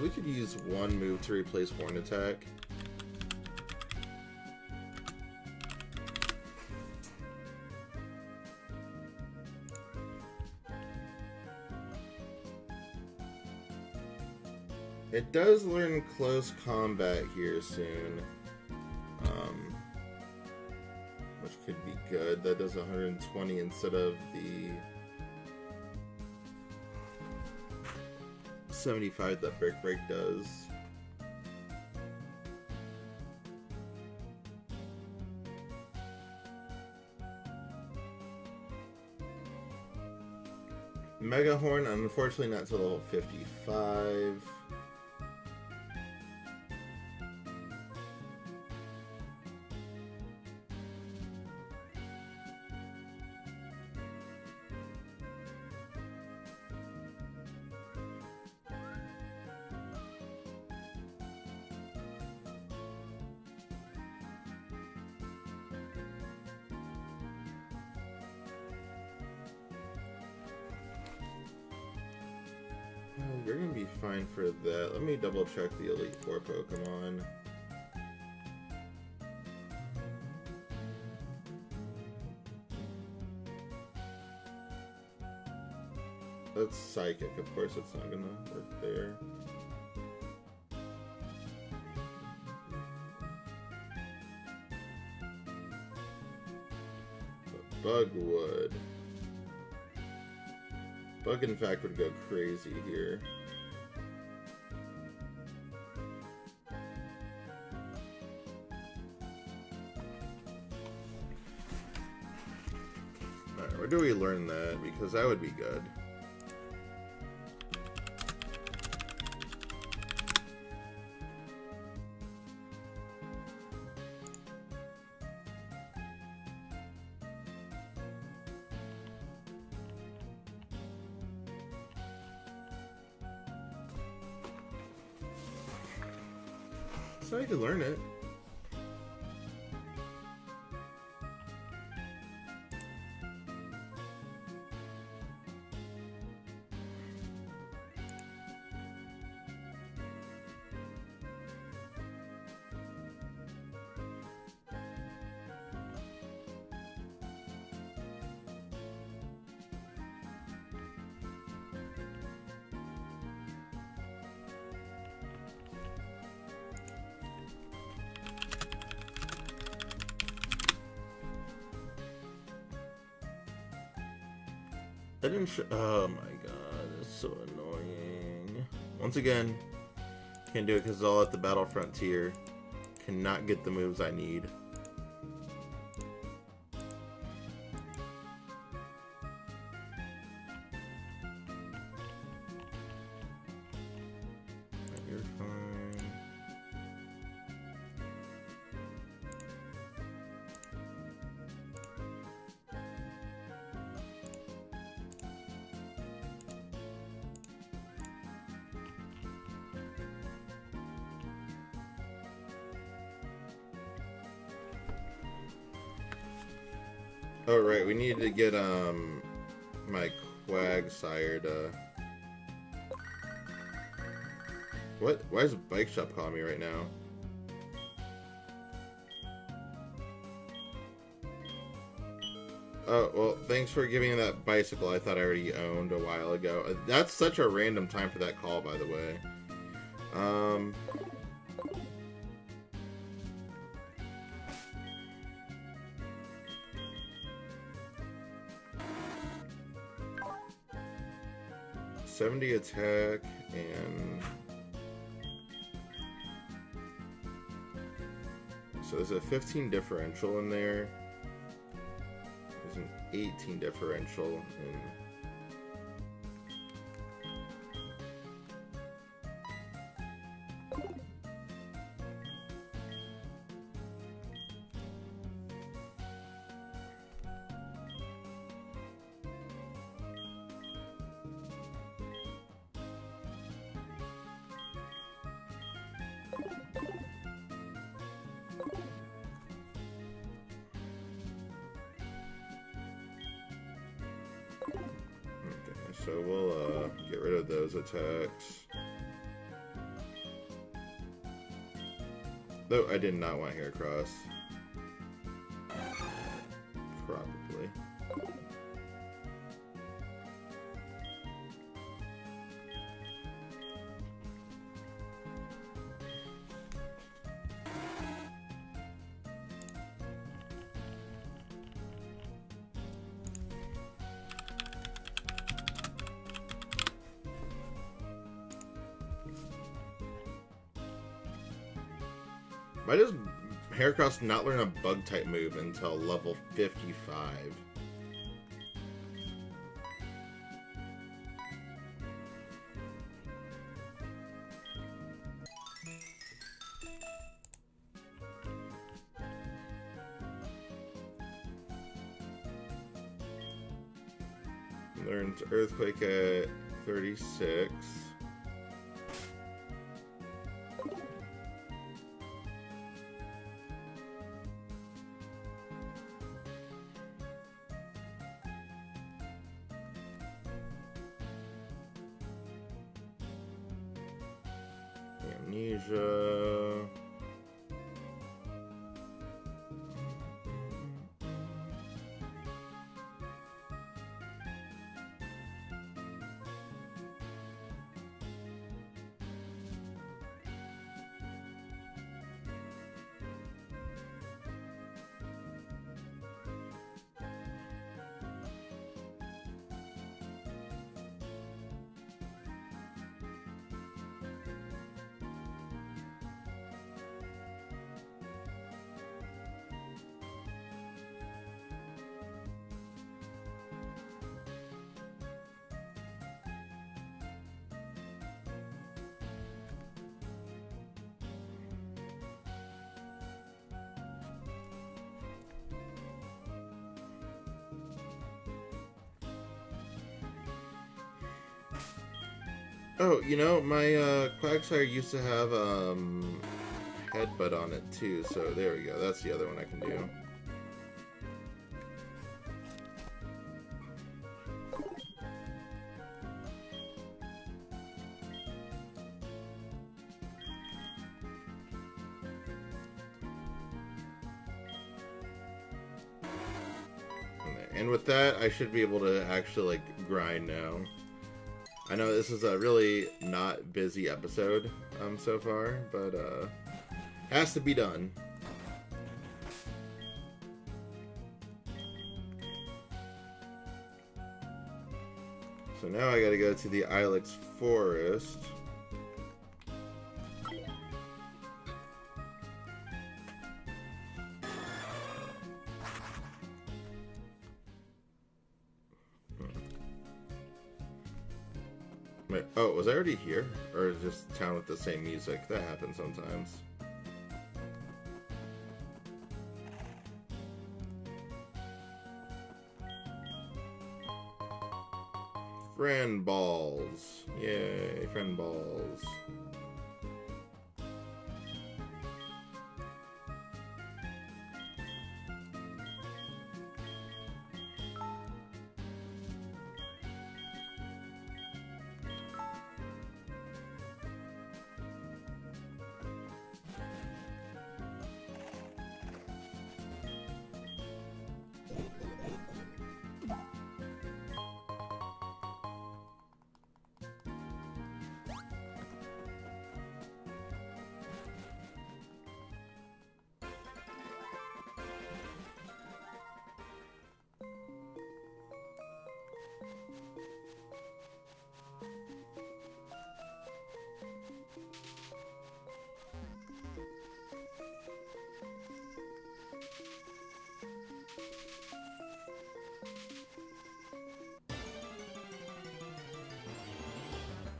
We could use one move to replace Horn Attack. It does learn close combat here soon, which could be good. That does 120 instead of the 75 that Brick Break does. Mega Horn, unfortunately not till level 55. You're gonna be fine for that. Let me double check the Elite Four Pokemon. That's Psychic, of course it's not gonna work there. But Bugwood. Bug, in fact, would go crazy here. Alright, where do we learn that? Because that would be good. So I could learn it. I didn't oh my god, that's so annoying. Once again, can't do it because it's all at the Battle Frontier. Cannot get the moves I need. You're fine. Oh right, we need to get my Quagsire to. What? Why is Bike Shop calling me right now? Oh well, thanks for giving me that bicycle I thought I already owned a while ago. That's such a random time for that call, by the way. 70 attack and so there's a 15 differential in there. There's an 18 differential in. So we'll get rid of those attacks. Though I did not want hair cross. Probably. Why does Heracross not learn a bug type move until level 55? Learns Earthquake at 36. Amnesia. Oh, you know, my Quagsire used to have Headbutt on it too, so there we go. That's the other one I can do. And with that, I should be able to actually, like, grind now. I know this is a really not busy episode so far, but has to be done. So now I gotta go to the Ilex Forest. Wait, oh, was I already here? Or is this town with the same music? That happens sometimes. Friend balls. Yay, friend balls.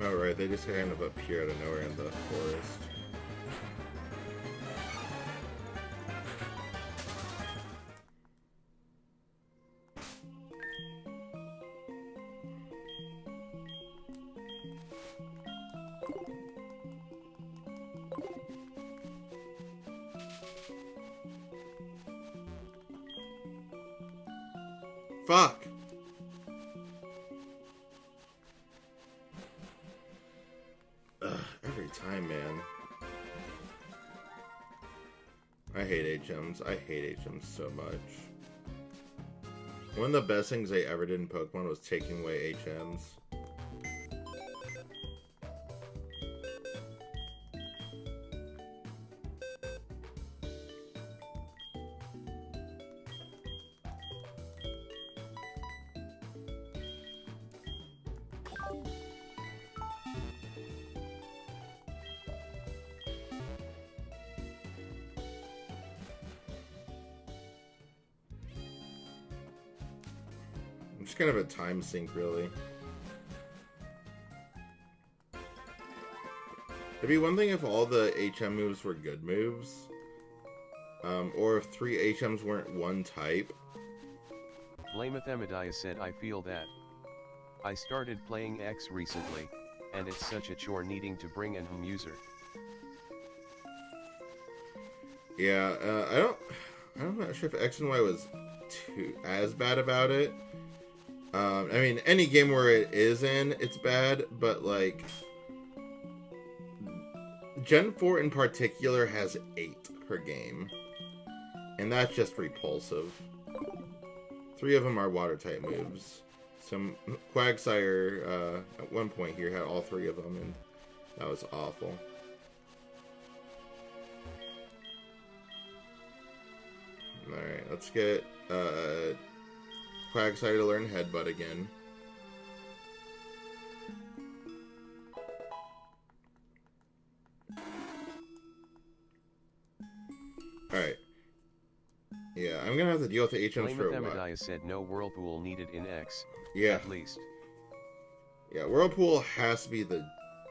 Oh right, they just kind of appear out of nowhere in the forest. Fuck! time, man. I hate HMs. I hate HMs so much. One of the best things they ever did in Pokemon was taking away HMs. Just kind of a time sink, really. It'd be one thing if all the HM moves were good moves. Or if 3 HMs weren't one type. Blamethemadiah said, I feel that. I started playing X recently, and it's such a chore needing to bring an home user. Yeah, I'm not sure if X and Y was as bad about it. I mean, any game where it is in, it's bad, but like Gen 4 in particular has 8 per game, and that's just repulsive. 3 of them are water type moves. Some Quagsire at one point here had all 3 of them, and that was awful. Alright, let's get Quagsire to learn Headbutt again. Alright. Yeah, I'm gonna have to deal with the HMs for a while. Blamethemadiah said no Whirlpool needed in X. Yeah. At least. Yeah, Whirlpool has to be the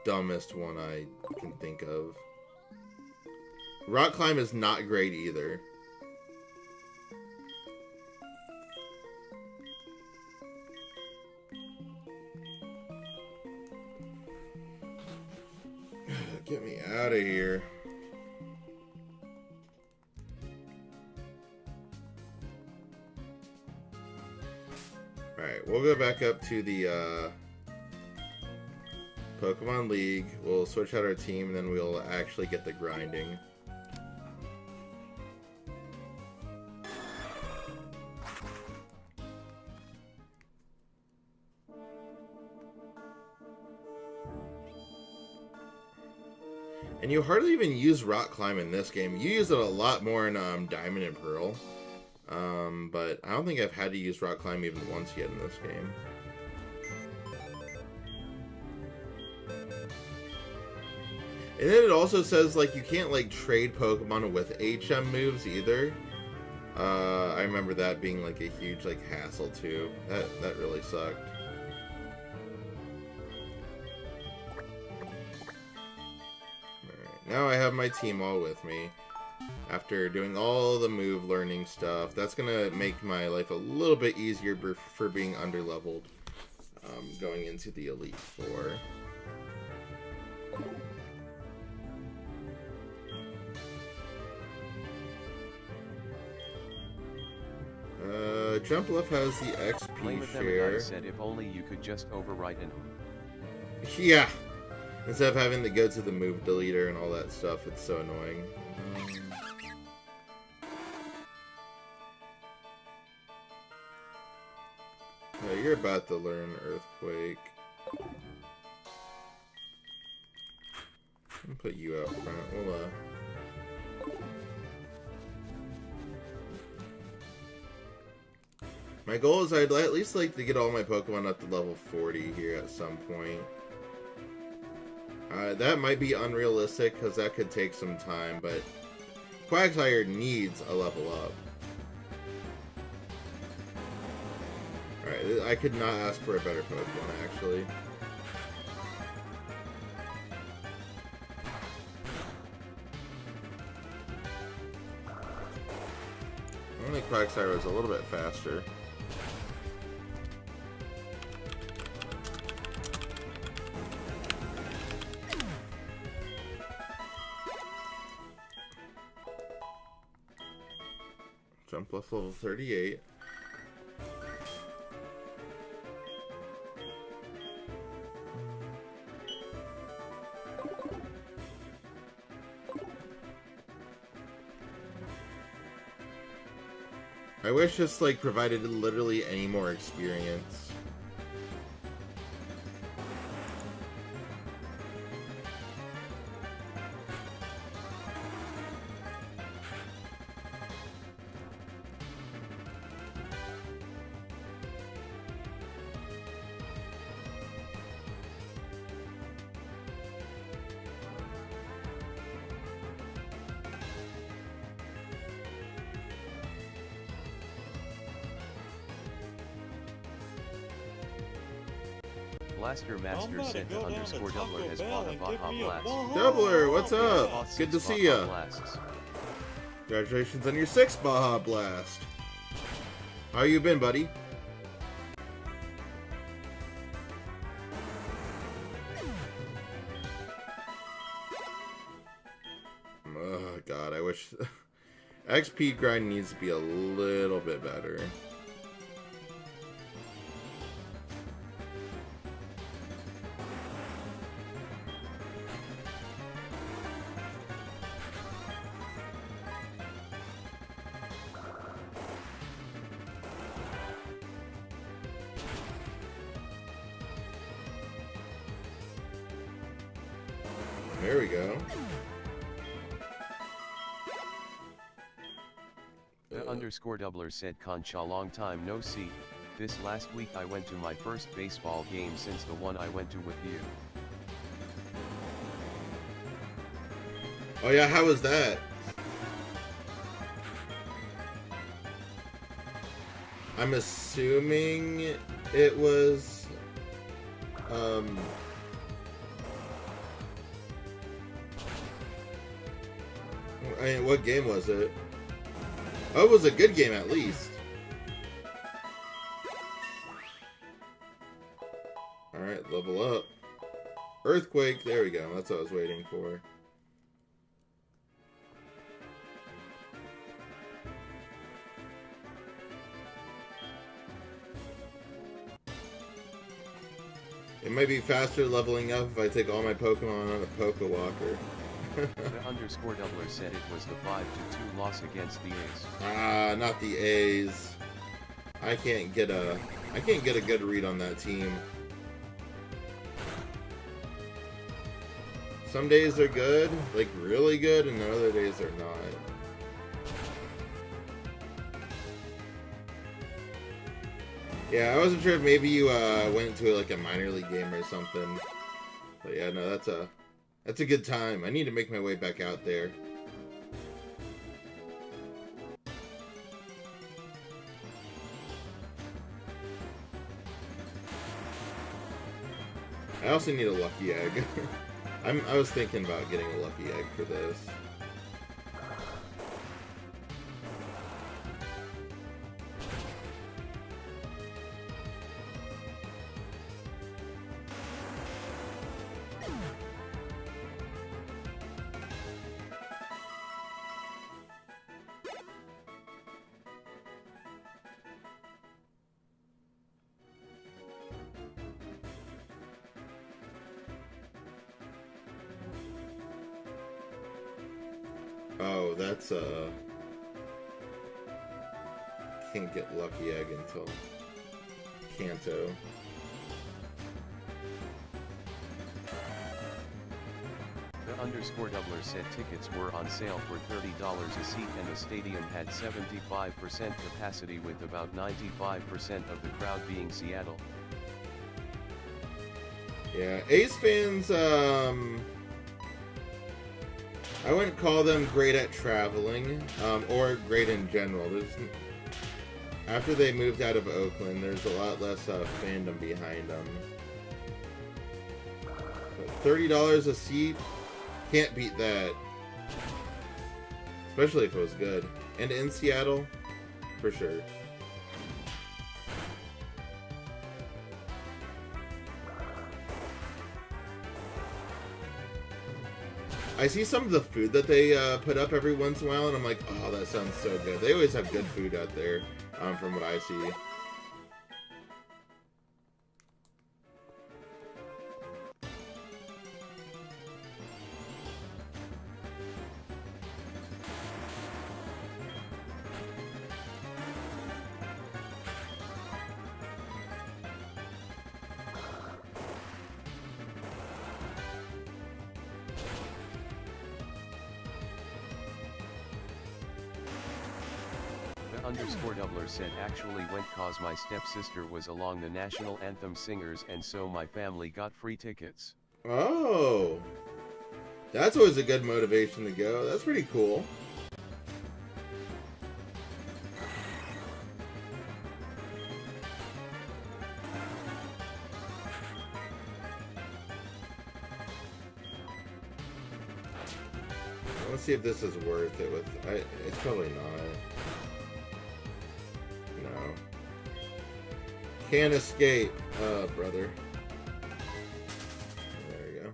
dumbest one I can think of. Rock Climb is not great either. Get me out of here. Alright, we'll go back up to the Pokemon League. We'll switch out our team, and then we'll actually get the grinding. And you hardly even use Rock Climb in this game. You use it a lot more in Diamond and Pearl. But I don't think I've had to use Rock Climb even once yet in this game. And then it also says, like, you can't, like, trade Pokemon with HM moves either. I remember that being, like, a huge, like, hassle, too. That really sucked. Alright, now I have my team all with me. After doing all the move learning stuff, that's gonna make my life a little bit easier for being underleveled going into the Elite Four. Jumpluff has the XP share. Said if only you could just overwrite an. Yeah, instead of having to go to the move deleter and all that stuff, it's so annoying. Yeah, you're about to learn Earthquake. I'll put you out front. We'll, my goal is I'd at least like to get all my Pokemon up to level 40 here at some point. That might be unrealistic because that could take some time, but Quagsire needs a level up. Alright, I could not ask for a better Pokemon, actually. Only Quagsire was a little bit faster. Jumpluff level 38. I wish this, like, provided literally any more experience. Blaster I'm Master about to said go the down to underscore Taco doubler has Bell bought a and give Baja me a Blast. Baja. Doubler, what's up? Bought Good to 6 see Baja ya. Blasts. Congratulations on your 6th Baja Blast. How you been, buddy? Oh, God, I wish... XP grind needs to be a little bit better. There we go. The underscore doubler said Concha long time no see. This last week I went to my first baseball game since the one I went to with you. Oh yeah, how was that? I'm assuming it was I mean, what game was it? Oh, it was a good game at least. Alright, level up. Earthquake, there we go. That's what I was waiting for. It might be faster leveling up if I take all my Pokemon on a Poke Walker. The underscore doubler said it was the 5-2 loss against the A's. Ah, not the A's. I can't get a good read on that team. Some days they're good, like really good, and other days they're not. Yeah, I wasn't sure if maybe you went to like a minor league game or something. But yeah, no, that's a good time. I need to make my way back out there. I also need a lucky egg. I was thinking about getting a lucky egg for this. Oh, that's can't get lucky egg until Kanto. The underscore doubler said tickets were on sale for $30 a seat and the stadium had 75% capacity with about 95% of the crowd being Seattle. Yeah, A's fans, I wouldn't call them great at traveling, or great in general. After they moved out of Oakland, there's a lot less fandom behind them. But $30 a seat, can't beat that. Especially if it was good. And in Seattle, for sure. I see some of the food that they put up every once in a while, and I'm like, oh, that sounds so good. They always have good food out there, from what I see. underscore doubler said actually went cause my stepsister was along the national anthem singers and so my family got free tickets. Oh, that's always a good motivation to go. That's pretty cool. Let's see if this is worth it. It's probably not. No. Can't escape. Oh, brother. There you go.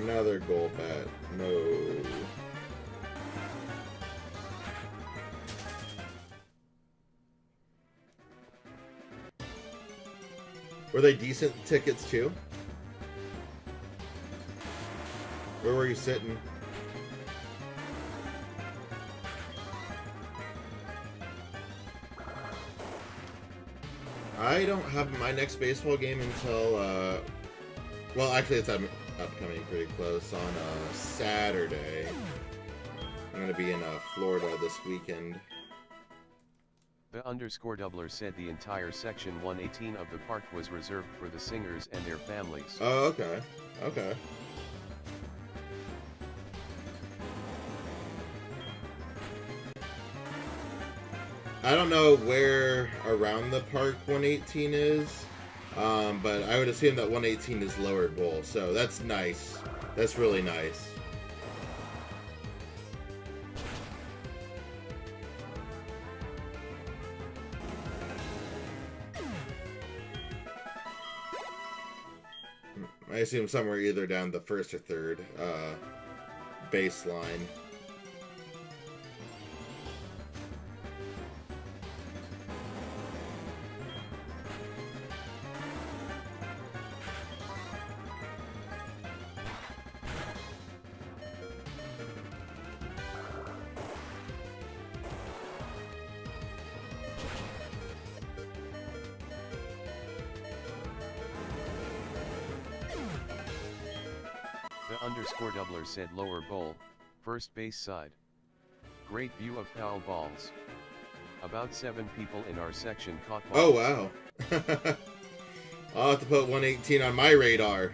Another gold bat. No. Were they decent tickets too? Where were you sitting? I don't have my next baseball game until, well, actually it's upcoming pretty close on Saturday. I'm going to be in Florida this weekend. The underscore doubler said the entire section 118 of the park was reserved for the singers and their families. Oh, okay. Okay. I don't know where around the park 118 is, but I would assume that 118 is lower bowl, so that's nice. That's really nice. I assume somewhere either down the first or third baseline. The underscore doubler said lower bowl, first base side. Great view of foul balls. About 7 people in our section caught balls. Oh, wow. I'll have to put 118 on my radar.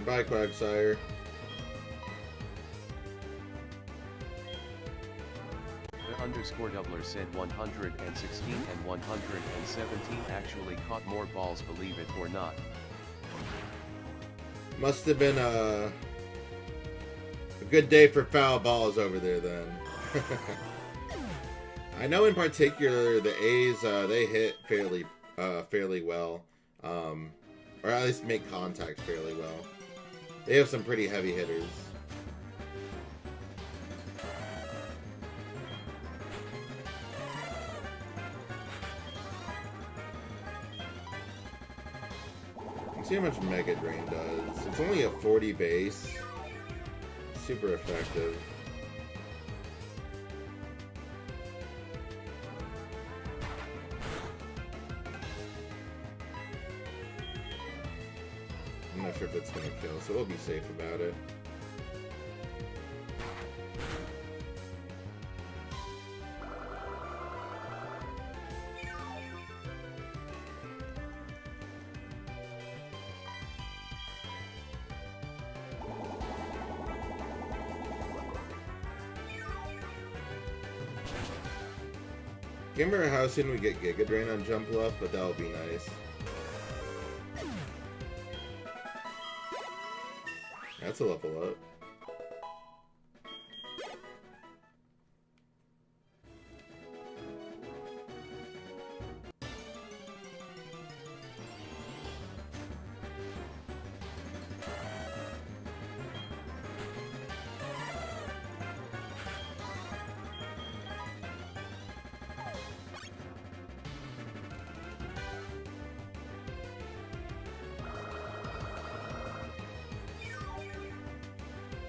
Bye, Quagsire. The underscore doubler said 116 and 117 actually caught more balls, believe it or not. Must have been a good day for foul balls over there then. I know in particular the A's, they hit fairly well, or at least make contact fairly well. They have some pretty heavy hitters. Let's see how much Mega Drain does. It's only a 40 base. Super effective. I'm not sure if it's gonna kill, so we'll be safe about it. Can't remember how soon we get Giga Drain on Jump Left, but that'll be nice. That's a level up.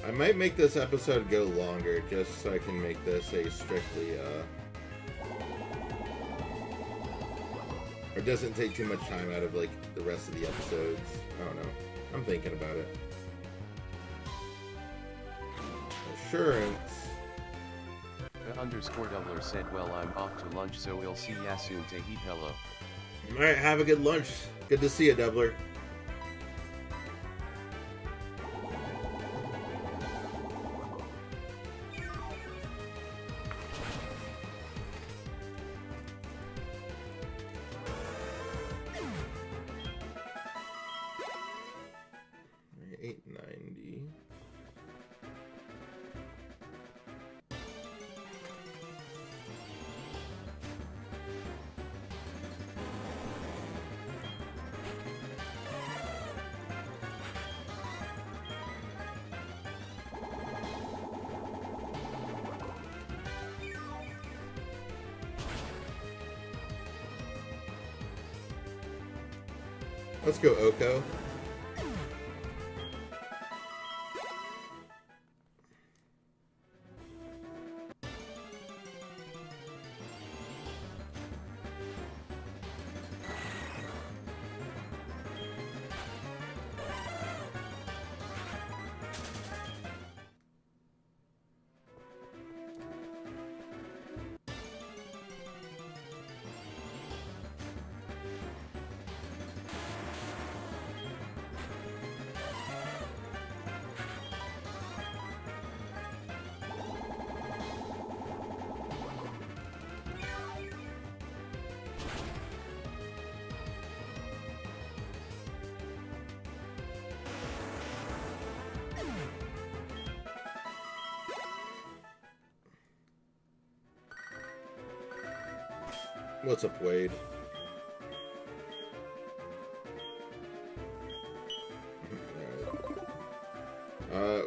I might make this episode go longer just so I can make this a strictly, or doesn't take too much time out of, like, the rest of the episodes. I don't know. I'm thinking about it. Assurance. The underscore doubler said, well, I'm off to lunch, so we'll see ya soon. Tahit, hello. Alright, have a good lunch. Good to see you, Doubler. $8.90. Let's go, Oko. What's up, Wade?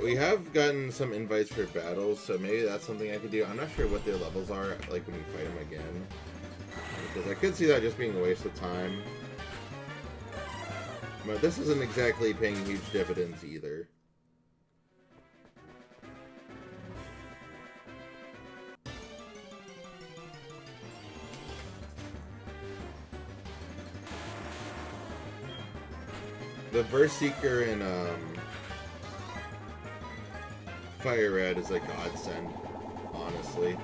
We have gotten some invites for battles, so maybe that's something I could do. I'm not sure what their levels are, like, when you fight them again. Because I could see that just being a waste of time. But this isn't exactly paying huge dividends either. The Verse Seeker in Fire Red is a godsend, honestly.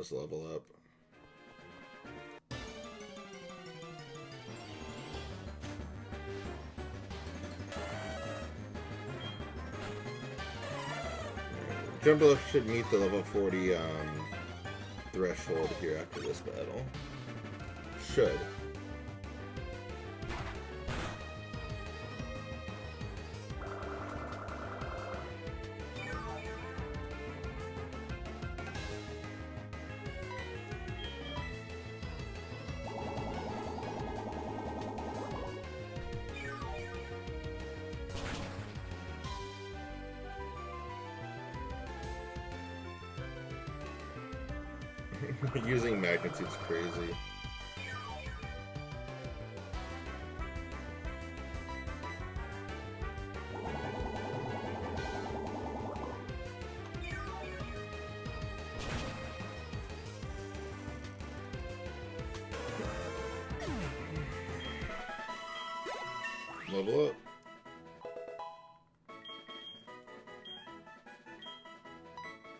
us level up. Jumbo should meet the level 40 threshold here after this battle. Should. Using magnitude's crazy. Level up.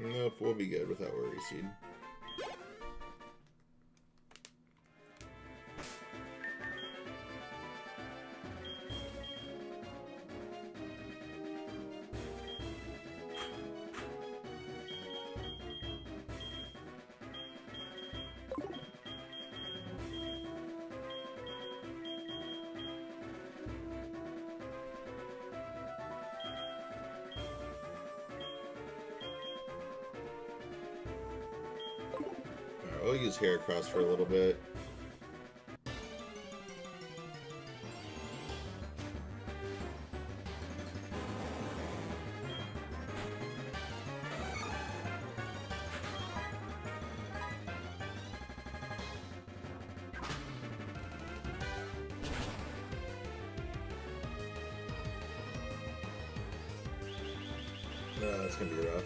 Nope, we'll be good without Worry Seed. We'll use Heracross for a little bit. That's gonna be rough.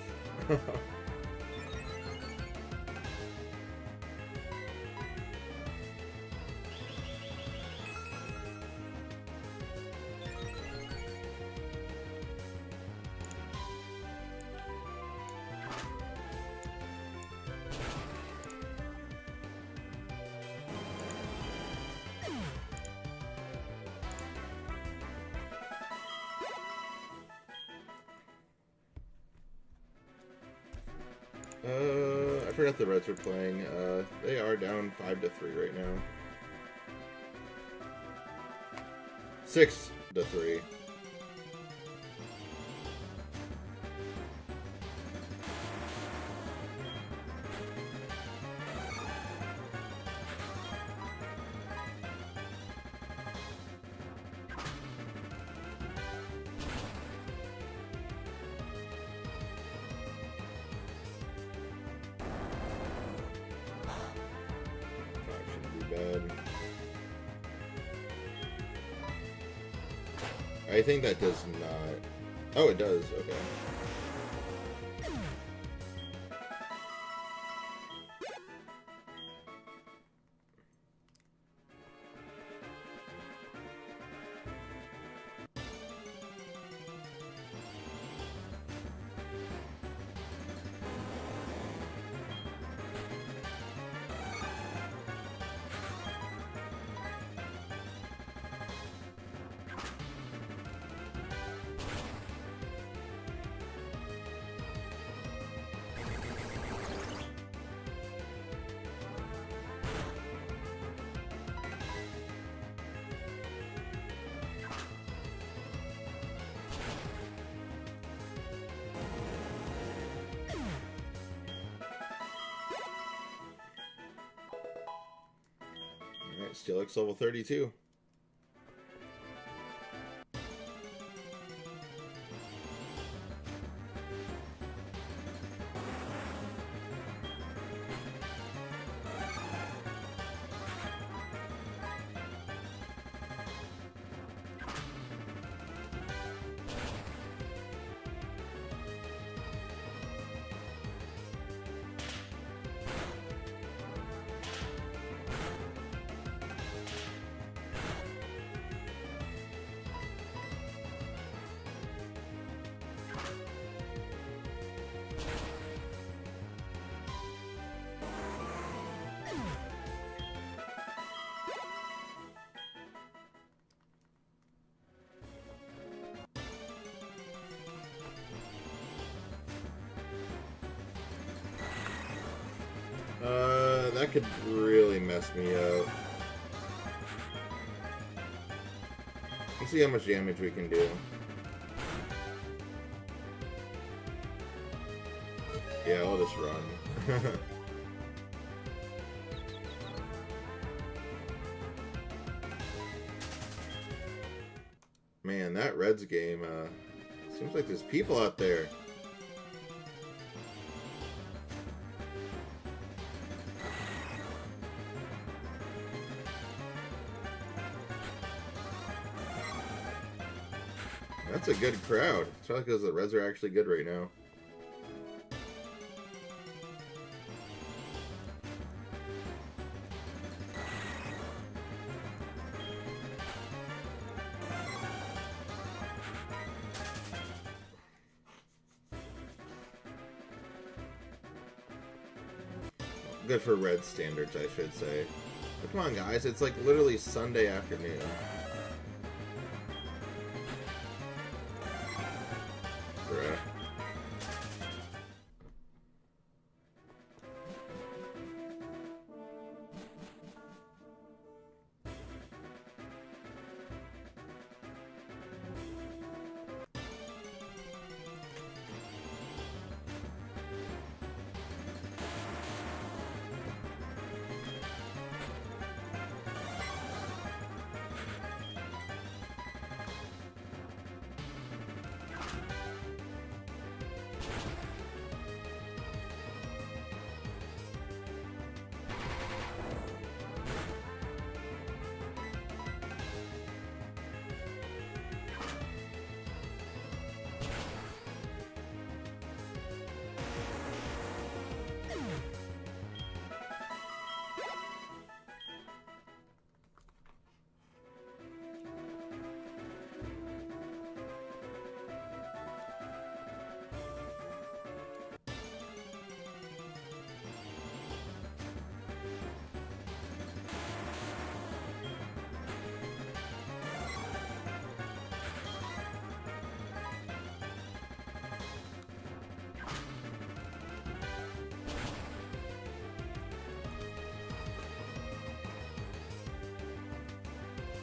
I forgot the Reds were playing. They are down 5-3 right now. 6-3. I think that does not... Oh, it does. Okay. Alright, Steelix level 32. that could really mess me up. Let's see how much damage we can do. Yeah, I'll just run. Man, that Reds game, seems like there's people out there. That's a good crowd. It's probably because the Reds are actually good right now. Good for Red standards, I should say. But come on, guys. It's like literally Sunday afternoon. Bruh.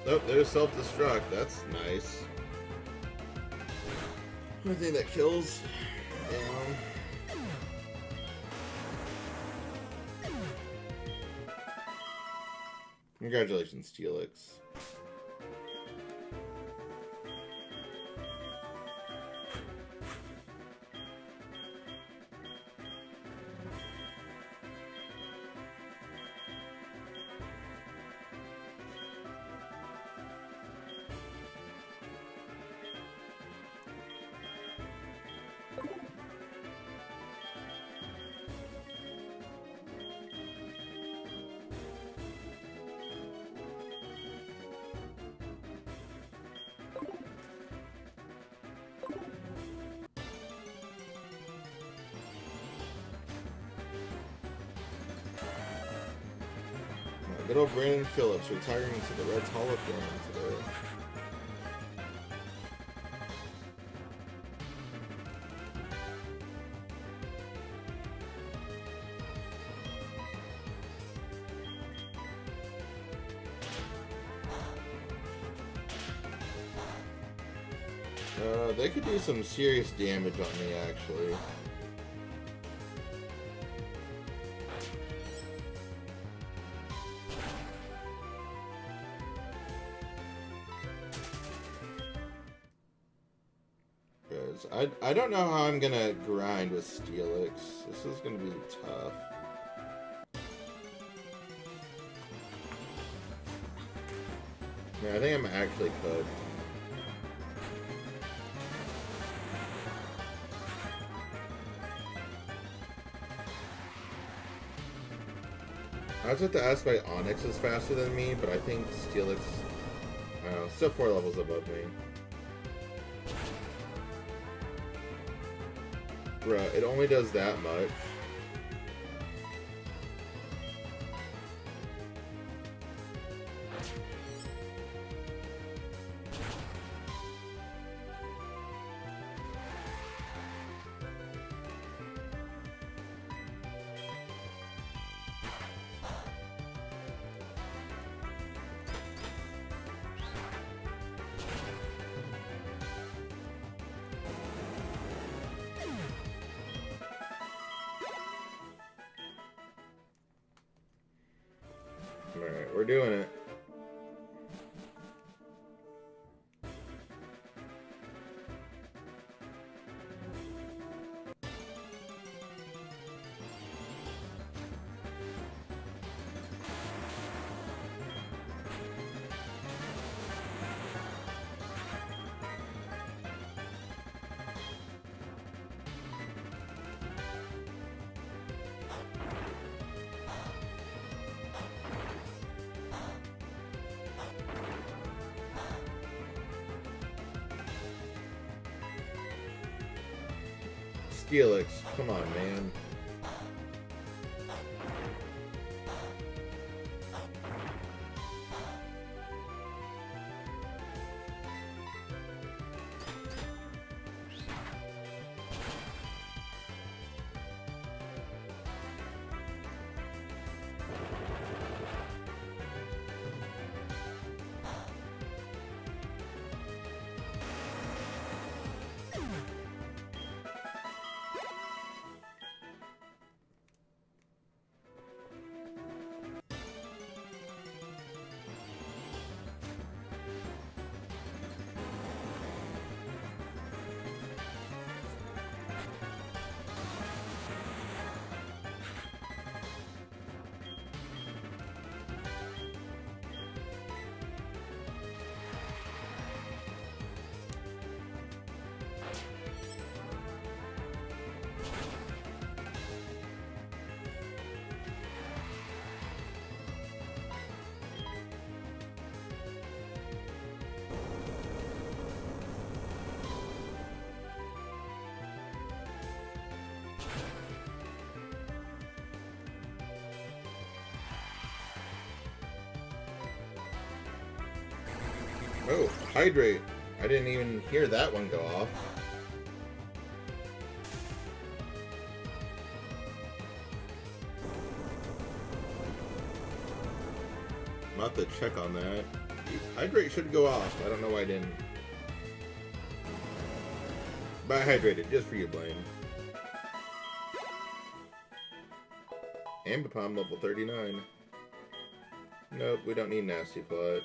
Oh, there's self-destruct. That's nice. Anything that kills. Down. Congratulations, Steelix. Good old Brandon Phillips retiring to the Reds Hall of Fame today. They could do some serious damage on me, actually. I don't know how I'm gonna grind with Steelix. This is gonna be tough. Yeah, I think I'm actually cooked. I was about to ask why Onyx is faster than me, but I think Steelix, I don't know, still 4 levels above me. Bruh, it only does that much. We're doing it. Steelix, come on, man. Oh, hydrate. I didn't even hear that one go off. I'm about to check on that. Hydrate should go off. I don't know why I didn't. But I hydrated just for you, Blaine. Ambipom level 39. Nope, we don't need Nasty Plot.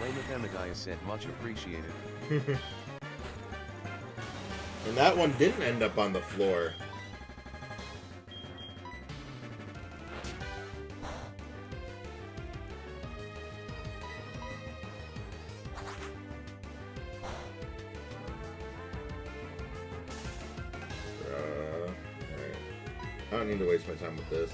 Lamethemadias said much appreciated. And that one didn't end up on the floor. Alright. I don't need to waste my time with this.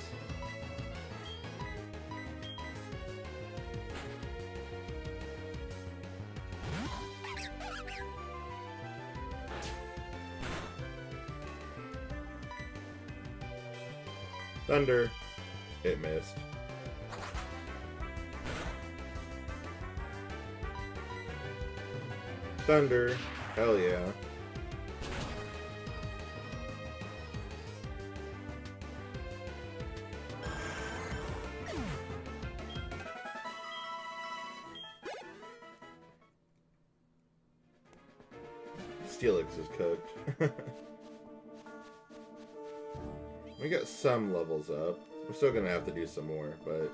Thunder. It missed. Thunder. Hell yeah. Steelix is cooked. We got some levels up. We're still gonna have to do some more, but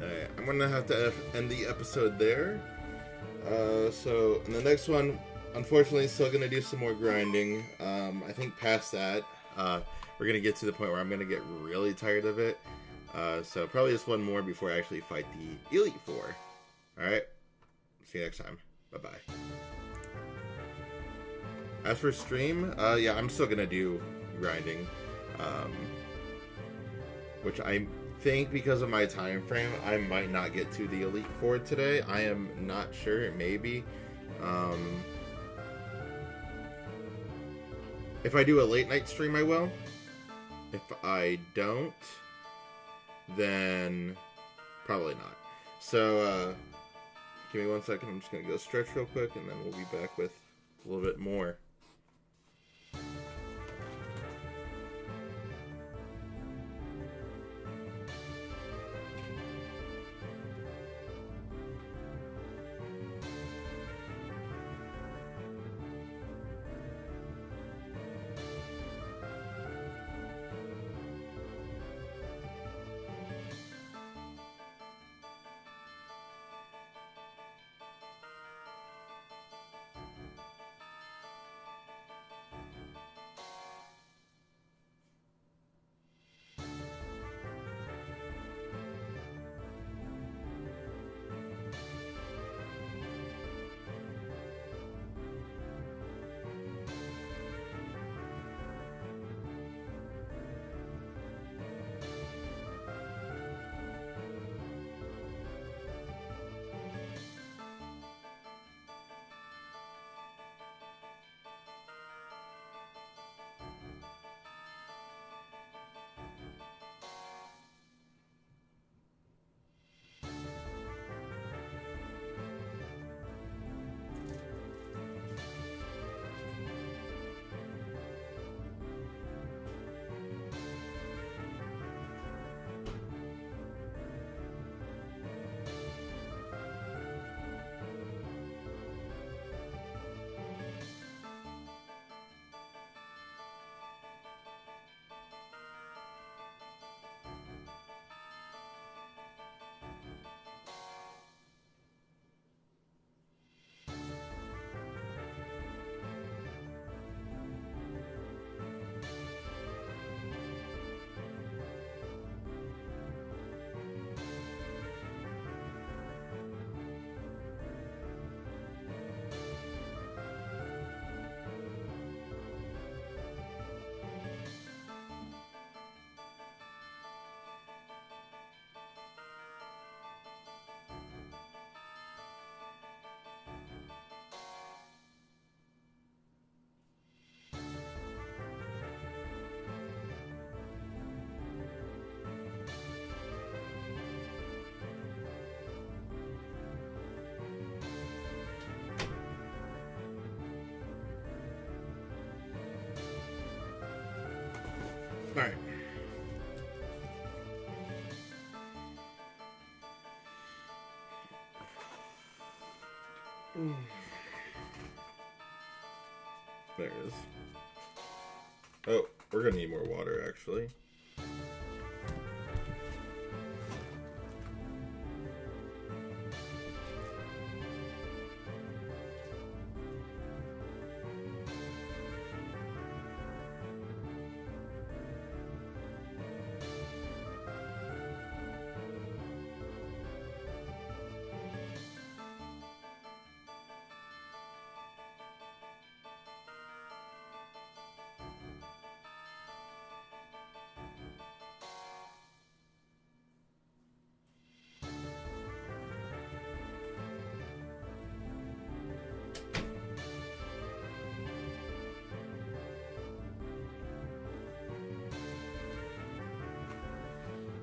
alright, I'm gonna have to end the episode there. So in the next one, unfortunately, still gonna do some more grinding. I think past that, we're gonna get to the point where I'm gonna get really tired of it. So probably just one more before I actually fight the Elite Four. Alright, see you next time. Bye-bye. As for stream, yeah, I'm still gonna do grinding. Which I think because of my time frame, I might not get to the Elite Four today. I am not sure. Maybe. If I do a late night stream, I will. If I don't, then probably not. So, give me 1 second. I'm just going to go stretch real quick, and then we'll be back with a little bit more. Alright. There it is. Oh, we're gonna need more water, actually.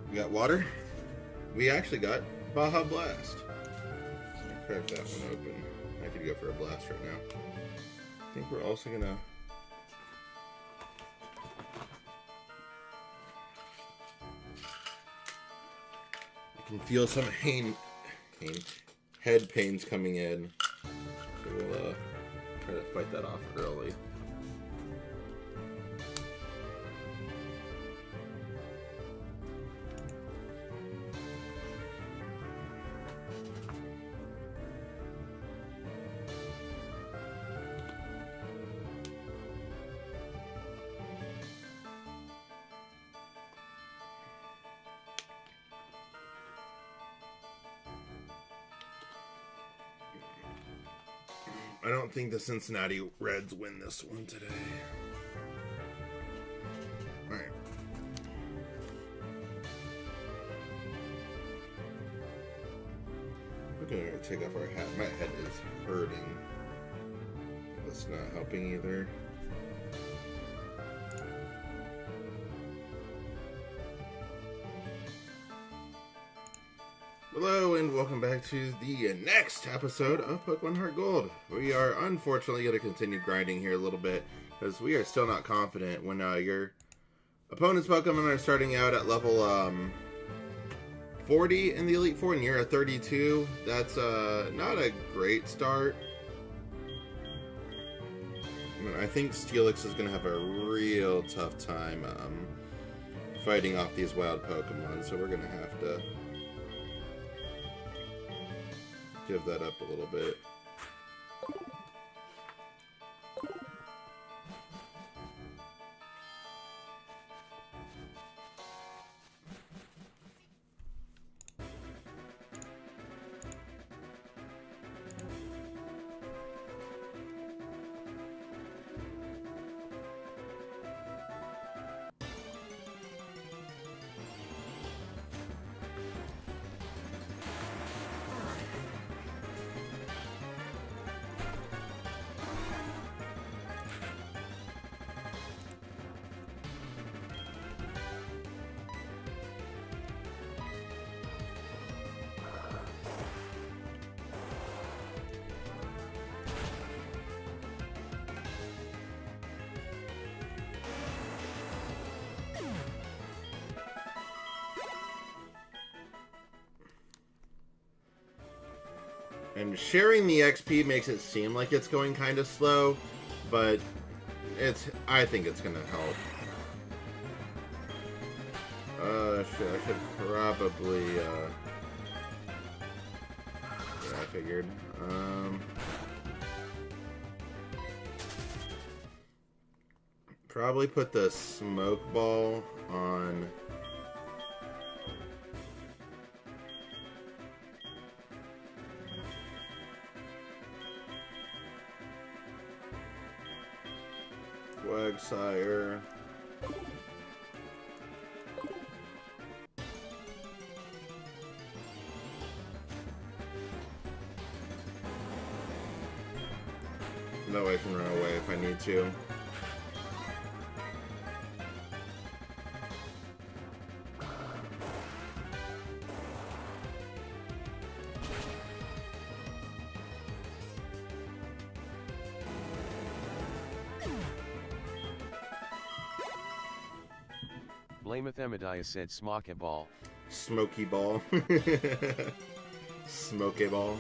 We got water. We actually got Baja Blast. Let me crack that one open. I could go for a blast right now. I think we're also gonna... I can feel some head pains coming in. So we'll try to fight that off early. I don't think the Cincinnati Reds win this one today. Alright. Okay, we're gonna take off our hat. My head is hurting. That's not helping either. Hello and welcome back to the next episode of Pokemon Heart Gold. We are unfortunately going to continue grinding here a little bit because we are still not confident when your opponent's Pokemon are starting out at level 40 in the Elite Four and you're at 32. That's not a great start. I think Steelix is going to have a real tough time fighting off these wild Pokemon, so we're going to have to give that up a little bit. And sharing the XP makes it seem like it's going kind of slow, but I think it's gonna help. I should probably, yeah, I figured. Probably put the smoke ball on Quagsire. That way I can run away if I need to. Blameth Amadiah said smoke ball. Smoky ball. Smoky ball,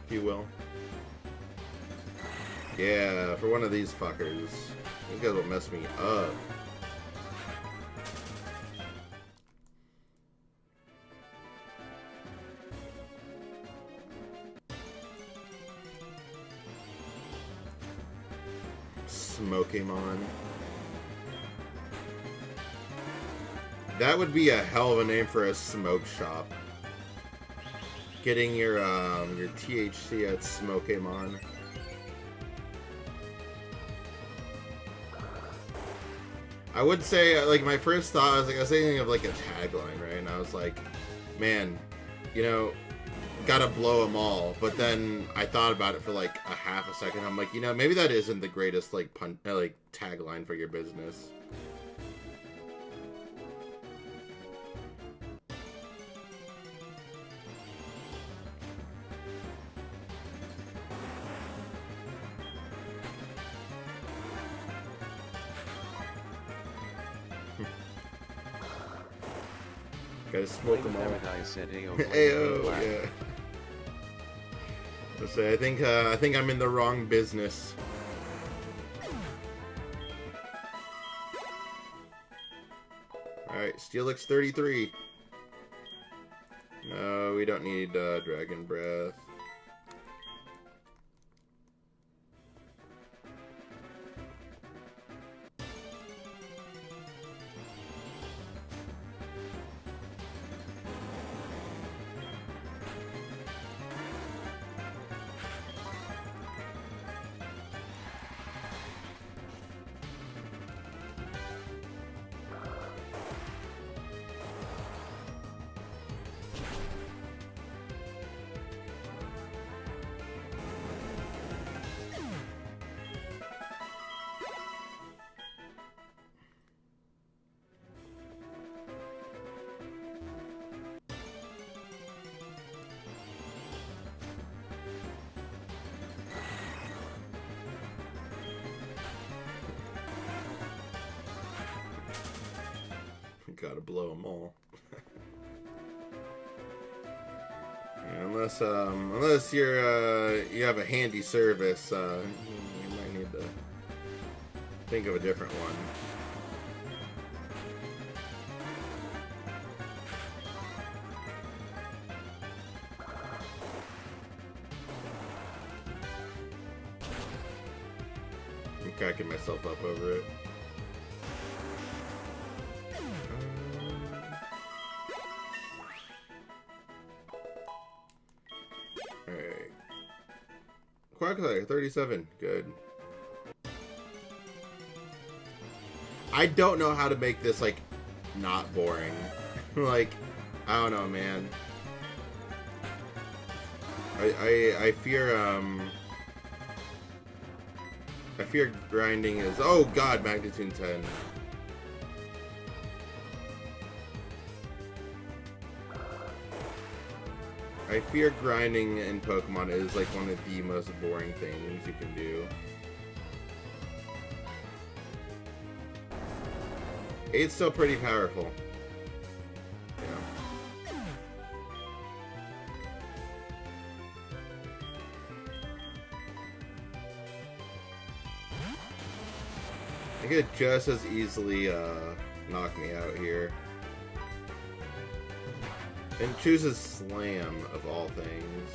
if you will. Yeah, for one of these fuckers. These guys will mess me up. Smokemon. That would be a hell of a name for a smoke shop. Getting your THC at Smokemon. I would say, like, my first thought was thinking of like a tagline, right? And I was like, man, you know, gotta blow them all. But then I thought about it for like a half a second. I'm like, you know, maybe that isn't the greatest like tagline for your business. Gotta smoke them all. Amadiah said Ayo. Ayo, yeah. Let's say I think I'm in the wrong business. All right, Steelix 33. No, we don't need Dragon Breath. Gotta blow them all. Yeah, unless you're you have a handy service, you might need to think of a different one. I'm cracking myself up over it. Alright. Quackfire, 37. Good. I don't know how to make this, like, not boring. Like, I don't know, man. I fear grinding is... Oh, God, magnitude 10. I fear grinding in Pokemon is like one of the most boring things you can do. 8's still pretty powerful. Yeah. I could just as easily knock me out here. And chooses Slam, of all things.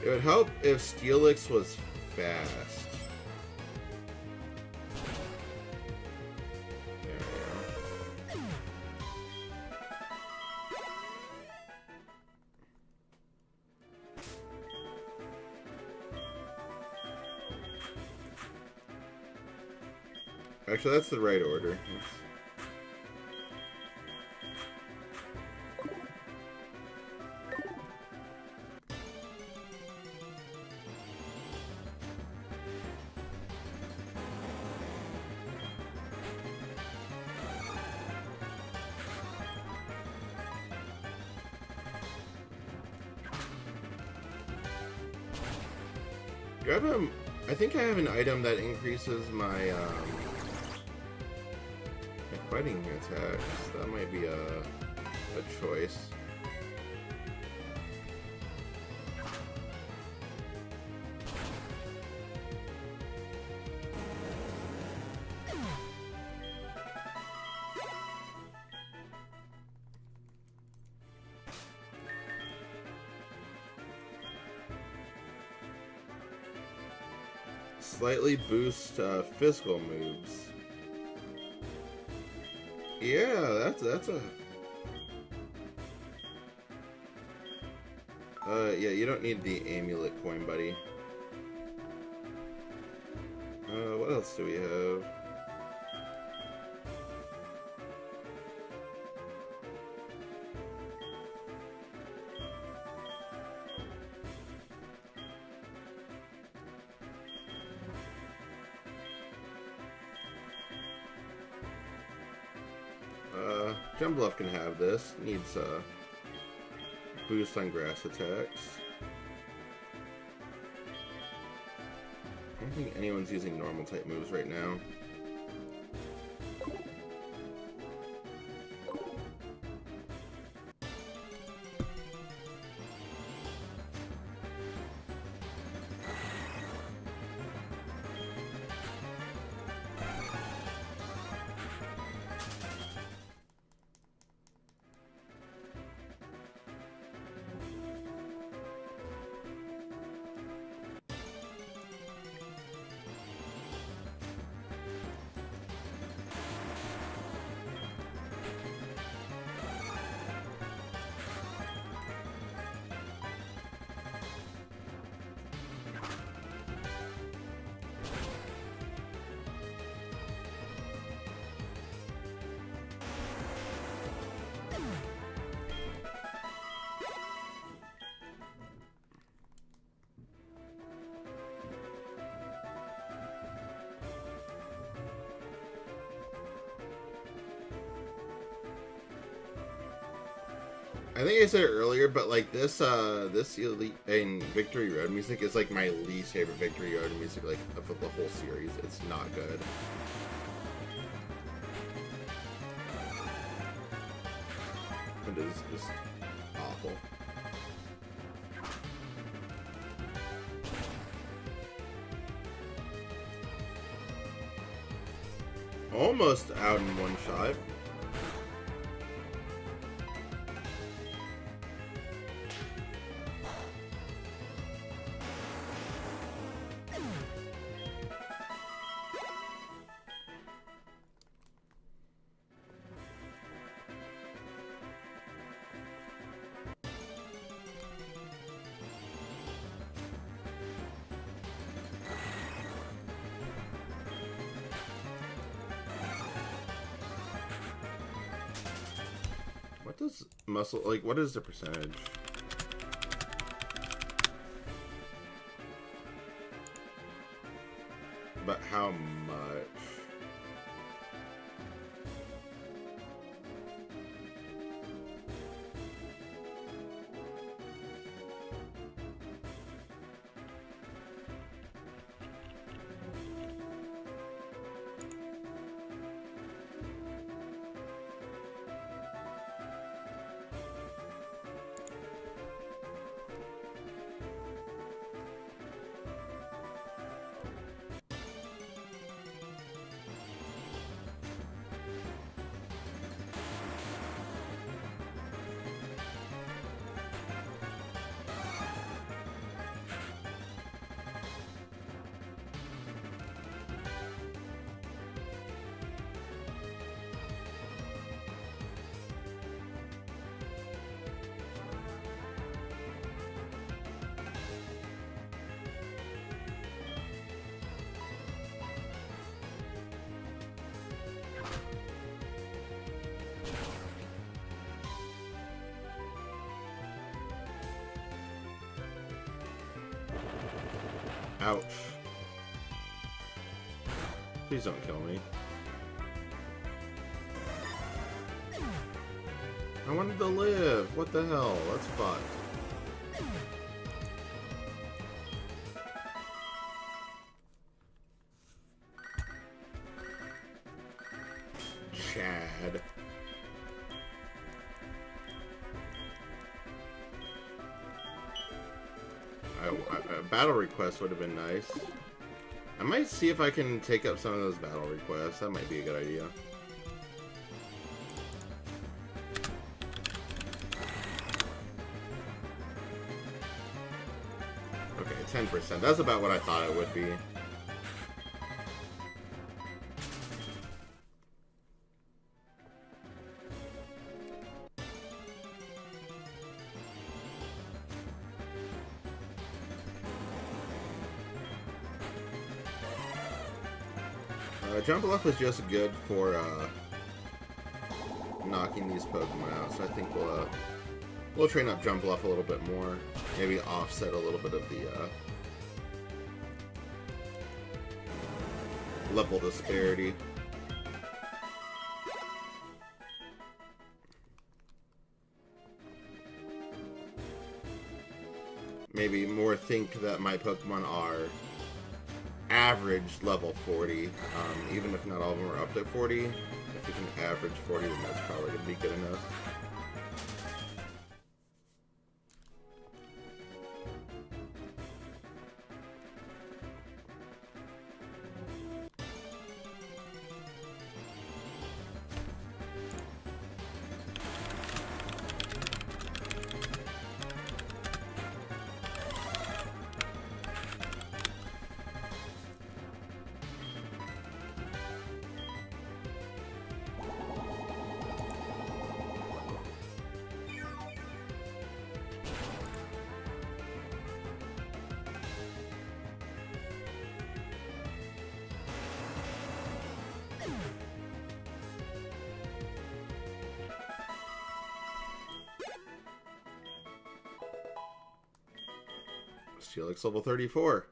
It would help if Steelix was fast. There we go. Actually, that's the right order. Grab him. I think I have an item that increases my fighting attacks. That might be a choice. Slightly boost physical moves. Yeah, that's a... yeah, you don't need the amulet coin, buddy. What else do we have? Jumbluff can have this. Needs a boost on grass attacks. I don't think anyone's using normal type moves right now. I think I said it earlier, but like this Elite and Victory Road music is like my least favorite Victory Road music, like of the whole series. It's not good. It is just awful. Almost out in one shot. What does muscle, like, what is the percentage? But how much? Ouch. Please don't kill me. I wanted to live. What the hell? That's fucked. Chad. A battle request would have been nice. I might see if I can take up some of those battle requests. That might be a good idea. Okay, 10%. That's about what I thought it would be. Jumpluff is just good for knocking these Pokemon out, so I think we'll train up Jumpluff a little bit more, maybe offset a little bit of the level disparity. Maybe more think that my Pokemon are average level 40, even if not all of them are up to 40. If you can average 40, then that's probably going to be good enough. Steelix level 34.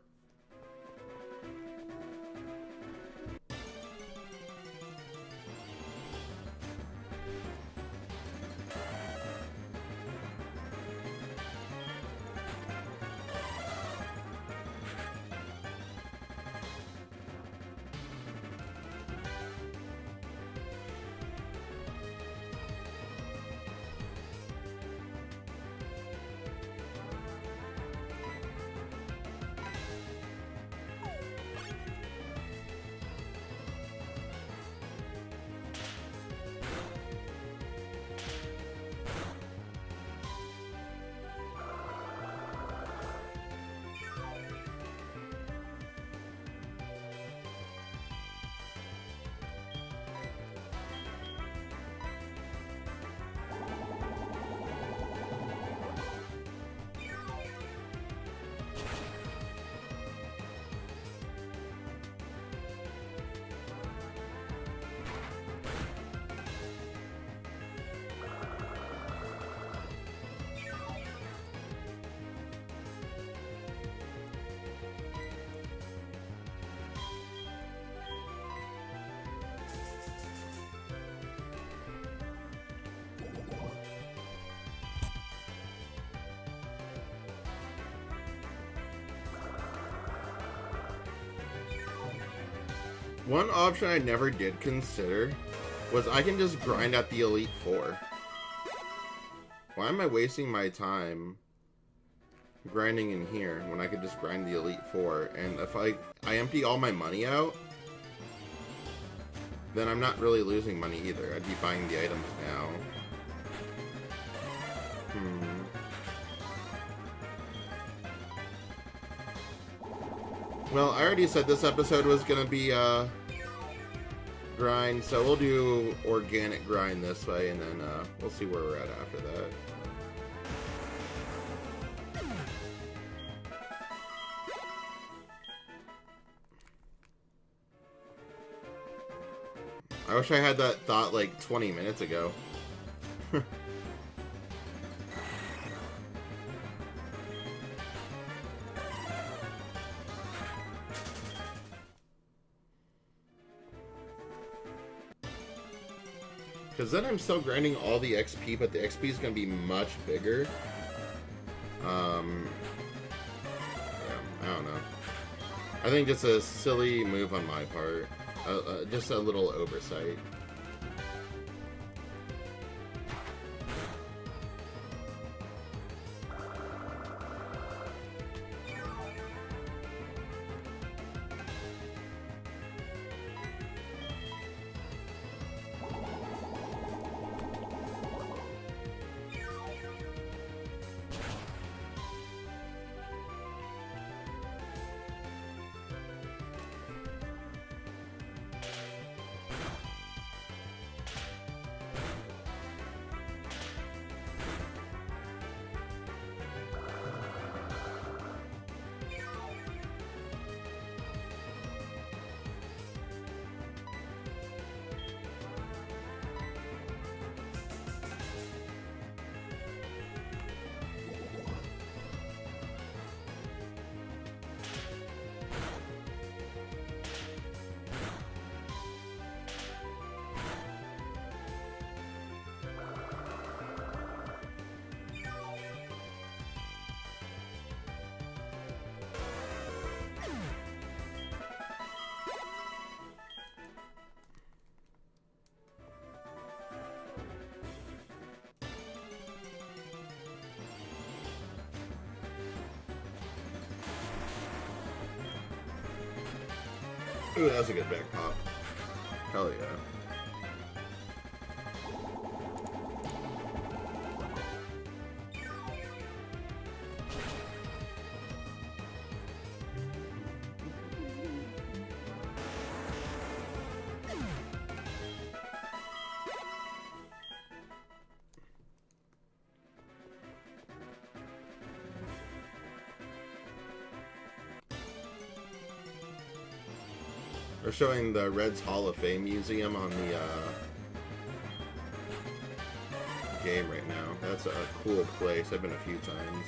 One option I never did consider was I can just grind at the Elite Four. Why am I wasting my time grinding in here when I could just grind the Elite Four? And if I empty all my money out, then I'm not really losing money either. I'd be buying the items now. Well, I already said this episode was gonna be grind, so we'll do organic grind this way, and then we'll see where we're at after that. I wish I had that thought like 20 minutes ago. Because then I'm still grinding all the XP, but the XP is going to be much bigger. Yeah, I don't know. I think just a silly move on my part. Just a little oversight. Ooh, that was a good back pop. Hell yeah. They're showing the Reds Hall of Fame Museum on the game right now. That's a cool place. I've been a few times.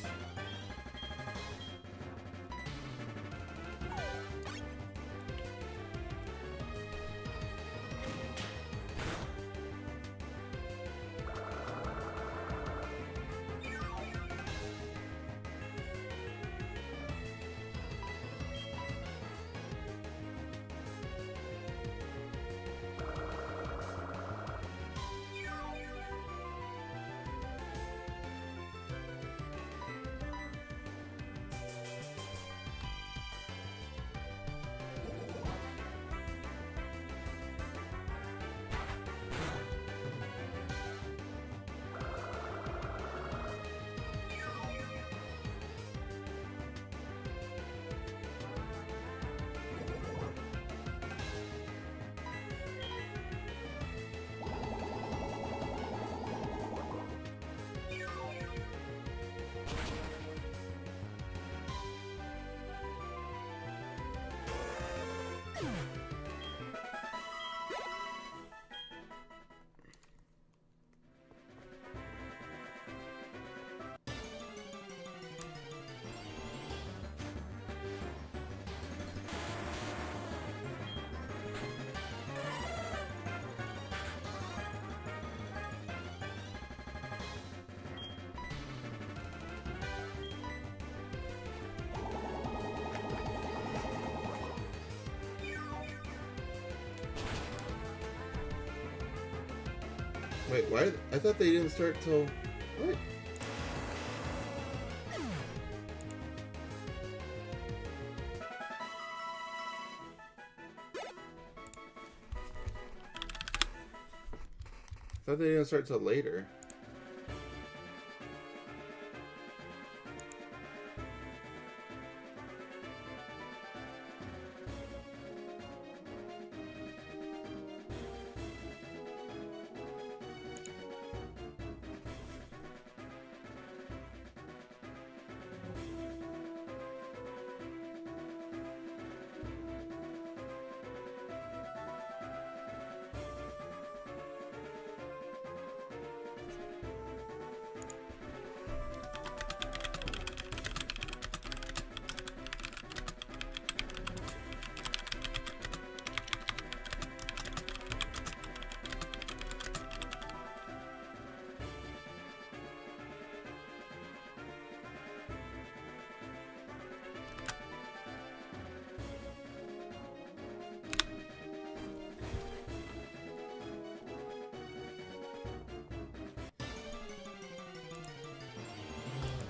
Wait, why? I thought they didn't start till... What? I thought they didn't start till later.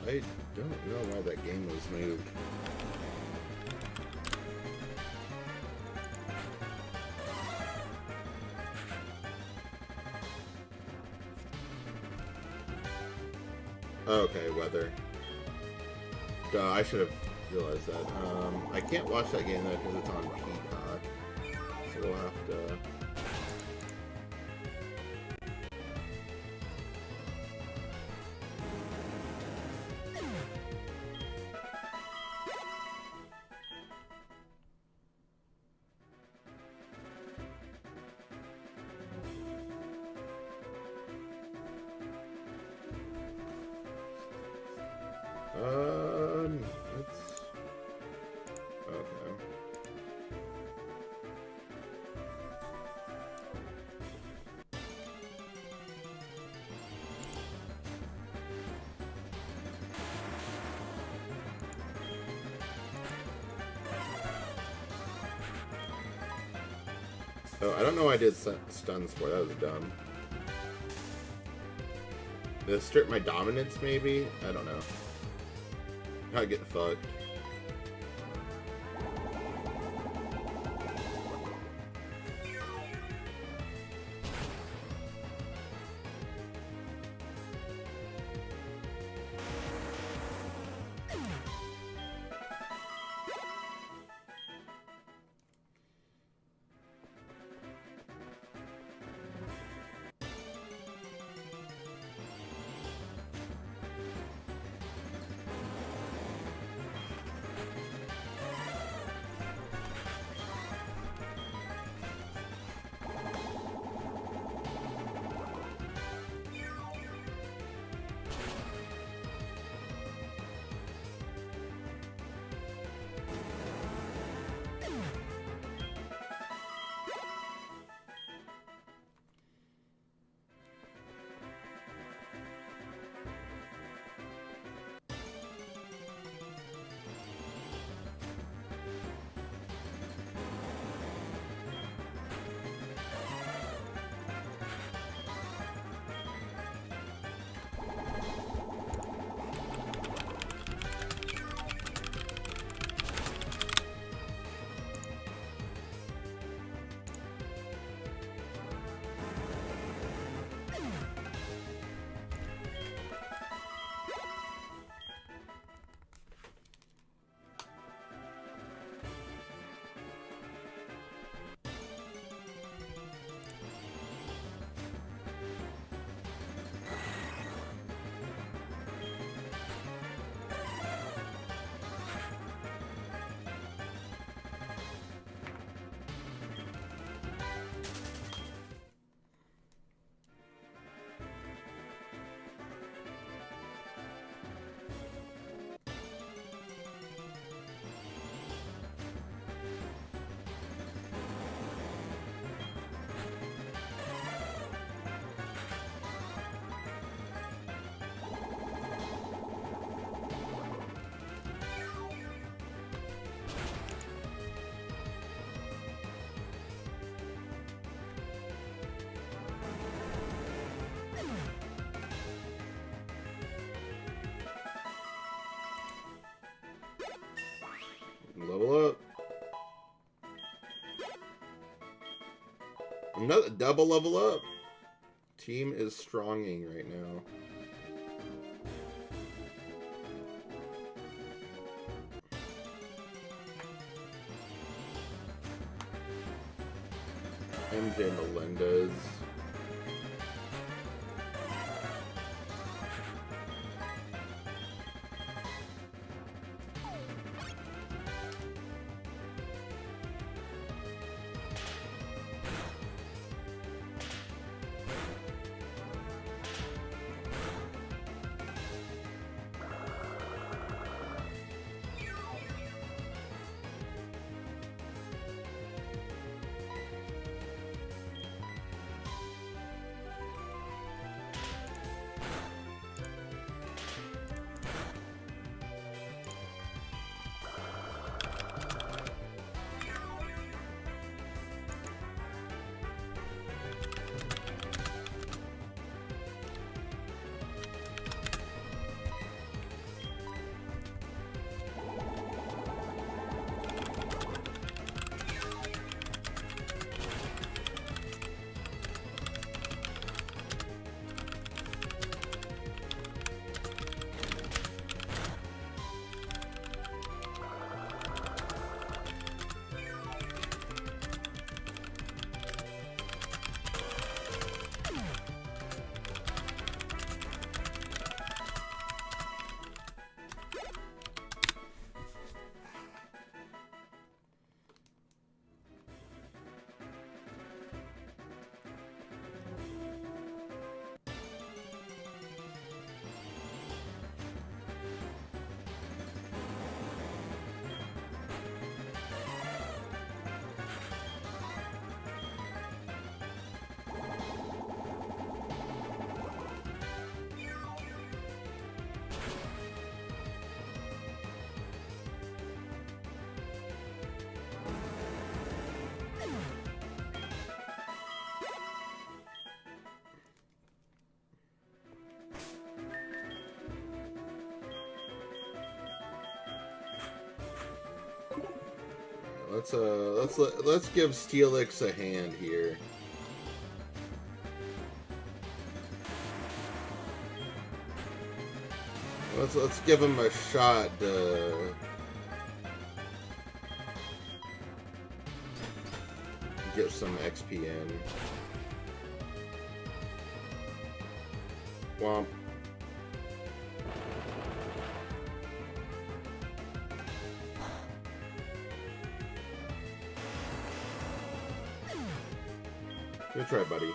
I don't know why that game was moved. Okay, weather. Duh, I should have realized that. I can't watch that game though because it's on Peacock. So we'll have to... Let's... Okay. Oh, I don't know why I did stuns for. That was dumb. Did it strip my dominance, maybe? I don't know. I get fucked. Level up. Another double level up. Team is stronging right now. MJ Melendez. Let's give Steelix a hand here. Let's give him a shot to get some XP in. Womp. Good try, buddy.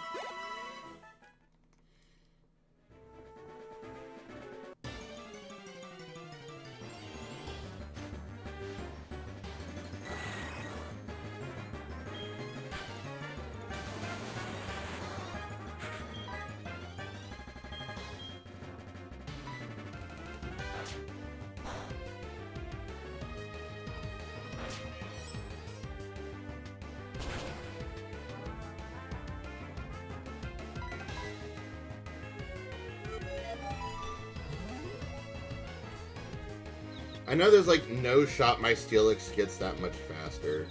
I know there's like no shot my Steelix gets that much faster.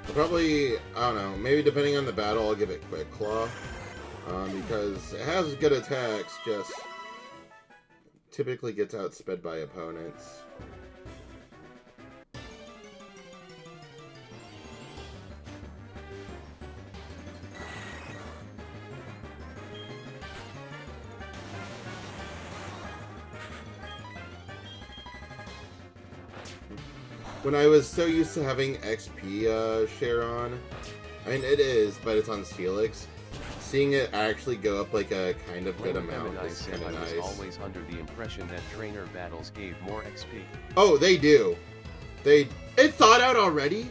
Probably, I don't know, maybe depending on the battle, I'll give it Quick Claw. Because it has good attacks, just typically gets outsped by opponents. When I was so used to having XP share on, I mean it is, but it's on Steelix. Seeing it actually go up like a kind of good amount is kind of nice. I was always under the impression that trainer battles gave more XP. Oh, they do. It thought out already?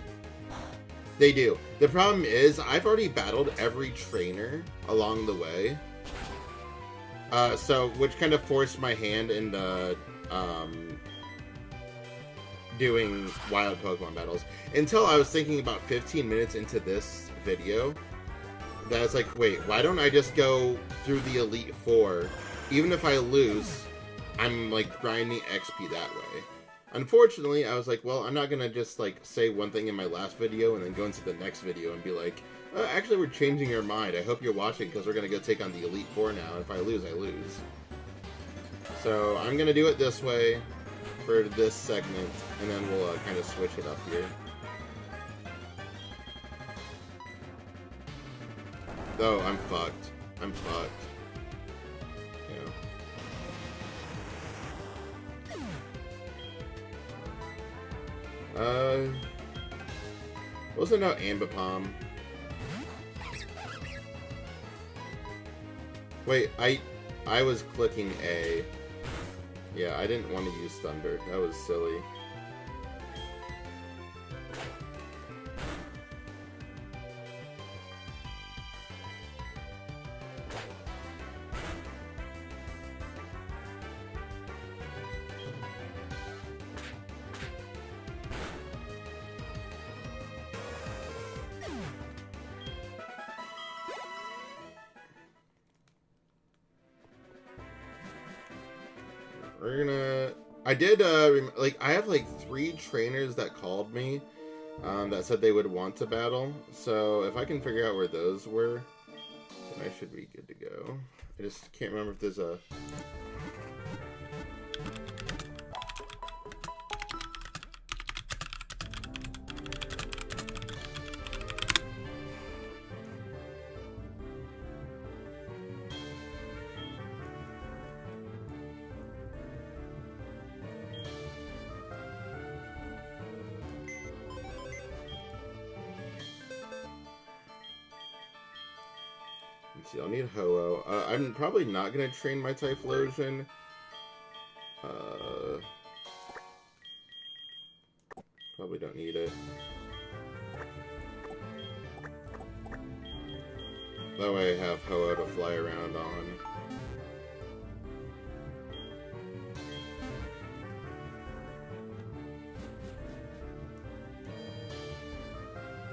They do. The problem is, I've already battled every trainer along the way. So, which kind of forced my hand into, doing wild Pokemon battles. Until I was thinking about 15 minutes into this video, that I was like, wait, why don't I just go through the Elite Four? Even if I lose, I'm like grinding XP that way. Unfortunately, I was like, well, I'm not gonna just like say one thing in my last video and then go into the next video and be like, actually, we're changing our mind. I hope you're watching because we're gonna go take on the Elite Four now. And if I lose, I lose. So I'm gonna do it this way for this segment, and then we'll kind of switch it up here. Oh, I'm fucked. I'm fucked. Yeah. Wasn't no Ambipom. Wait, I was clicking A. Yeah, I didn't want to use Thunder. That was silly. We're gonna... I did, like, I have, like, 3 trainers that called me, that said they would want to battle. So, if I can figure out where those were, then I should be good to go. I just can't remember if there's a... See, I'll need Ho-Oh. I'm probably not going to train my Typhlosion. Probably don't need it. That way I have Ho-Oh to fly around on.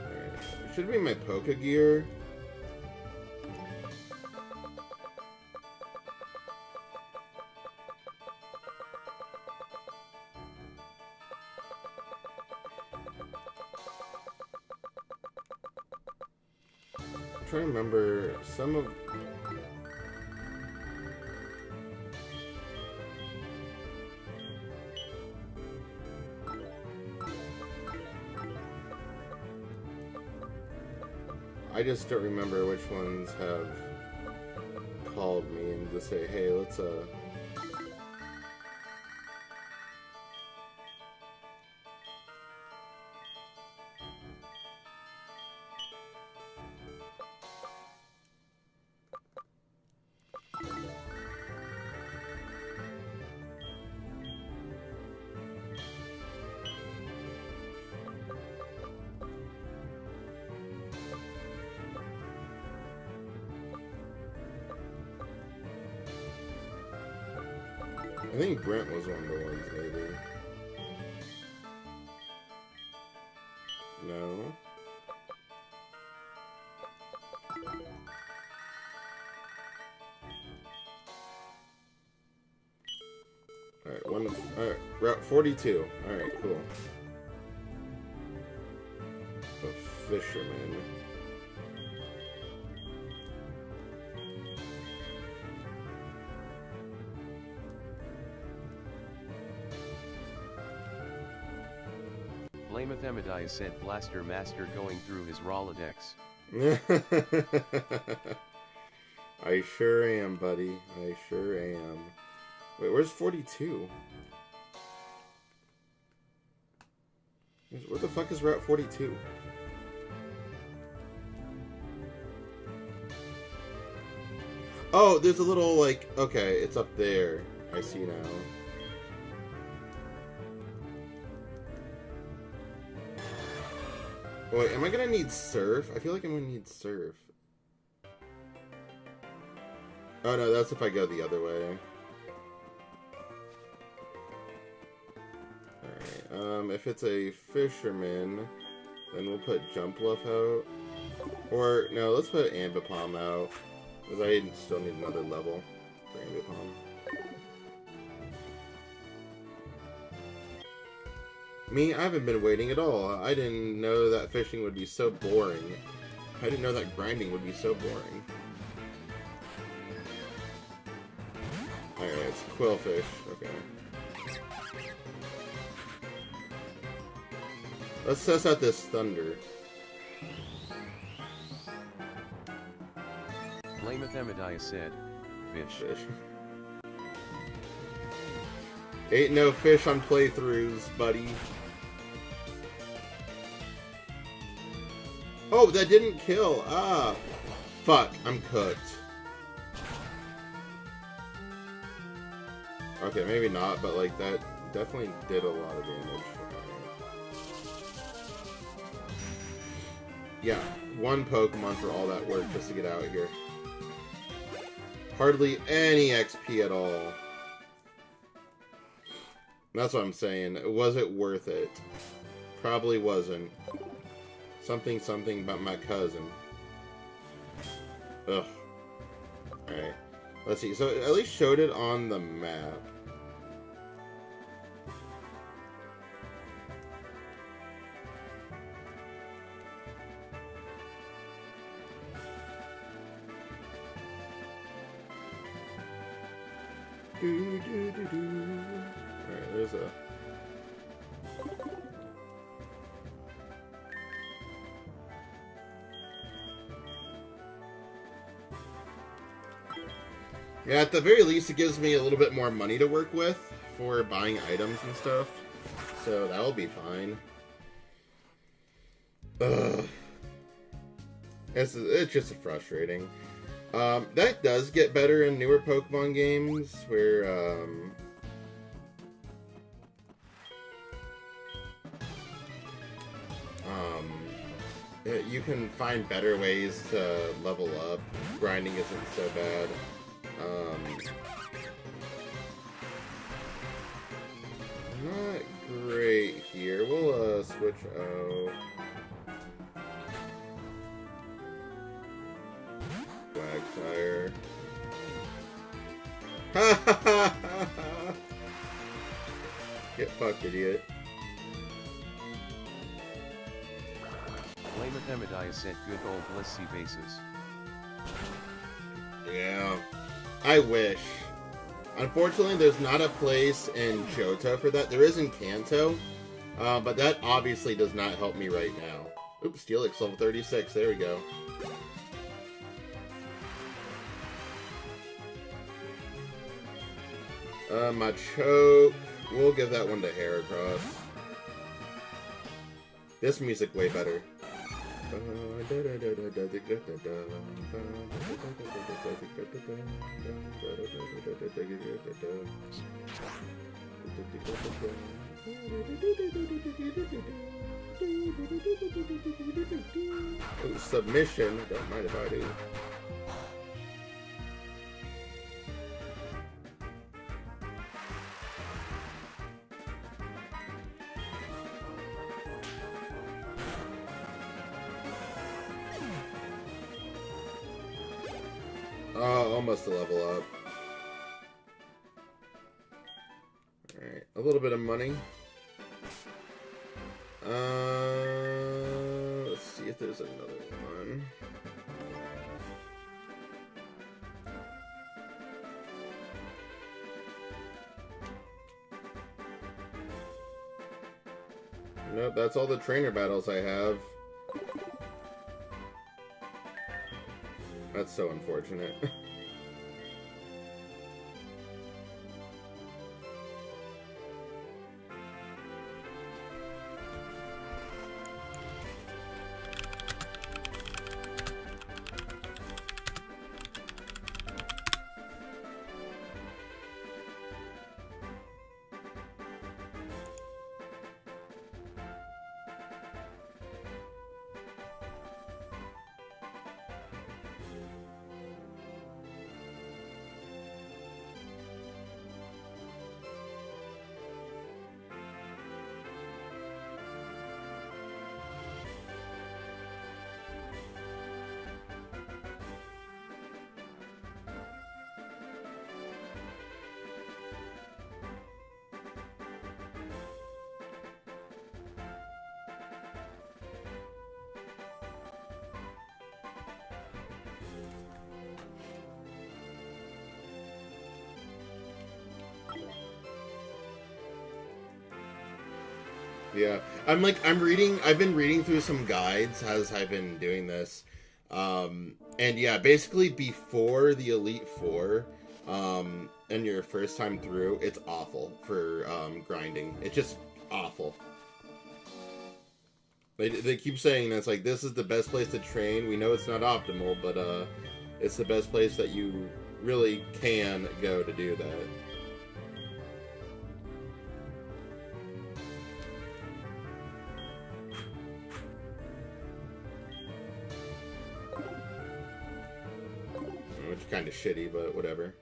Alright. Should be my Pokegear. I'm trying to remember some of... I just don't remember which ones have called me and just say, hey, let's I think Brent was one of the ones, maybe. No. Alright, Route 42. Alright, cool. A fisherman. Blamethemadias said Blaster Master going through his Rolodex. I sure am, buddy. I sure am. Wait, where's 42? Where the fuck is Route 42? Oh, there's a little, like, okay, it's up there. I see now. Wait, am I gonna need Surf? I feel like I'm gonna need Surf. Oh no, that's if I go the other way. Alright, if it's a fisherman, then we'll put Jumpluff out. Or, no, let's put Ambipom out. Because I still need another level for Ambipom. Me, I haven't been waiting at all. I didn't know that fishing would be so boring. I didn't know that grinding would be so boring. Alright, it's Quillfish. Okay. Let's test out this Thunder. Lamethemadiah said, fish. Fish. Ain't no fish on playthroughs, buddy. Oh, that didn't kill. Ah. Fuck, I'm cooked. Okay, maybe not, but like that definitely did a lot of damage. Yeah, one Pokemon for all that work just to get out here. Hardly any XP at all. That's what I'm saying. Was it worth it? Probably wasn't. Something about my cousin. Ugh. Alright. Let's see. So it at least showed it on the map. Alright, there's a... Yeah, at the very least, it gives me a little bit more money to work with for buying items and stuff. So that'll be fine. Ugh. It's just frustrating. That does get better in newer Pokemon games, where, you can find better ways to level up. Grinding isn't so bad. Not great here. We'll, switch out. Quagsire. Ha ha ha ha! Get fucked, idiot. Lamethemadiah said good old Blissey bases. Yeah. I wish. Unfortunately, there's not a place in Johto for that. There is in Kanto, but that obviously does not help me right now. Oops, Steelix level 36. There we go. My choke. We'll give that one to Heracross. This music way better. Ooh, submission. Don't mind if I do. Oh, almost a level up. Alright, a little bit of money. Let's see if there's another one. Nope, that's all the trainer battles I have. That's so unfortunate. Yeah, I'm reading. I've been reading through some guides as I've been doing this, and yeah, basically before the Elite Four, and your first time through, it's awful for grinding. It's just awful. They keep saying that's like this is the best place to train. We know it's not optimal, but it's the best place that you really can go to do that. Which is kind of shitty, but whatever.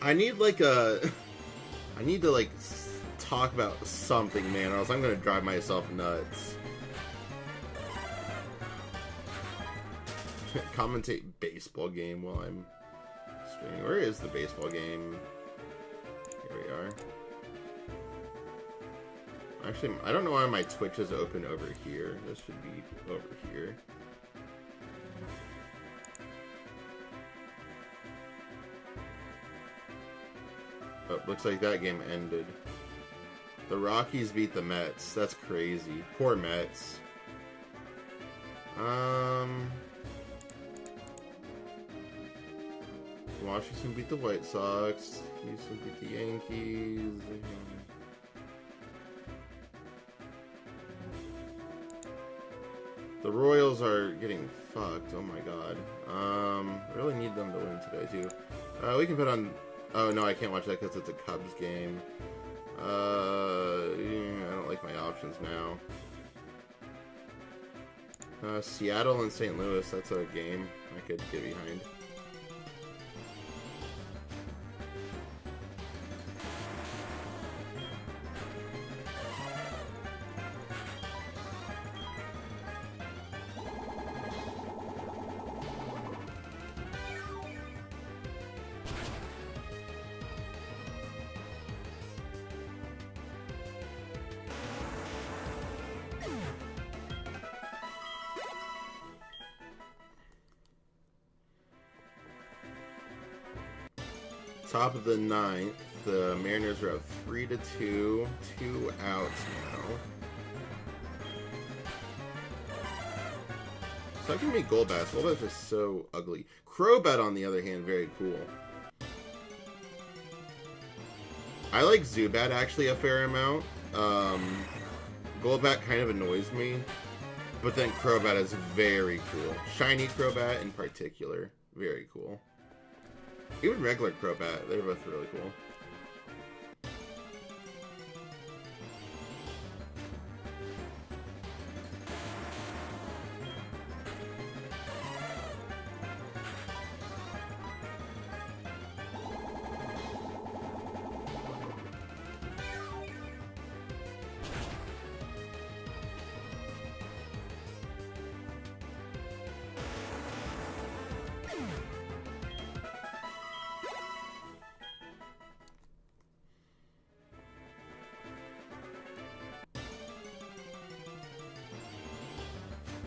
I need like a... I need to like talk about something, man, or else I'm gonna drive myself nuts. Commentate baseball game while I'm streaming. Where is the baseball game? Here we are. Actually, I don't know why my Twitch is open over here. This should be over here. Oh, looks like that game ended. The Rockies beat the Mets. That's crazy. Poor Mets. Washington beat the White Sox. Houston beat the Yankees. The Royals are getting fucked. Oh my god. Really need them to win today too. We can put on... Oh no, I can't watch that because it's a Cubs game. I don't like my options now. Seattle and St. Louis, that's a game I could get behind. Top of the ninth, the Mariners are up 3-2, 2 outs now. So I can make Golbats. Golbats are so ugly. Crobat, on the other hand, very cool. I like Zubat actually a fair amount. Golbat kind of annoys me, but then Crobat is very cool. Shiny Crobat in particular, very cool. Even regular Crobat, they're both really cool.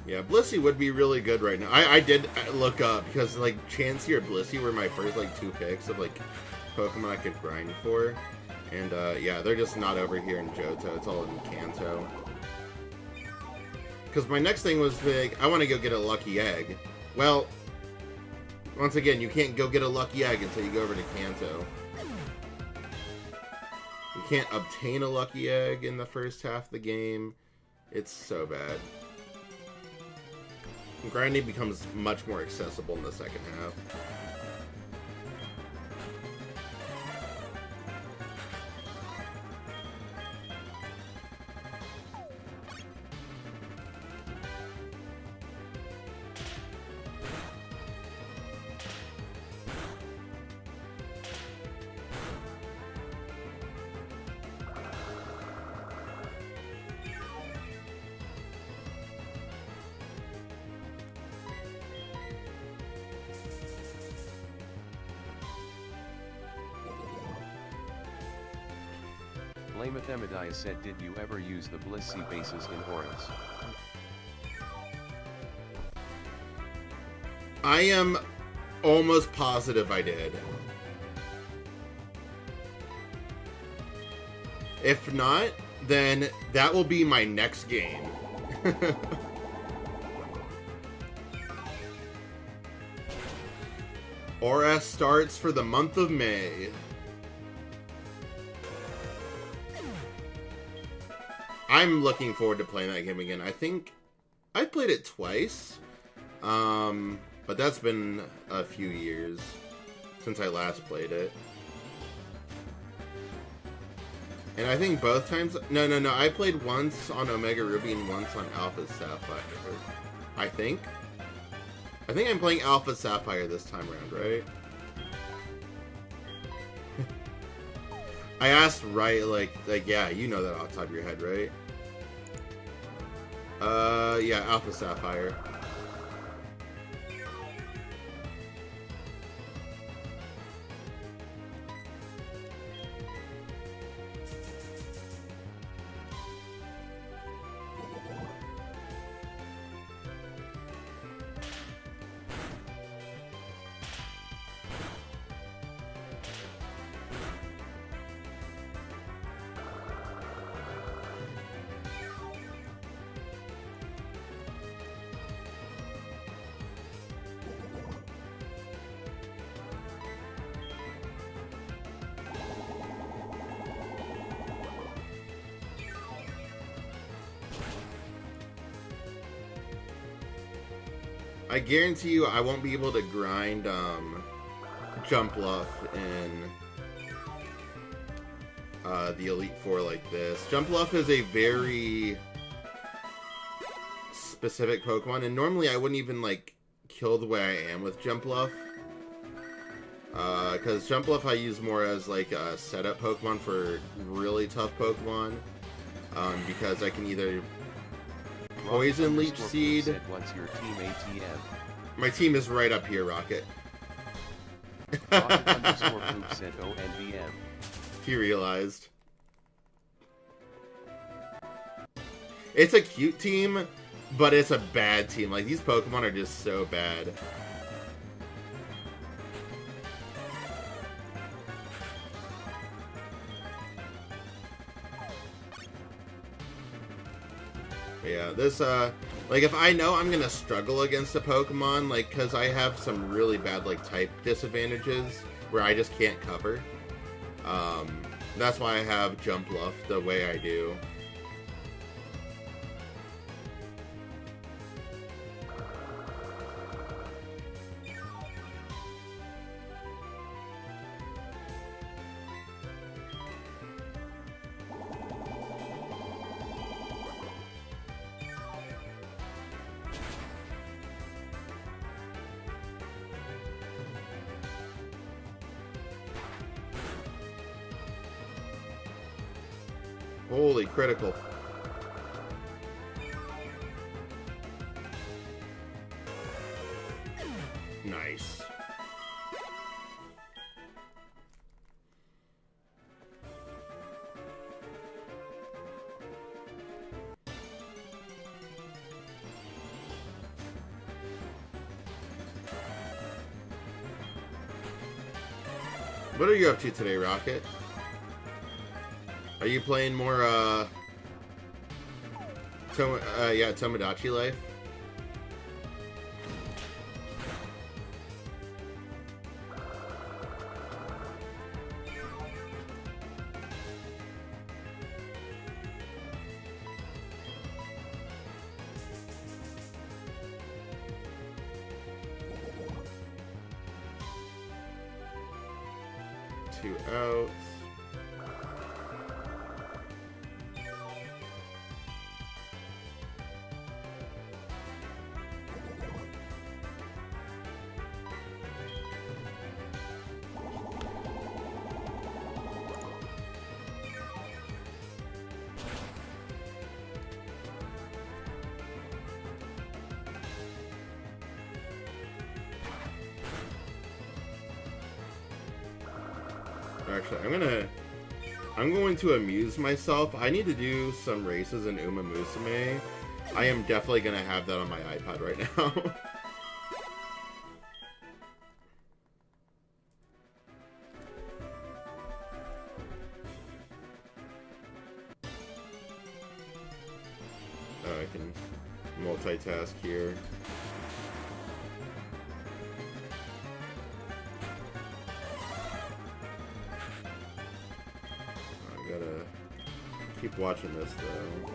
Yeah, Blissey would be really good right now. I did look up, because, like, Chansey or Blissey were my first, like, 2 picks of, like, Pokemon I could grind for. And, yeah, they're just not over here in Johto. It's all in Kanto. Because my next thing was, like, I want to go get a Lucky Egg. Well, once again, you can't go get a Lucky Egg until you go over to Kanto. You can't obtain a Lucky Egg in the first half of the game. It's so bad. Grinding becomes much more accessible in the second half. Blamethemadiah said, did you ever use the Bliss C bases in Horus? I am almost positive I did. If not, then that will be my next game. Horus starts for the month of May. I'm looking forward to playing that game again. I think I played it twice, but that's been a few years since I last played it. And I think both times... No. I played once on Omega Ruby and once on Alpha Sapphire. I think I'm playing Alpha Sapphire this time around, right? I asked right, like, yeah, you know that off the top of your head, right? Yeah, Alpha Sapphire. I guarantee you I won't be able to grind Jump Luff in the Elite Four like this. Jump Luff is a very specific Pokemon, and normally I wouldn't even like kill the way I am with Jump Luff. Because Jump Luff I use more as like a setup Pokemon for really tough Pokemon. Because I can either Poison Leech Seed. Said, what's your team ATM? My team is right up here, Rocket. Rocket_Poop said ONVM. He realized. It's a cute team, but it's a bad team. Like, these Pokemon are just so bad. Yeah, this, like, if I know I'm gonna struggle against a Pokemon, like, because I have some really bad, like, type disadvantages where I just can't cover. That's why I have Jump Luff the way I do. Holy critical. Nice. What are you up to today, Rocket? Are you playing more, Tomodachi Life? Two outs. Actually, I'm gonna I'm going to amuse myself. I need to do some races in Uma Musume. I am definitely going to have that on my iPod right now. I can multitask here. I gotta keep watching this though.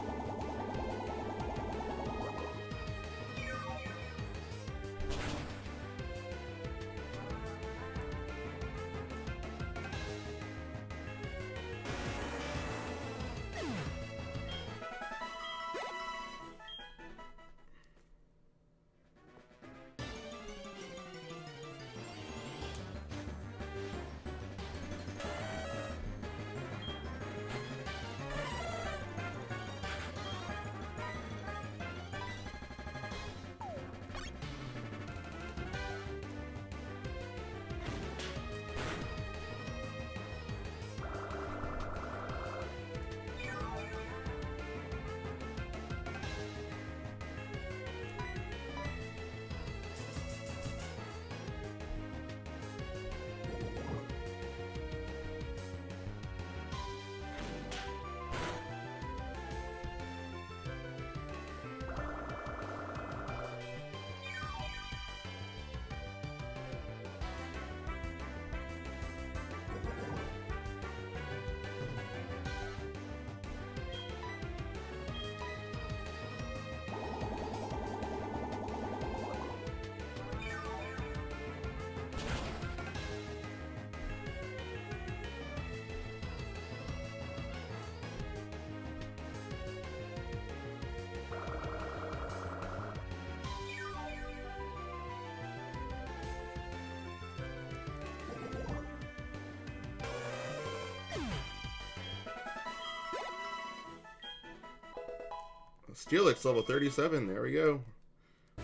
Steelix level 37. There we go.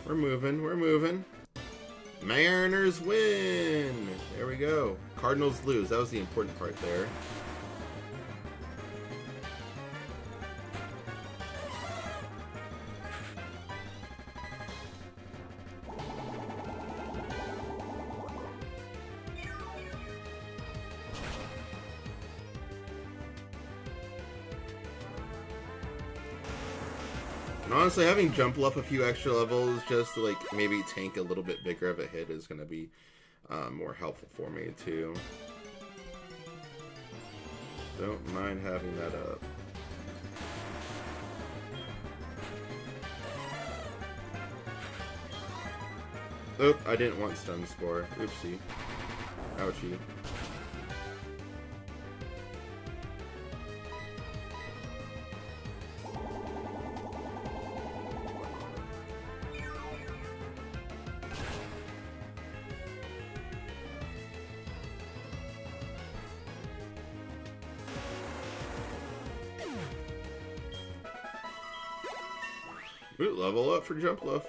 We're moving. We're moving. Mariners win. There we go. Cardinals lose. That was the important part there. And honestly, having jump left a few extra levels just to like maybe tank a little bit bigger of a hit is going to be more helpful for me too. Don't mind having that up. Oop, I didn't want stun spore. Oopsie. Ouchie. Ooh, level up for jump left.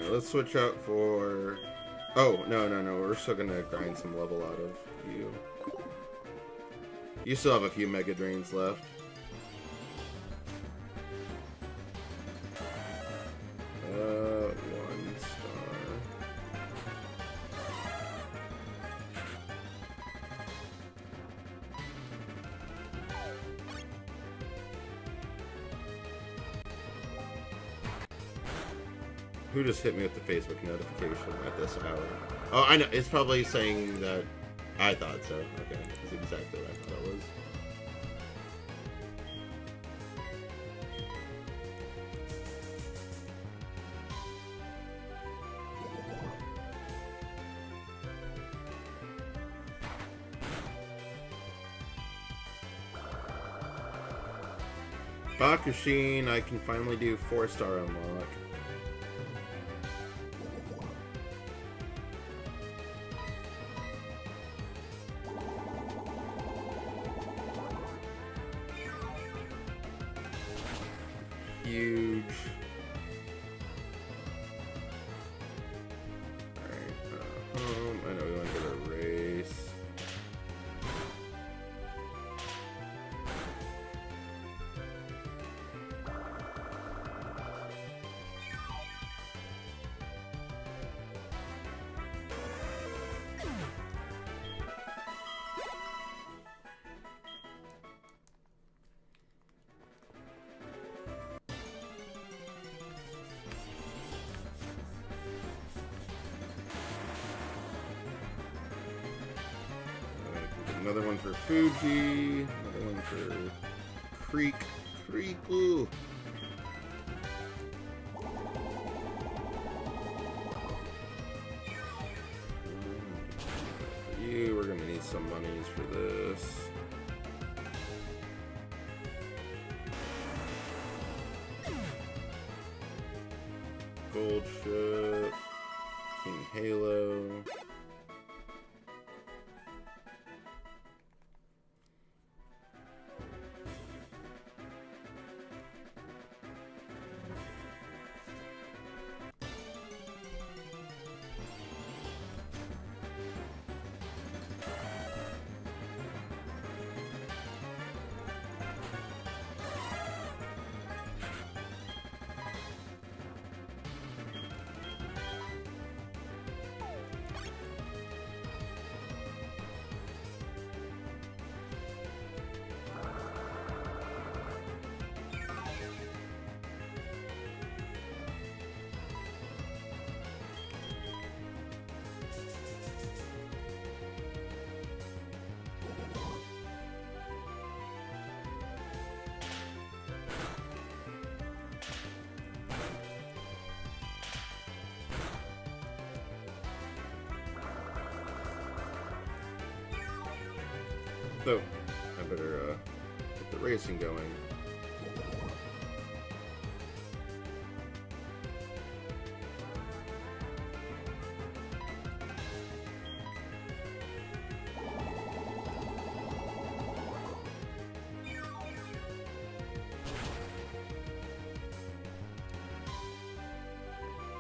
Let's switch out for... Oh, no. We're still gonna grind some level out of you. You still have a few Mega Drains left. One star. Who just hit me with the Facebook notification at this hour? Oh, I know. It's probably saying that I thought so. Okay. That's exactly what I thought it was. Bakushin, I can finally do 4-star unlock. huge. Alright, home. I know we want to get a race. Another one for Fuji. Another one for Creek. Ooh. For you, we're gonna need some monies for this. Gold ship. King Halo. So, I better get the racing going.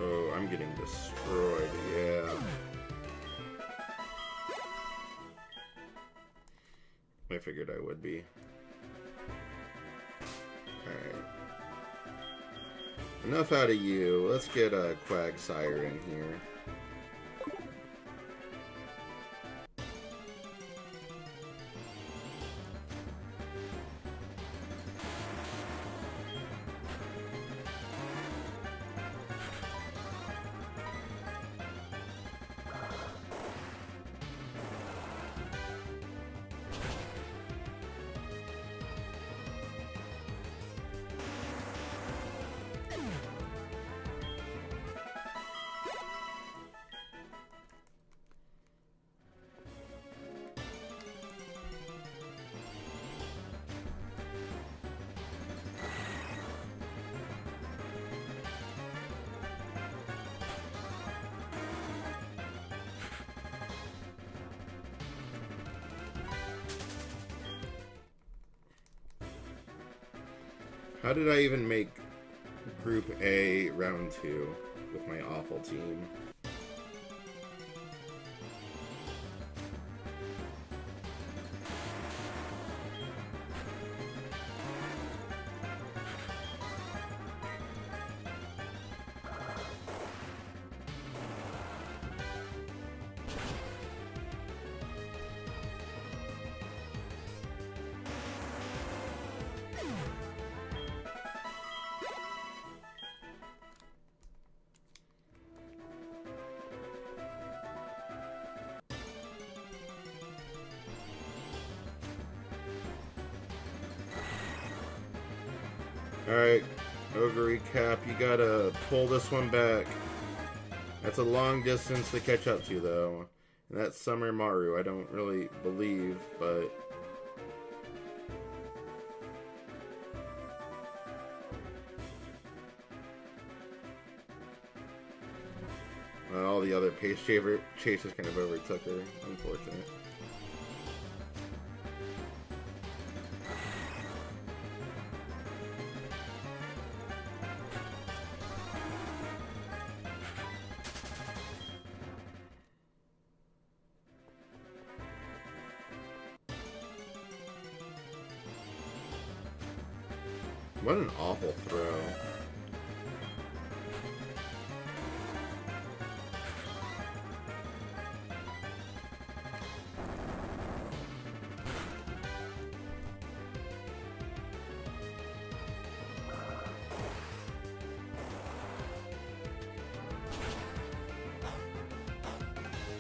Oh, I'm getting destroyed, yeah. I figured I would be. Alright. Enough out of you. Let's get a Quagsire in here. How did I even make Group A round 2 with my awful team? Alright, Ogre recap, you gotta pull this one back. That's a long distance to catch up to, though. And that's Summer Maru, I don't really believe, but... all the other pace chasers kind of overtook her, unfortunate. What an awful throw.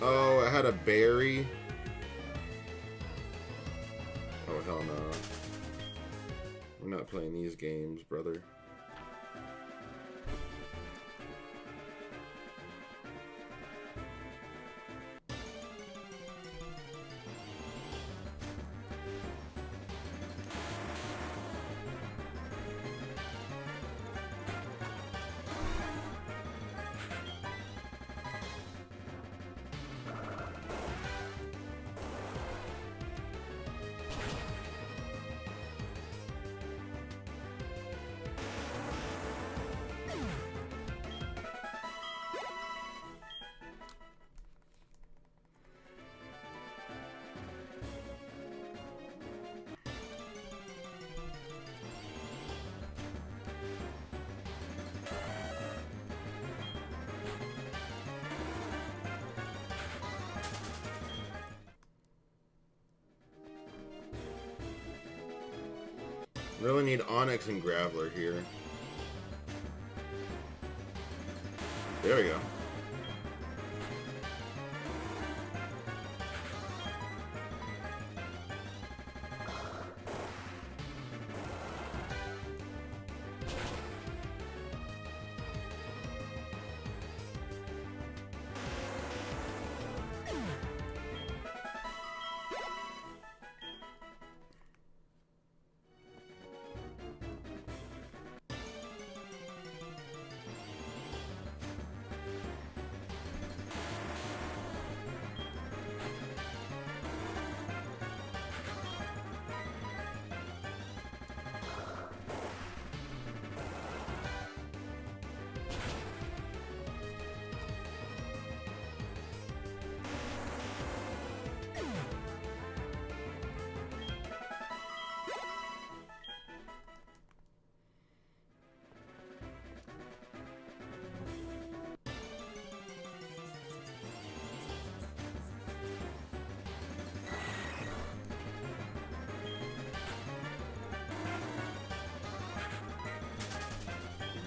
Oh, I had a berry. Oh, hell no. We're not playing these games, brother. Really need Onyx and Graveler here. There we go.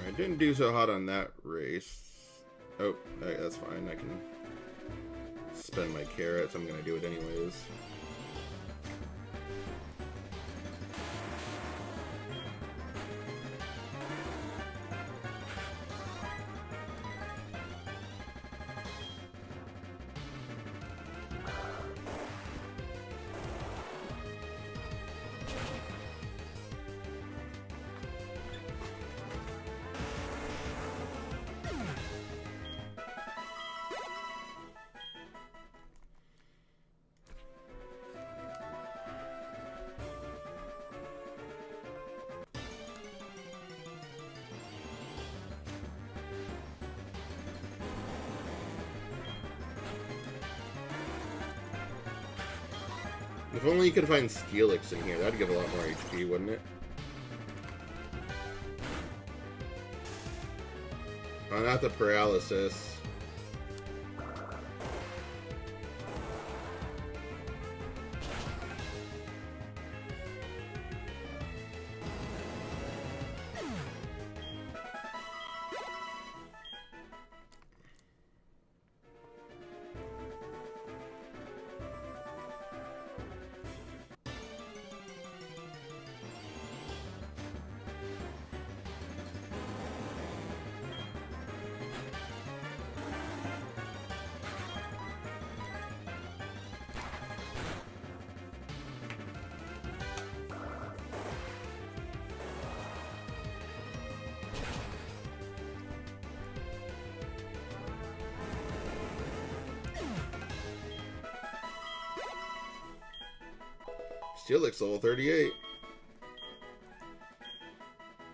I didn't do so hot on that race. Oh, that's fine. I can spend my carrots. I'm going to do it anyways. If only you could find Steelix in here, that'd give a lot more HP, wouldn't it? Oh, not the paralysis. Steelix level 38.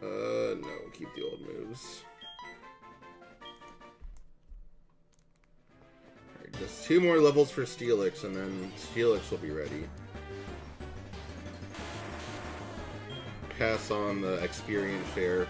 No, keep the old moves. Alright, just 2 more levels for Steelix, and then Steelix will be ready. pass on the experience share.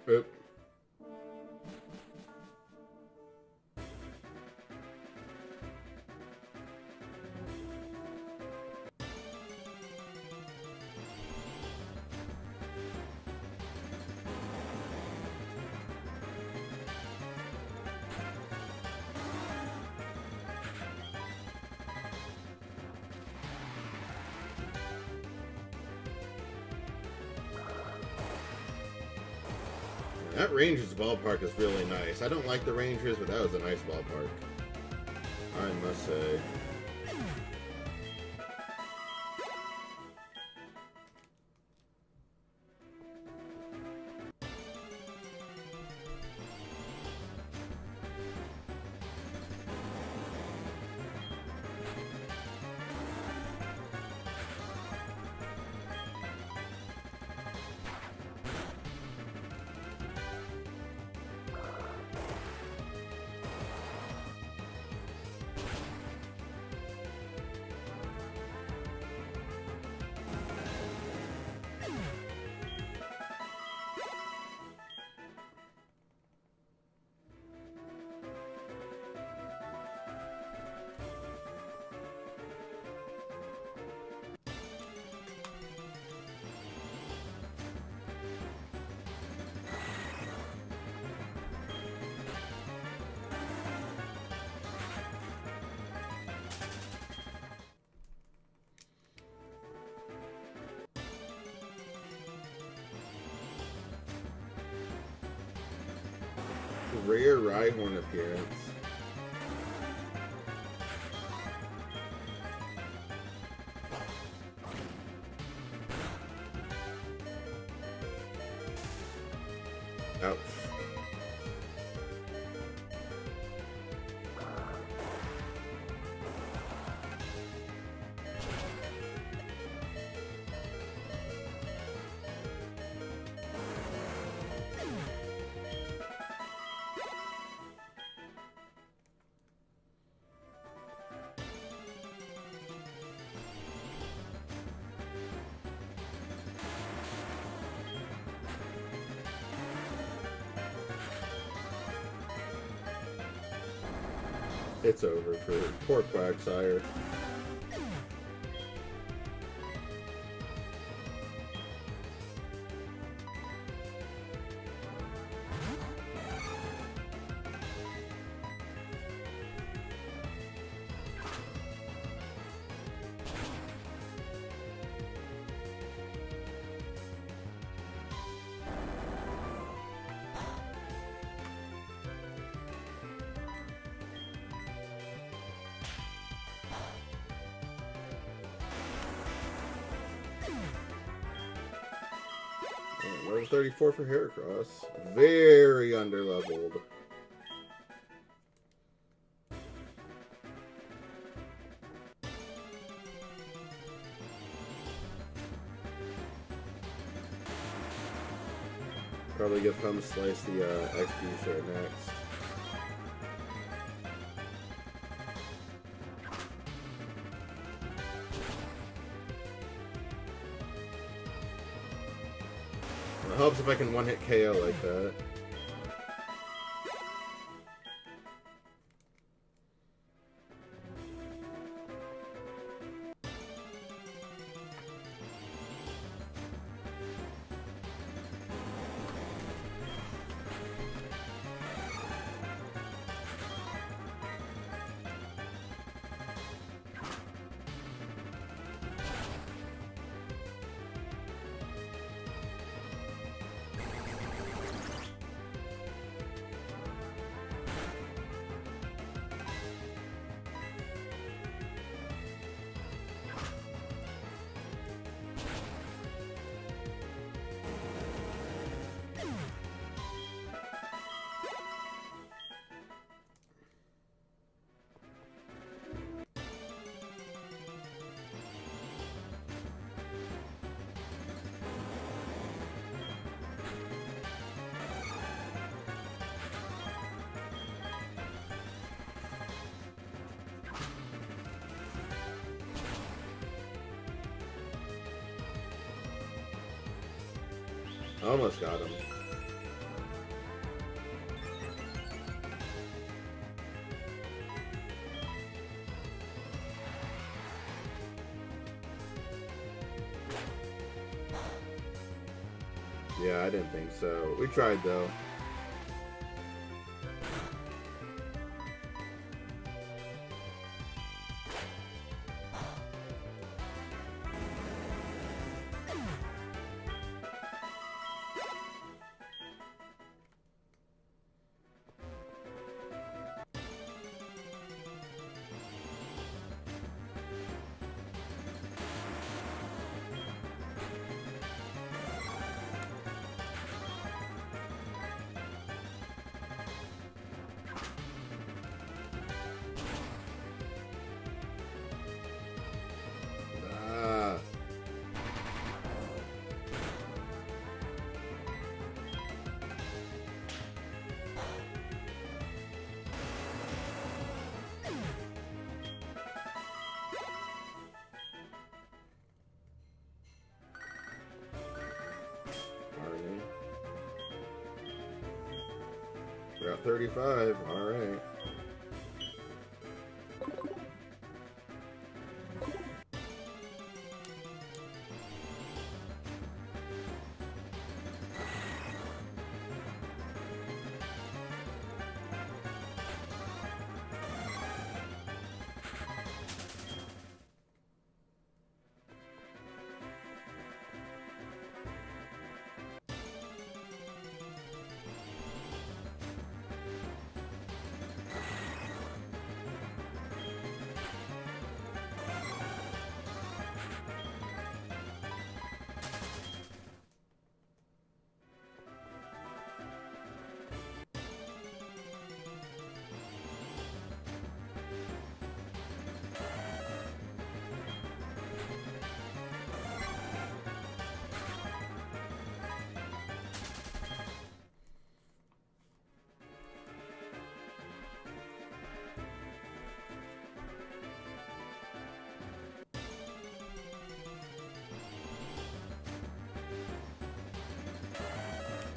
Oop. That Rangers ballpark is really nice. I don't like the Rangers, but that was a nice ballpark, I must say. Rare Rhyhorn appearance. Ouch. It's over for poor Quagsire. And level 34 for Heracross. Very underleveled. Probably give Hum Slice the XP share next. It helps if I can one-hit KO like that. Almost got him. Yeah, I didn't think so. We tried though. We're at 35. All right.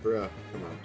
Bruh, come on.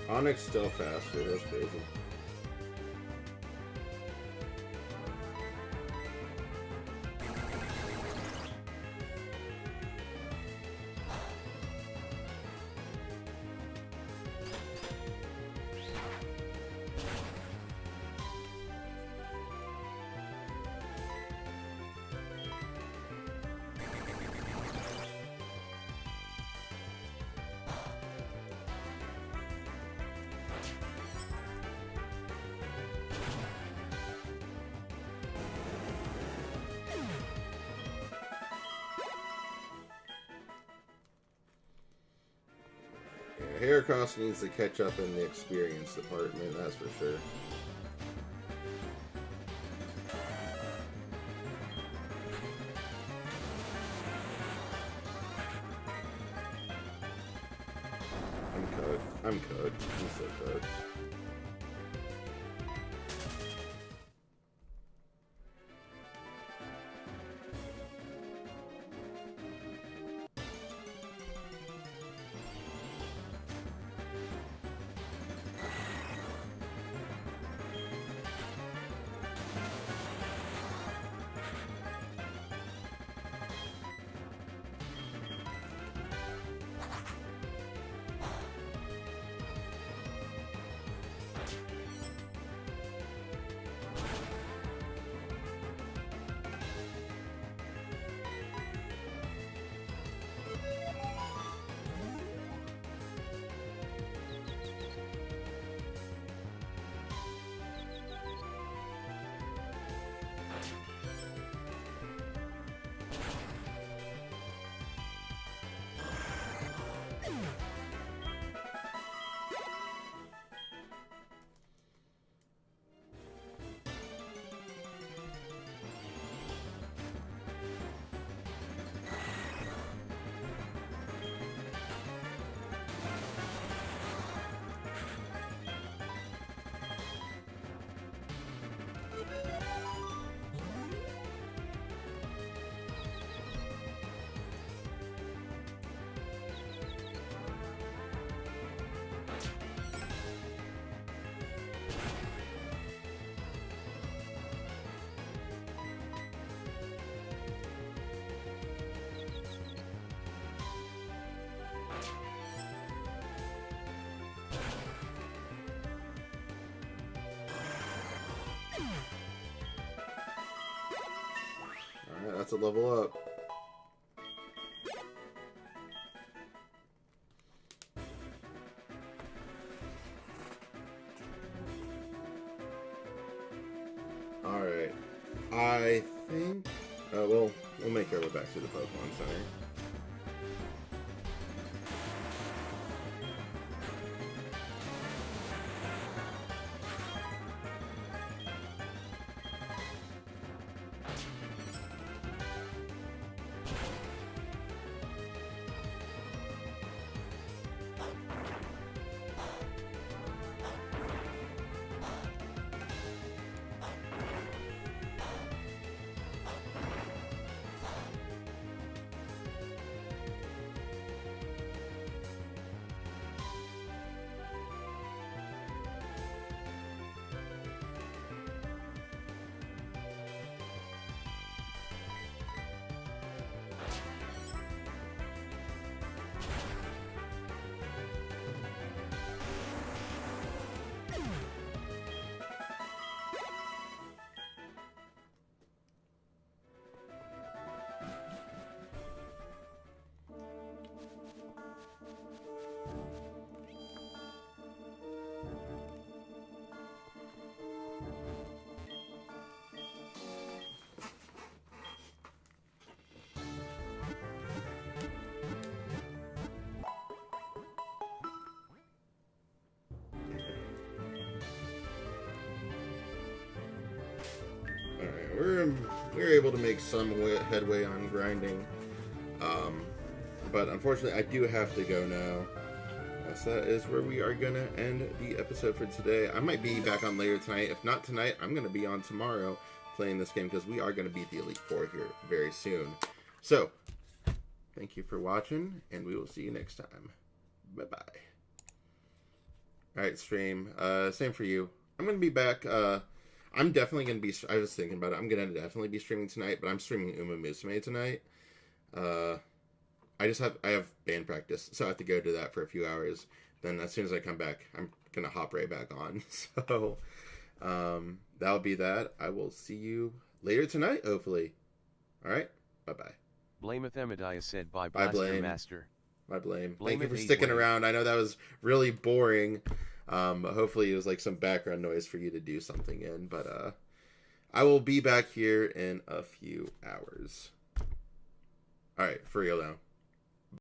Onyx still faster. That's crazy. Heracross needs to catch up in the experience department, that's for sure. I'm Code. I'm so Code. Alright, that's a level up. Alright. I think... we'll make our way back to the Pokemon Center. We're able to make some headway on grinding, but unfortunately I do have to go now. So that is where we are gonna end the episode for today. I might be back on later tonight. If not tonight, I'm gonna be on tomorrow playing this game because we are gonna beat the Elite Four here very soon. So thank you for watching, and we will see you next time. Bye bye. All right, stream. Same for you. I'm gonna be back. I'm definitely gonna be. I was thinking about it. I'm gonna definitely be streaming tonight, but I'm streaming Uma Musume tonight. I have band practice, so I have to go to that for a few hours. Then as soon as I come back, I'm gonna hop right back on. So that'll be that. I will see you later tonight, hopefully. All right. Bye bye. Blameth Emadiah said by Bye, Blaster Blame. Master. My blame. Blame Thank you it, for hate sticking blame. around. I know that was really boring. But hopefully it was like some background noise for you to do something in. But I will be back here in a few hours. All right, for real now.